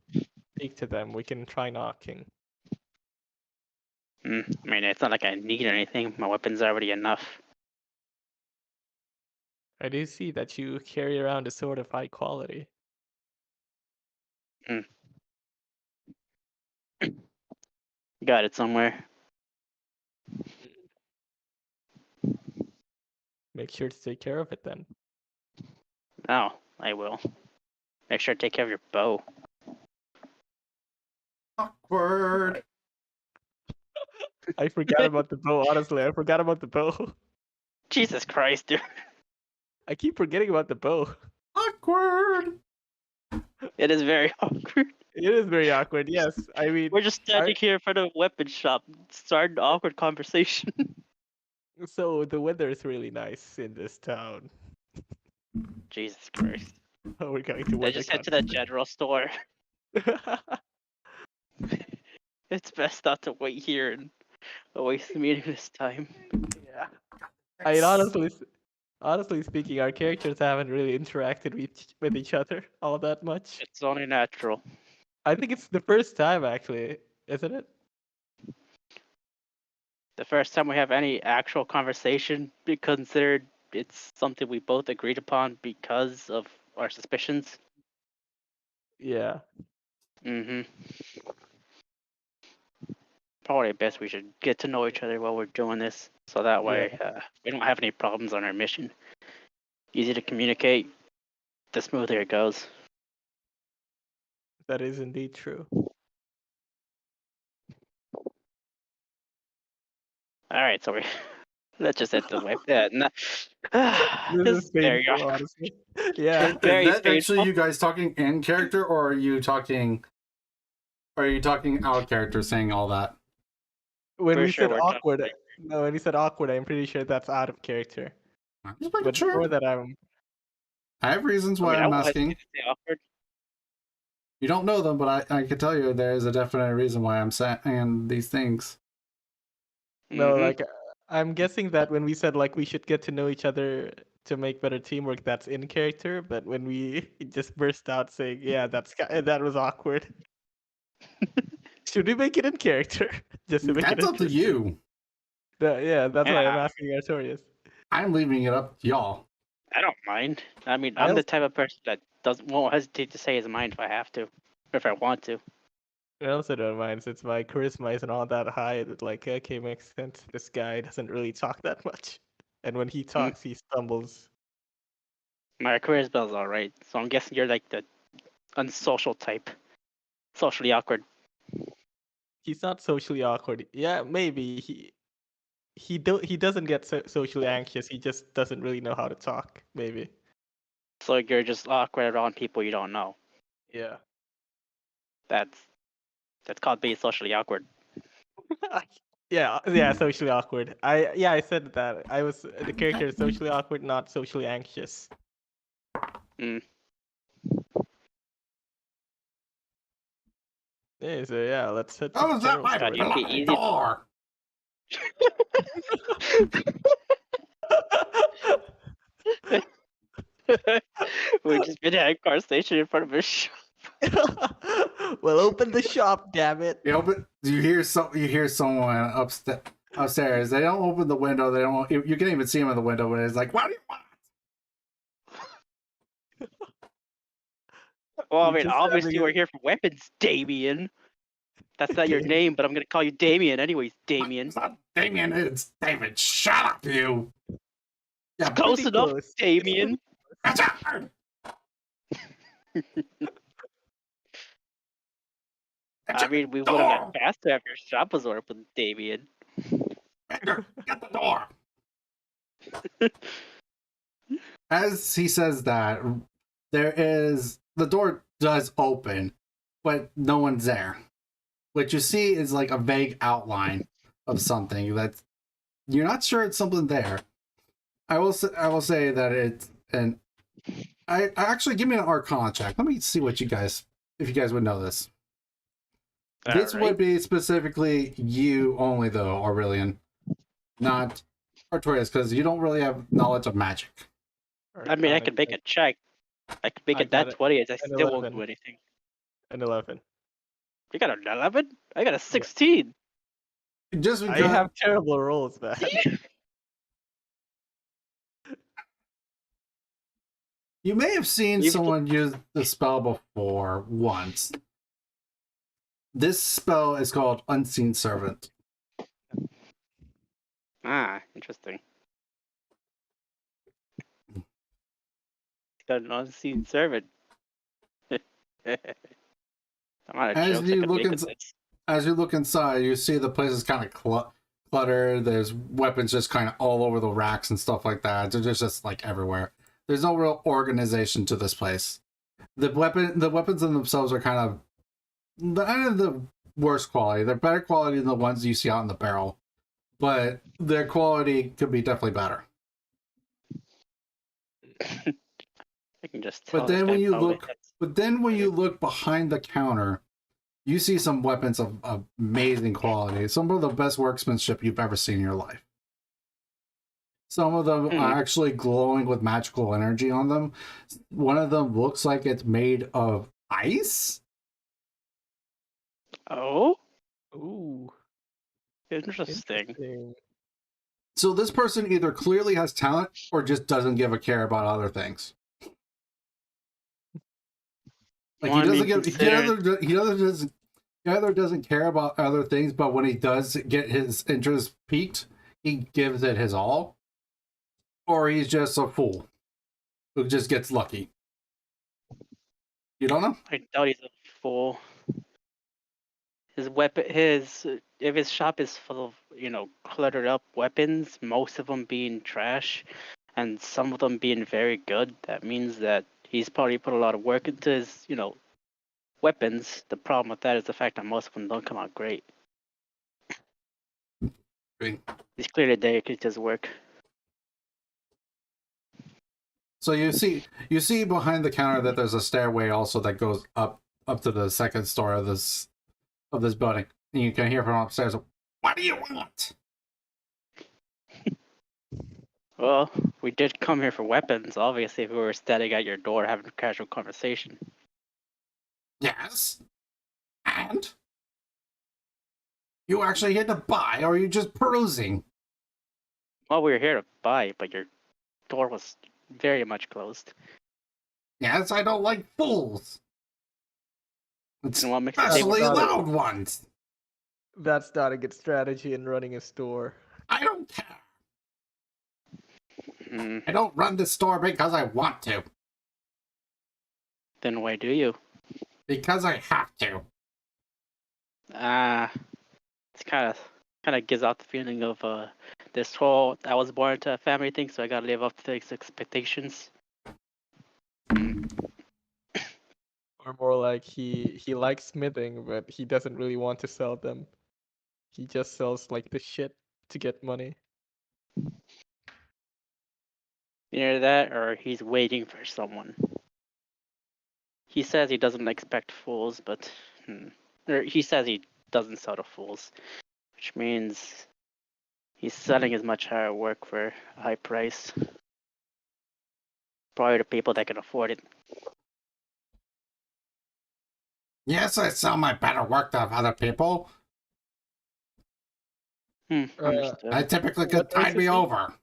speak to them, we can try knocking. I mean, it's not like I need anything. My weapon's already enough. I do see that you carry around a sword of high quality. Got it somewhere. Make sure to take care of it then. Oh, I will. Make sure to take care of your bow. Awkward. I forgot about the bow, honestly. I forgot about the bow. Jesus Christ, dude. I keep forgetting about the bow. Awkward. It is very awkward. It is very awkward, yes. I mean, We're just standing here in front of a weapon shop, starting an awkward conversation. so the weather is really nice in this town. Jesus Christ. We're going to I weather just head to the general store. It's best not to wait here and waste the meeting this time. Yeah. I mean, honestly speaking, our characters haven't really interacted with each other all that much. It's only natural. I think it's the first time, actually, isn't it? The first time we have any actual conversation, be considered it's something we both agreed upon because of our suspicions. Yeah. Mm-hmm. Probably best we should get to know each other while we're doing this, so that way we don't have any problems on our mission. Easy to communicate, the smoother it goes. That is indeed true. All right, so let's just hit the way. Yeah, This this is is very painful, awkward. honestly. Yeah. It's very Is that actually painful. you guys talking in character, or are you talking out of character saying all that? When For we sure said we're talking awkward, like- no, when you said awkward, I'm pretty sure that's out of character. I'm just making But sure. before that, I have reasons I why mean, I I'm won't asking. hesitate to say awkward. You don't know them, but I can tell you there's a definite reason why I'm saying these things. no, Mhm. like I'm guessing that when we said like we should get to know each other to make better teamwork, that's in character. But when we just burst out saying, "Yeah, that was awkward," should we make it in character just to make it That's up to interesting? you. Yeah, that's why I'm Yeah. asking Artorias. I'm leaving it up to y'all. I don't mind. I mean, I I'm the also- type of person that won't hesitate to say his mind if I have to, or if I want to. I also don't mind since my charisma isn't all that high. That like, okay, makes sense. This guy doesn't really talk that much, and when he talks, he stumbles. My career spell's alright, so I'm guessing you're like the unsocial type, socially awkward. He's not socially awkward. Yeah, maybe he doesn't get socially anxious. He just doesn't really know how to talk. Maybe. So you're just awkward around people you don't know. Yeah. That's called being socially awkward. yeah, socially awkward. I said that. I was the character is socially awkward, not socially anxious. Mm. Yeah, so yeah, let's head to How the is that general my store. God, you'd be locked easy- door? We just been having a conversation in front of a shop. Well, open the shop, damn it. You hear someone upstairs. They don't open the window. They don't. You can even see them in the window, but it's like, what do you want? Well, I You're mean, just obviously having a- we're here for weapons, Damien. That's not your name, but I'm gonna call you Damien anyways, Damien. It's not Damien. It's David. Shut up, you. Yeah, Close pretty enough, close. Damien. I mean, we would have door. got faster if your shop was open, Damien. Edgar, get the door. As he says that, the door does open, but no one's there. What you see is like a vague outline of something that you're not sure it's something there. I will say that it's and I actually give me an Arcana check. Let me see what you guys, if you guys would know this. This Alright. would be specifically you only, though, Aurelian, not Artorias, because you don't really have knowledge of magic. I mean, I could make a check. I could make I it got that it. 20, I An still won't 11. do anything. An 11. You got an 11? I got a 16. Just I because have terrible rolls, man. you may have seen You've- someone use the spell before once. This spell is called Unseen Servant. Ah, interesting. Got an unseen servant. I'm out of As jokes I you could look make ins- with this. As you look inside, you see the place is kind of cluttered. There's weapons just kind of all over the racks and stuff like that. They're just like everywhere. There's no real organization to this place. The weapons in themselves are kind of the worst quality. They're better quality than the ones you see out in the barrel, but their quality could be definitely better. I can just tell But this then guy when you probably look, has- but then when you look behind the counter, you see some weapons of amazing quality. Some of the best workmanship you've ever seen in your life. Some of them are actually glowing with magical energy on them. One of them looks like it's made of ice. Oh, Ooh. interesting. Interesting. So this person either clearly has talent or just doesn't give a care about other things. Like Well, I mean, he considered- either doesn't care about other things, but when he does get his interest piqued, he gives it his all. Or he's just a fool who just gets lucky. You don't know? I doubt he's a fool. His if his shop is full of, cluttered up weapons, most of them being trash, and some of them being very good, that means that he's probably put a lot of work into his, weapons. The problem with that is the fact that most of them don't come out great. Right. He's clearly dedicated to his work. So you see behind the counter that there's a stairway also that goes up to the second story of this building, and you can hear from upstairs, "What do you want?" Well, we did come here for weapons. Obviously, if we were standing at your door having a casual conversation. Yes, and you actually here to buy, or are you just perusing? Well, we were here to buy, but your door was very much closed. Yes, I don't like fools, And what makes the table especially got it. loud ones. That's not a good strategy in running a store. I don't care. Hmm, I don't run this store because I want to. then why do you? Because I have to. It's kind of gives out the feeling of this whole I was born into a family thing, so I gotta live up to these expectations. Or more like he likes smithing, but he doesn't really want to sell them. He just sells like the shit to get money. Either that, or he's waiting for someone. He says he doesn't expect fools, but or he says he doesn't sell to fools, which means he's selling his much higher work for a high price. Probably to people that can afford it. Yes, I sell my better work to other people. Understood. I typically What could tide race me is he? over.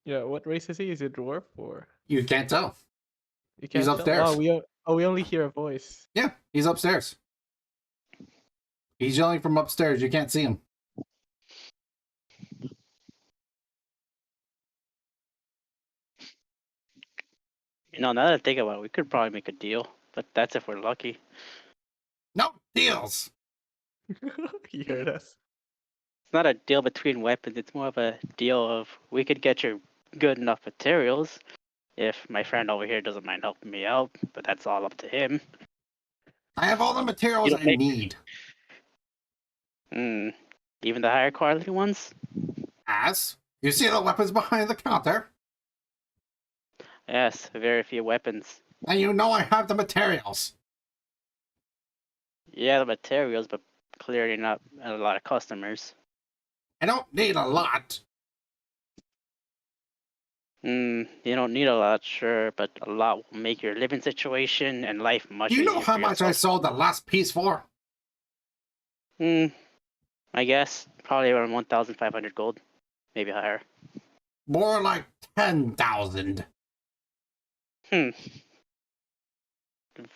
Yeah, what race is he? Is he a dwarf or? You can't tell. You He's can't tell? upstairs. We only hear a voice. Yeah, he's upstairs. He's yelling from upstairs. You can't see him. Now that I think about it, we could probably make a deal, but that's if we're lucky. No deals. He heard us. It's not a deal between weapons, it's more of a deal of we could get you good enough materials if my friend over here doesn't mind helping me out, but that's all up to him. I have all the materials You I don't make- need. You Even the higher quality ones? As you see the weapons behind the counter, Yes, very few weapons. and you know I have the materials. Yeah, the materials, but clearly not a lot of customers. I don't need a lot. You don't need a lot, sure, but a lot will make your living situation and life Do much you know easier how for much I yourself. sold the last piece for? I guess probably around 1,500 gold, maybe higher. More like 10,000.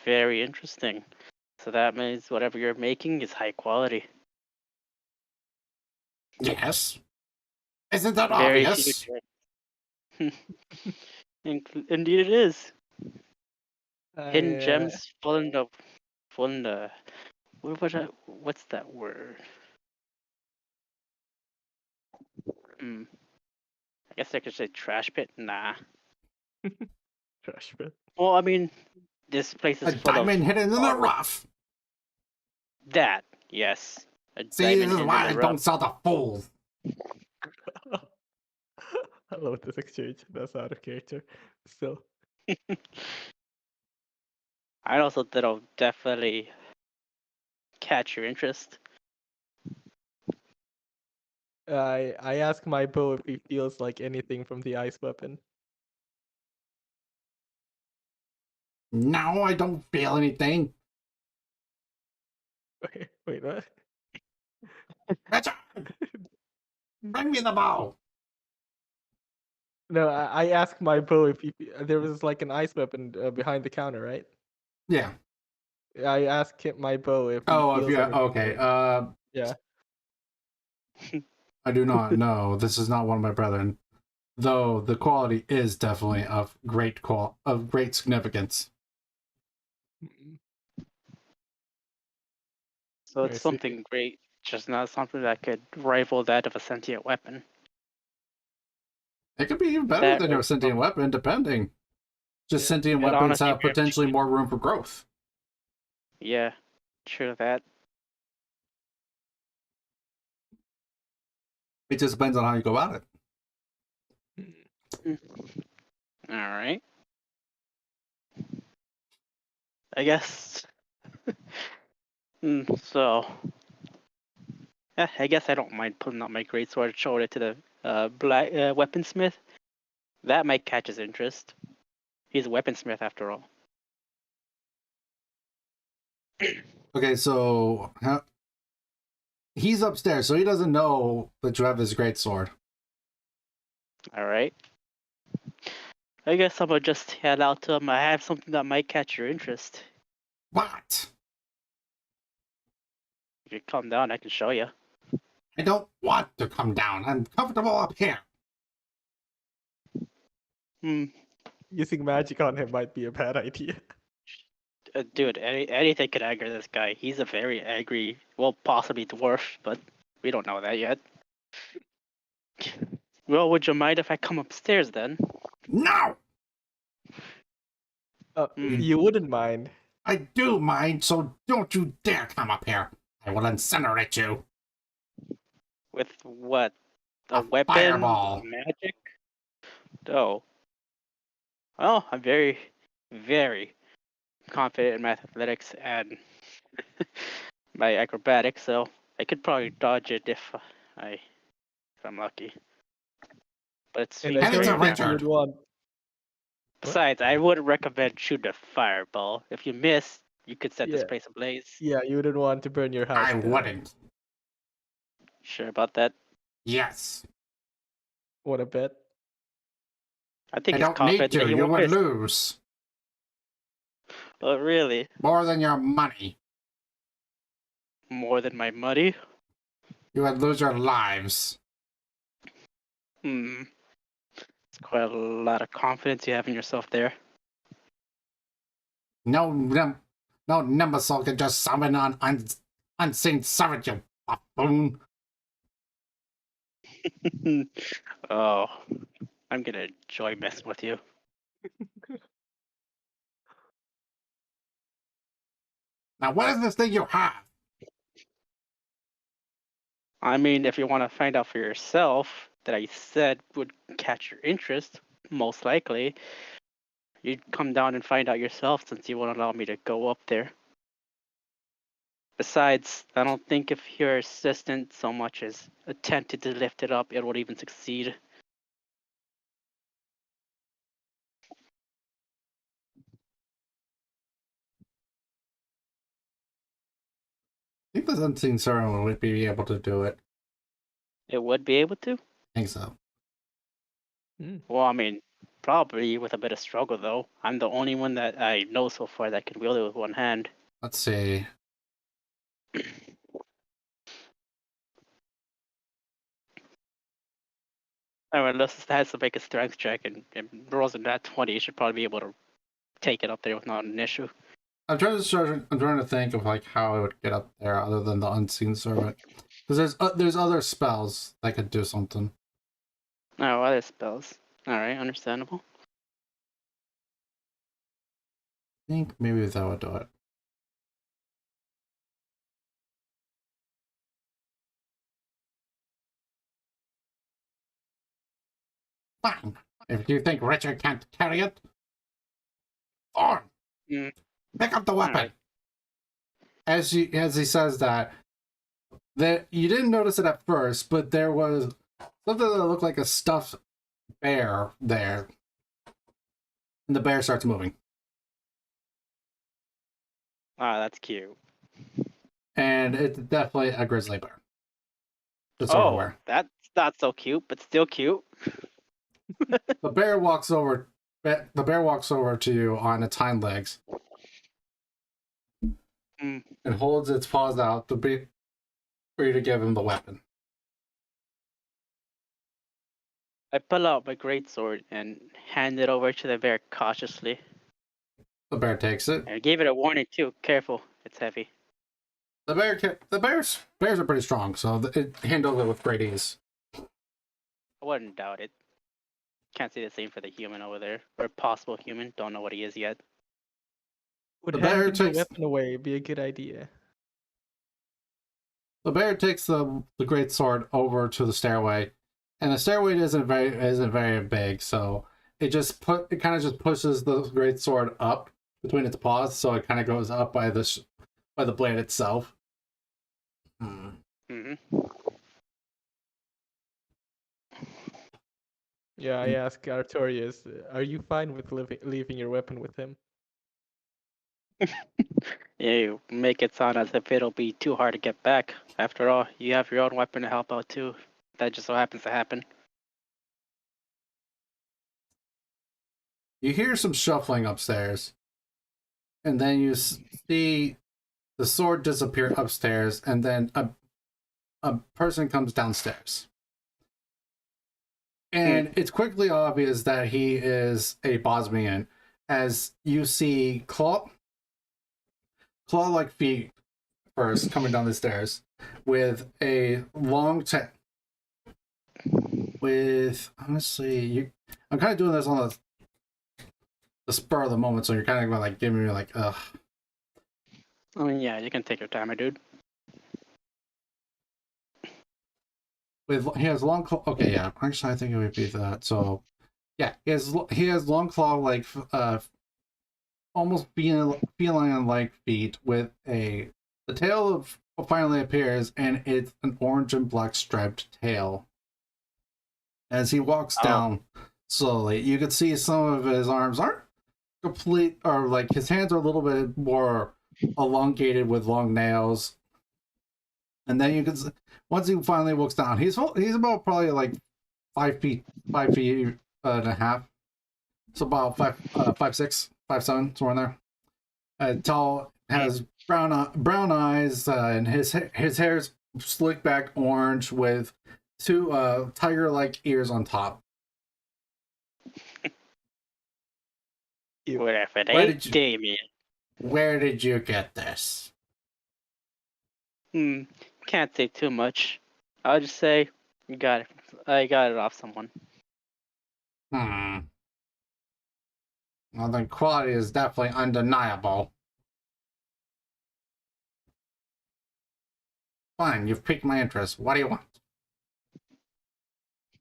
Very interesting. So that means whatever you're making is high quality. Yes. Isn't that Very few. obvious? Indeed, it is. Hidden I gems, full in the. What's that word? I guess I could say trash pit. Nah. trash bin. Well, I mean, this place A is full of diamond hidden in the rough. that. Yes, a See, diamond this is hidden in why the I rough. don't sell to fools. I love this exchange. That's out of character. Still, I also that'll definitely catch your interest. I ask my bow if he feels like anything from the ice weapon. No, I don't feel anything. Wait, what? Richard, bring me the bow. No, I asked my bow if he, there was like an ice weapon behind the counter, right? Yeah. I asked my bow if he Oh, if feels you anything. okay. Yeah. I do not know. This is not one of my brethren. Though the quality is definitely of great significance. So I it's see. something great, just not something that could rival that of a sentient weapon. It could be even better That than right your sentient from weapon, depending. Just Yeah. sentient it weapons honestly have very much potentially more room for growth. yeah, true that. It just depends on how you go about it. All right. I guess. So, yeah, I guess I don't mind pulling out my greatsword, showing it to the black weaponsmith. That might catch his interest. He's a weaponsmith after all. Okay, so he's upstairs, so he doesn't know that you have his greatsword. All right. I guess I'm gonna just head out to him. I have something that might catch your interest. What? If you calm down, I can show you. I don't want to come down. I'm comfortable up here. Using magic on him might be a bad idea. Dude, anything could anger this guy. He's a very angry, well, possibly dwarf, but we don't know that yet. Well, would you mind if I come upstairs then? No! You wouldn't mind. I do mind, so don't you dare come up here. I will incinerate you. With what? A A weapon? fireball. Magic? Oh. Well, I'm very, very confident in my athletics and my acrobatics, so I could probably dodge it if I'm lucky. But And I And it's don't a very think you Richard. would want. Besides, I wouldn't recommend shooting a fireball. If you miss, you could set this Yeah, place ablaze. yeah, you wouldn't want to burn your house I down. wouldn't. Sure about that? Yes. Want to bet? I think I he's don't need confident that to. he You won't would miss. lose. Oh, really? More than your money. More than my money? You would lose your lives. It's quite a lot of confidence you have in yourself there. No, no Nimbusol can just summon an unseen servant, you buffoon. Oh, I'm gonna enjoy messing with you. Now, what is this thing you have? I mean, if you want to find out for yourself, that I said would catch your interest, most likely, you'd come down and find out yourself since you won't allow me to go up there. Besides, I don't think if your assistant so much as attempted to lift it up, it would even succeed. I think the unseen servant would be able to do it. It would be able to? I think so. Well, I mean, probably with a bit of struggle, though. I'm the only one that I know so far that can wield it with one hand. Let's see. I mean, unless it has to make a strength check and rolls in that 20, you should probably be able to take it up there without an issue. I'm trying to think of like how I would get up there other than the unseen servant, because there's other spells that could do something. Oh, other spells. Alright, understandable. I think maybe that would do it. Fine. If you think Richard can't carry it, Thorn, Mm. pick up the weapon. Alright. As he says that you didn't notice it at first, but there was something that looked like a stuffed bear there, and the bear starts moving. Ah, that's cute. And it's definitely a grizzly bear. Just so you're Oh, aware. that's not so cute, but still cute. The bear walks over. The bear walks over to you on its hind legs Mm. and holds its paws out for you to give him the weapon. I pull out my greatsword and hand it over to the bear cautiously. The bear takes it. I gave it a warning too. Careful, it's heavy. The bears are pretty strong, so it handles it with great ease. I wouldn't doubt it. Can't say the same for the human over there, or possible human. Don't know what he is yet. Would The bear handing the takes- weapon away be a good idea? The bear takes the great sword over to the stairway, and the stairway isn't very big, so it kind of just pushes the great sword up between its paws, so it kind of goes up by the blade itself. Mm-hmm. Yeah, I ask Artorias, are you fine with leaving your weapon with him? Yeah, you make it sound as if it'll be too hard to get back. After all, you have your own weapon to help out too. That just so happens to happen. You hear some shuffling upstairs, and then you see the sword disappear upstairs, and then a person comes downstairs. And it's quickly obvious that he is a Bosmian, as you see claw-like feet first coming down the stairs with a long honestly, I'm kind of doing this on the spur of the moment, so you're kind of like giving me like, ugh. I mean, yeah, you can take your time, my dude. He has long claw. Okay, yeah. Actually, I think it would be that. So, yeah, he has long claw like almost feline-like feet with the tail finally appears, and it's an orange and black striped tail. As he walks down slowly, you can see some of his arms aren't complete, or like his hands are a little bit more elongated with long nails. And then you can, once he finally walks down, he's about probably like 5 feet and a half. So about 5'6", 5'7", somewhere in there. Tall, has brown eyes, and his hair's slicked back orange with two tiger-like ears on top. Whatever it Where ain't, did you- Damien. Where did you get this? Can't say too much. I'll just say I got it off someone. Well, the quality is definitely undeniable. Fine, you've piqued my interest. What do you want?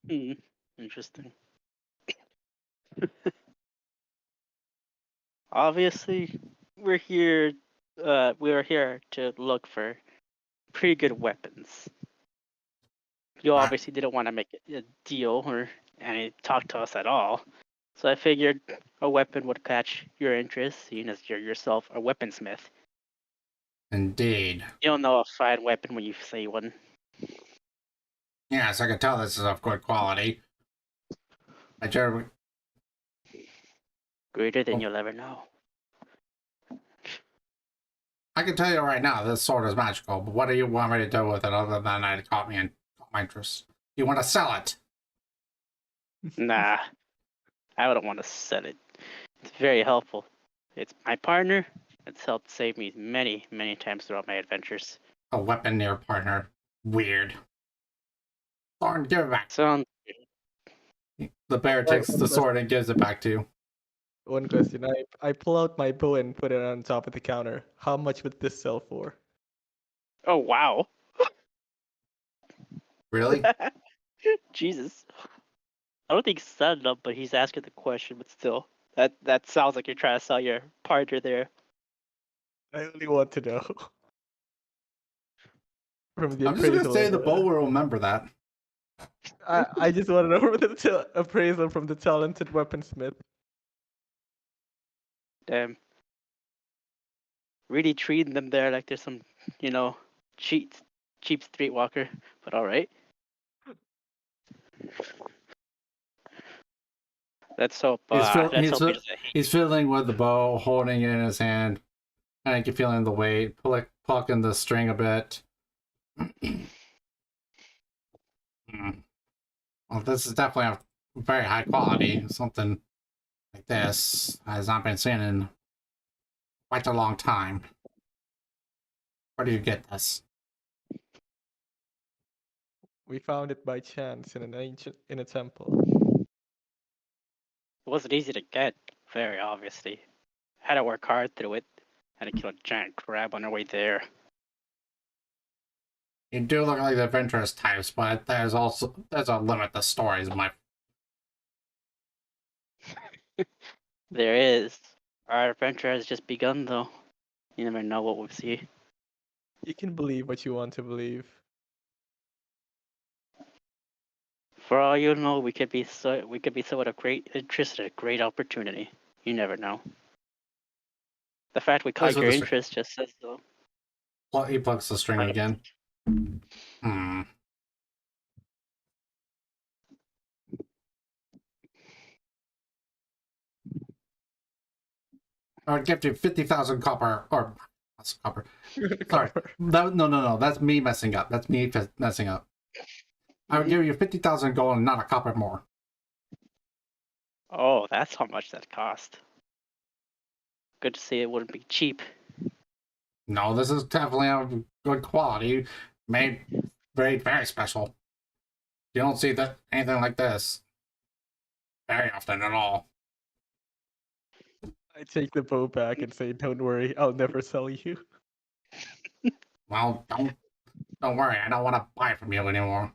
Hmm. Interesting. Obviously, we're here. We are here to look for pretty good weapons. You Right. obviously didn't want to make a deal or any talk to us at all. So I figured a weapon would catch your interest, seeing as you're yourself a weaponsmith. Indeed. You'll know a fine weapon when you see one. Yes, I can tell this is of good quality. I generally... Greater than Oh. you'll ever know. I can tell you right now, this sword is magical, but what do you want me to do with it other than it caught my interest? You want to sell it? Nah, I wouldn't want to sell it. It's very helpful. It's my partner. It's helped save me many, many times throughout my adventures. A weapon near partner. Weird. Thorn, give it back. Sounds The bear takes the sword and gives it back to you. One question. I pull out my bow and put it on top of the counter. How much would this sell for? Oh wow. Really? Jesus. I don't think he's set it up, but he's asking the question, but still. That sounds like you're trying to sell your partner there. I only want to know. From the I'm just gonna appraisal. say the bow will remember that. I just want to know from the appraisal from the talented weaponsmith. Damn. Really treating them there like there's some, cheap streetwalker. But alright. Let's hope He's let's hope he doesn't hate. he's fiddling with the bow, holding it in his hand. And I can feeling the weight, plucking the string a bit. Well, this is definitely a very high quality. Something like this has not been seen in quite a long time. Where do you get this? We found it by chance in a temple. It wasn't easy to get, very obviously. Had to work hard through it. Had to kill a giant crab on our way there. You do look like the adventurous types, but there's a limit to stories, my... There is. Our adventure has just begun, though. You never know what we'll see. You can believe what you want to believe. For all you know, we could be somewhat of great interest and a great opportunity. You never know. The fact we caught Plays with your the interest just says so. He plucks the string again. I would give you 50,000 copper, or that's copper. Sorry, no. That's me messing up. That's me messing up. I would give you 50,000 gold and not a copper more. Oh, that's how much that cost. Good to see it wouldn't be cheap. No, this is definitely of good quality, made very, very special. You don't see anything like this very often at all. I take the bow back and say, "Don't worry, I'll never sell you." Well, don't worry. I don't want to buy from you anymore.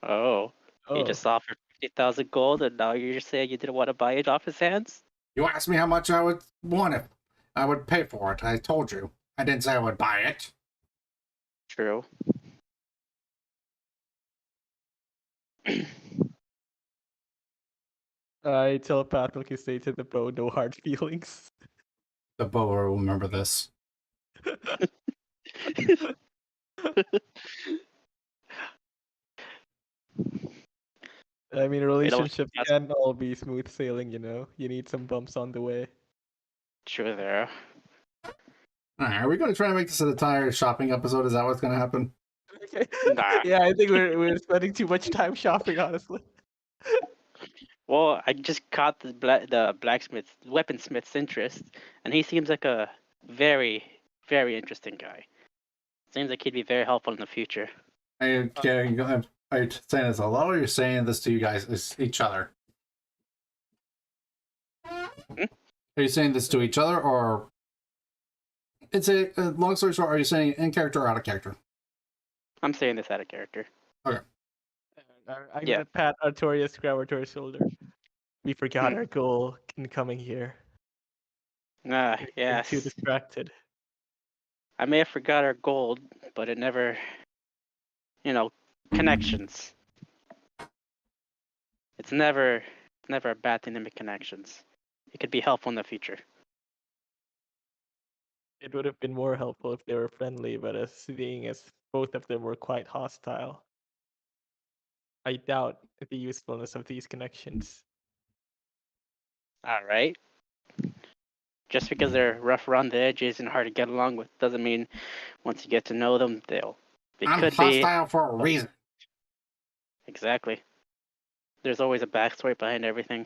Oh, he Oh, just offered 50,000 gold, and now you're saying you didn't want to buy it off his hands? You asked me how much I would want it. I would pay for it. I told you. I didn't say I would buy it. True. I telepathically say to the bow, "No hard feelings." The bow will remember this. I mean, Wait, relationships that's can't all be smooth sailing, you know. You need some bumps on the way. true there. Alright, are we going to try to make this an entire shopping episode? Is that what's going to happen? Okay. Nah. Yeah, I think we're spending too much time shopping, honestly. Well, I just caught the weaponsmith's interest, and he seems like a very, very interesting guy. Seems like he'd be very helpful in the future. Are you saying this aloud, or are you saying this to you guys, each other? Hmm? Are you saying this to each other, or... It's a long story short, are you saying it in character or out of character? I'm saying this out of character. Okay. I'm Yeah. gonna pat Artorias, grab Artorias' shoulder. We forgot our goal in coming here. Ah, We're getting too yes. distracted. I may have forgot our gold, but it never, connections. It's never a bad thing to make connections. It could be helpful in the future. It would have been more helpful if they were friendly, but seeing as both of them were quite hostile, I doubt the usefulness of these connections. All right. Just because they're rough around the edges and hard to get along with doesn't mean once you get to know them, they I'm could be. hostile for a reason. Exactly. There's always a backstory behind everything.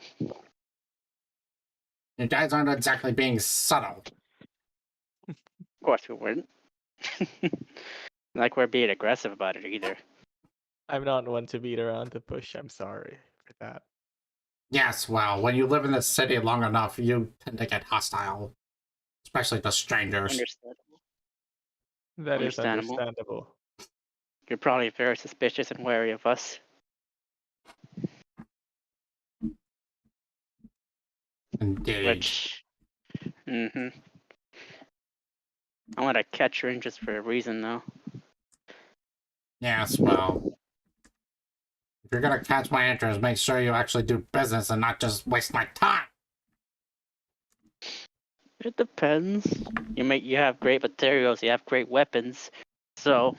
You guys aren't exactly being subtle. Of course we weren't. Like we're being aggressive about it either. I'm not one to beat around the bush. I'm sorry for that. Yes, well, when you live in the city long enough, you tend to get hostile, especially to strangers. Understandable. That is Understandable. understandable. You're probably very suspicious and wary of us. Indeed. Which, I'm gonna catch your interest for a reason, though. Yes, well, if you're gonna catch my interest, make sure you actually do business and not just waste my time. It depends. You have great materials. You have great weapons. So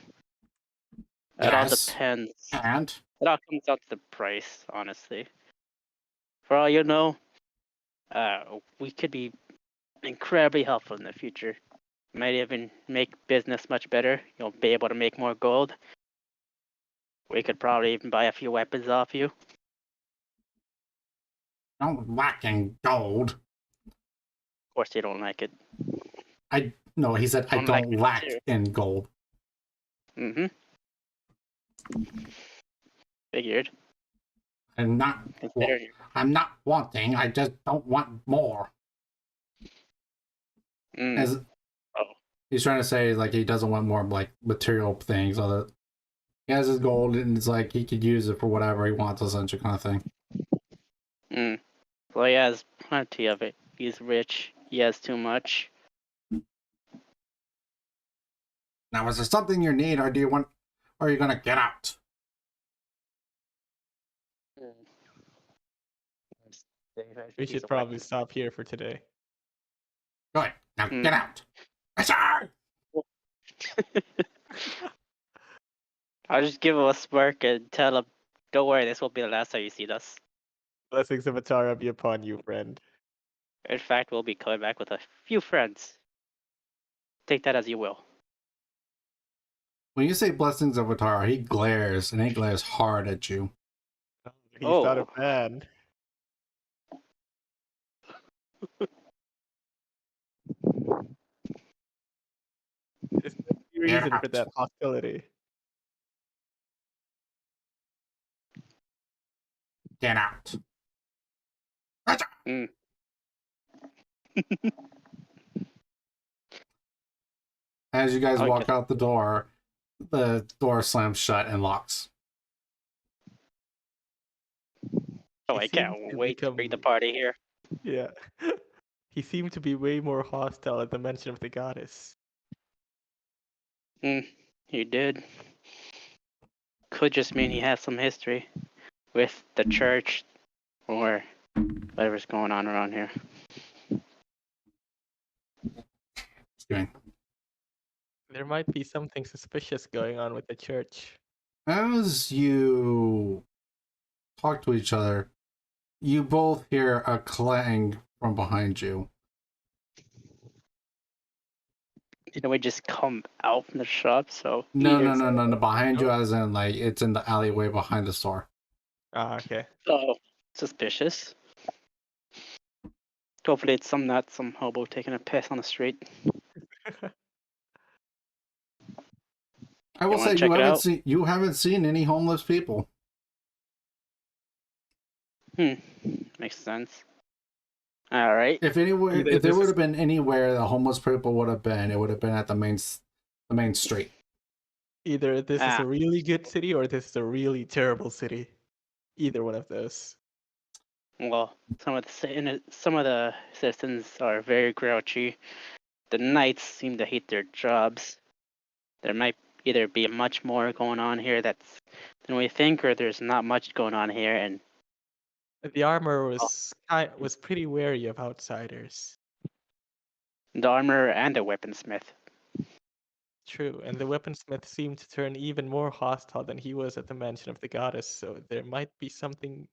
it all Yes. depends. And It all comes out to the price, honestly. For all you know, we could be incredibly helpful in the future. Might even make business much better. You'll be able to make more gold. We could probably even buy a few weapons off you. don't lack in gold. Of course, you don't like it. No, he said I Don't like don't it lack too. in gold. Figured. I'm not Considering. I'm not wanting, I just don't want more. As Oh. he's trying to say, like, he doesn't want more like material things. Other he has his gold and it's like he could use it for whatever he wants, essentially, kind of thing. Well, he has plenty of it. He's rich. He has too much. Now, is there something you need, or do you want? Or are you gonna get out? We should probably stop here for today. Good. Now get out. Yes, sir! I'll just give him a smirk and tell him, "Don't worry, this won't be the last time you see us. Blessings of Atara be upon you, friend. In fact, we'll be coming back with a few friends. Take that as you will." When you say blessings of Atara, he glares, and he glares hard at you. He's not a Oh. fan. Is there any reason for that hostility? Get out. As you guys walk out the door slams shut and locks. Oh, I can't wait to bring the party here. Yeah. He seemed to be way more hostile at the mention of the goddess. He did. Could just mean he has some history with the church or whatever's going on around here. There might be something suspicious going on with the church. As you talk to each other, you both hear a clang from behind you. Didn't we just come out from the shop? So No. Behind you, as in like it's in the alleyway behind the store. Ah, okay. Oh, suspicious. Hopefully, it's not some hobo taking a piss on the street. I will say you haven't seen any homeless people. Makes sense. All right. If there would have been anywhere the homeless people would have been, it would have been at the main street. Either this is Ah, a really good city or this is a really terrible city. Either one of those. well, some of the citizens are very grouchy. The knights seem to hate their jobs. There might either be much more going on here than we think, or there's not much going on here, and The armor oh, was pretty wary of outsiders. the armor and the weaponsmith. True, and the weaponsmith seemed to turn even more hostile than he was at the mention of the goddess, so there might be something.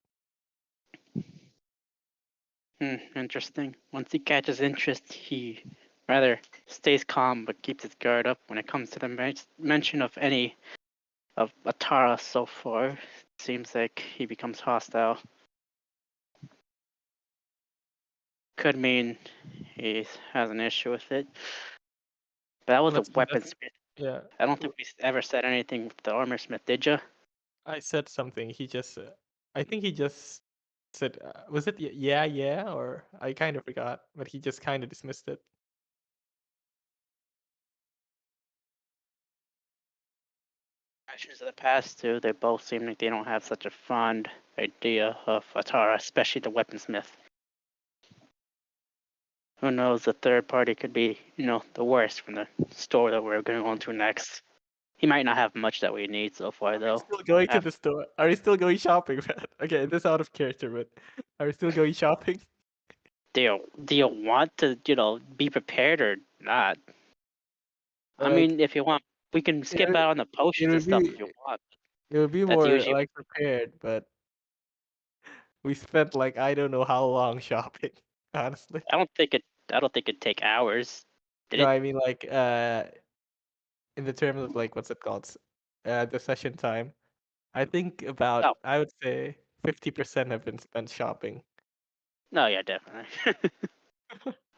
Interesting. Once he catches interest, he rather stays calm but keeps his guard up when it comes to the mention of any of Atara so far. Seems like he becomes hostile. Could mean he has an issue with it. But that was a Let's invest. weaponsmith. Yeah, I don't think we ever said anything with the armor smith, did you? I said something. He just, I think he just said, was it yeah, yeah, or I kind of forgot, but he just kind of dismissed it. Actions of the past too, they both seem like they don't have such a fond idea of Atara, especially the weaponsmith. Who knows, the third party could be, the worst from the store that we're going to go into next. He might not have much that we need so far, Are we though. still going to the store? Are we still going shopping, man? Okay, this is out of character, but are we still going shopping? Do you want to, be prepared or not? I Like, mean, if you want, we can skip it, out on the it potions and would stuff be if you want. it would be That's more usually. like prepared, but we spent like I don't know how long shopping, honestly. I don't think it. I don't think it'd take hours. Did No, it? I mean like in the terms of like what's it called? The session time. I think Oh, I would say 50% have been spent shopping. no, yeah, definitely.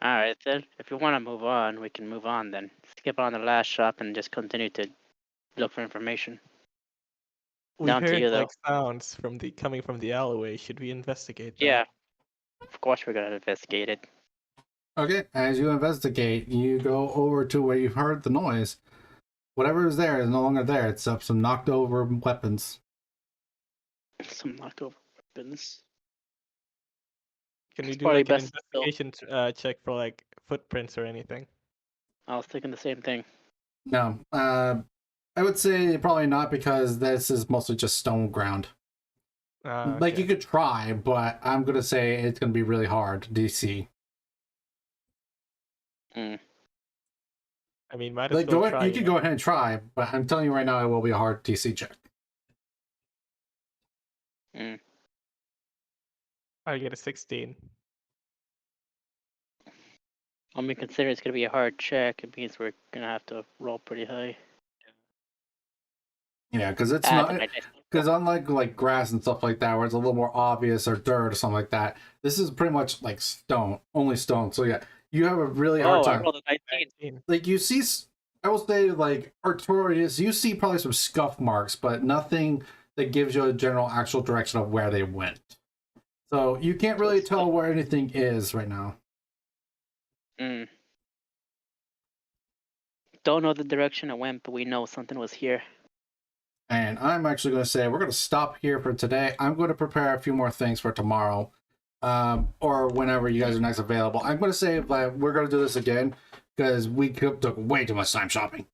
All right, then. If you want to move on, we can move on then. Skip on the last shop and just continue to look for information. We Down to heard you, like though. sounds coming from the alleyway. Should we investigate that? Yeah, of course we're gonna investigate it. Okay, as you investigate, you go over to where you heard the noise. Whatever is there is no longer there. It's up some knocked over weapons. Some leftover weapons. Can we It's do probably like an best to still. investigation check for like footprints or anything? I was thinking the same thing. No, I would say probably not because this is mostly just stone ground. Like Okay. you could try, but I'm gonna say it's gonna be really hard. DC. Mm. I mean, might as Like well go try. you could go ahead and try, but I'm telling you right now, it will be a hard DC check. Mm. I get a 16. I mean, consider it's gonna be a hard check. It means we're gonna have to roll pretty high. Yeah, because it's Ah, not because unlike like grass and stuff like that, where it's a little more obvious or dirt or something like that, this is pretty much like stone, only stone. So yeah, you have a really hard I time. rolled a 19. 19. Like you see, I will say like Artorias, you see probably some scuff marks, but nothing that gives you a general actual direction of where they went. So you can't really tell where anything is right now. Mm. Don't know the direction it went, but we know something was here. And I'm actually going to say we're going to stop here for today. I'm going to prepare a few more things for tomorrow, or whenever you guys are next available. I'm going to say that we're going to do this again because we took way too much time shopping.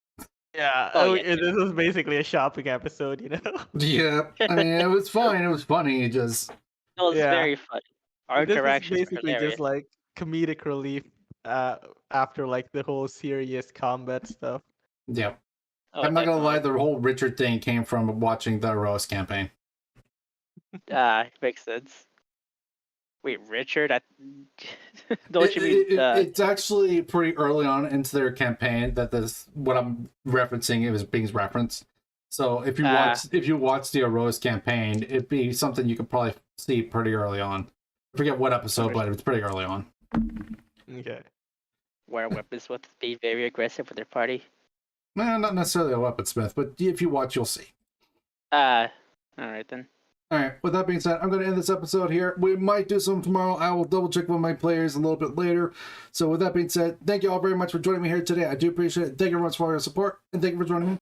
Yeah, Oh, yeah. this is basically a shopping episode, you know? Yeah, I mean it was fun. It was funny. It just It was Yeah. very fun. Our This is interactions were basically hilarious. just like comedic relief after like the whole serious combat stuff. yeah. Oh, I'm not gonna lie. definitely. The whole Richard thing came from watching the Rose campaign. Makes sense. Wait, Richard? Don't you mean? It's actually pretty early on into their campaign that this what I'm referencing is being referenced. So if you watch the Rose campaign, it'd be something you could probably see pretty early on. I forget what episode, but it's pretty early on. Okay. Where weapons with be very aggressive with their party. Well, not necessarily a weaponsmith, but if you watch, you'll see. All right then. All right. With that being said, I'm going to end this episode here. We might do some tomorrow. I will double check with my players a little bit later. So with that being said, thank you all very much for joining me here today. I do appreciate it. Thank you very much for all your support, and thank you for joining me.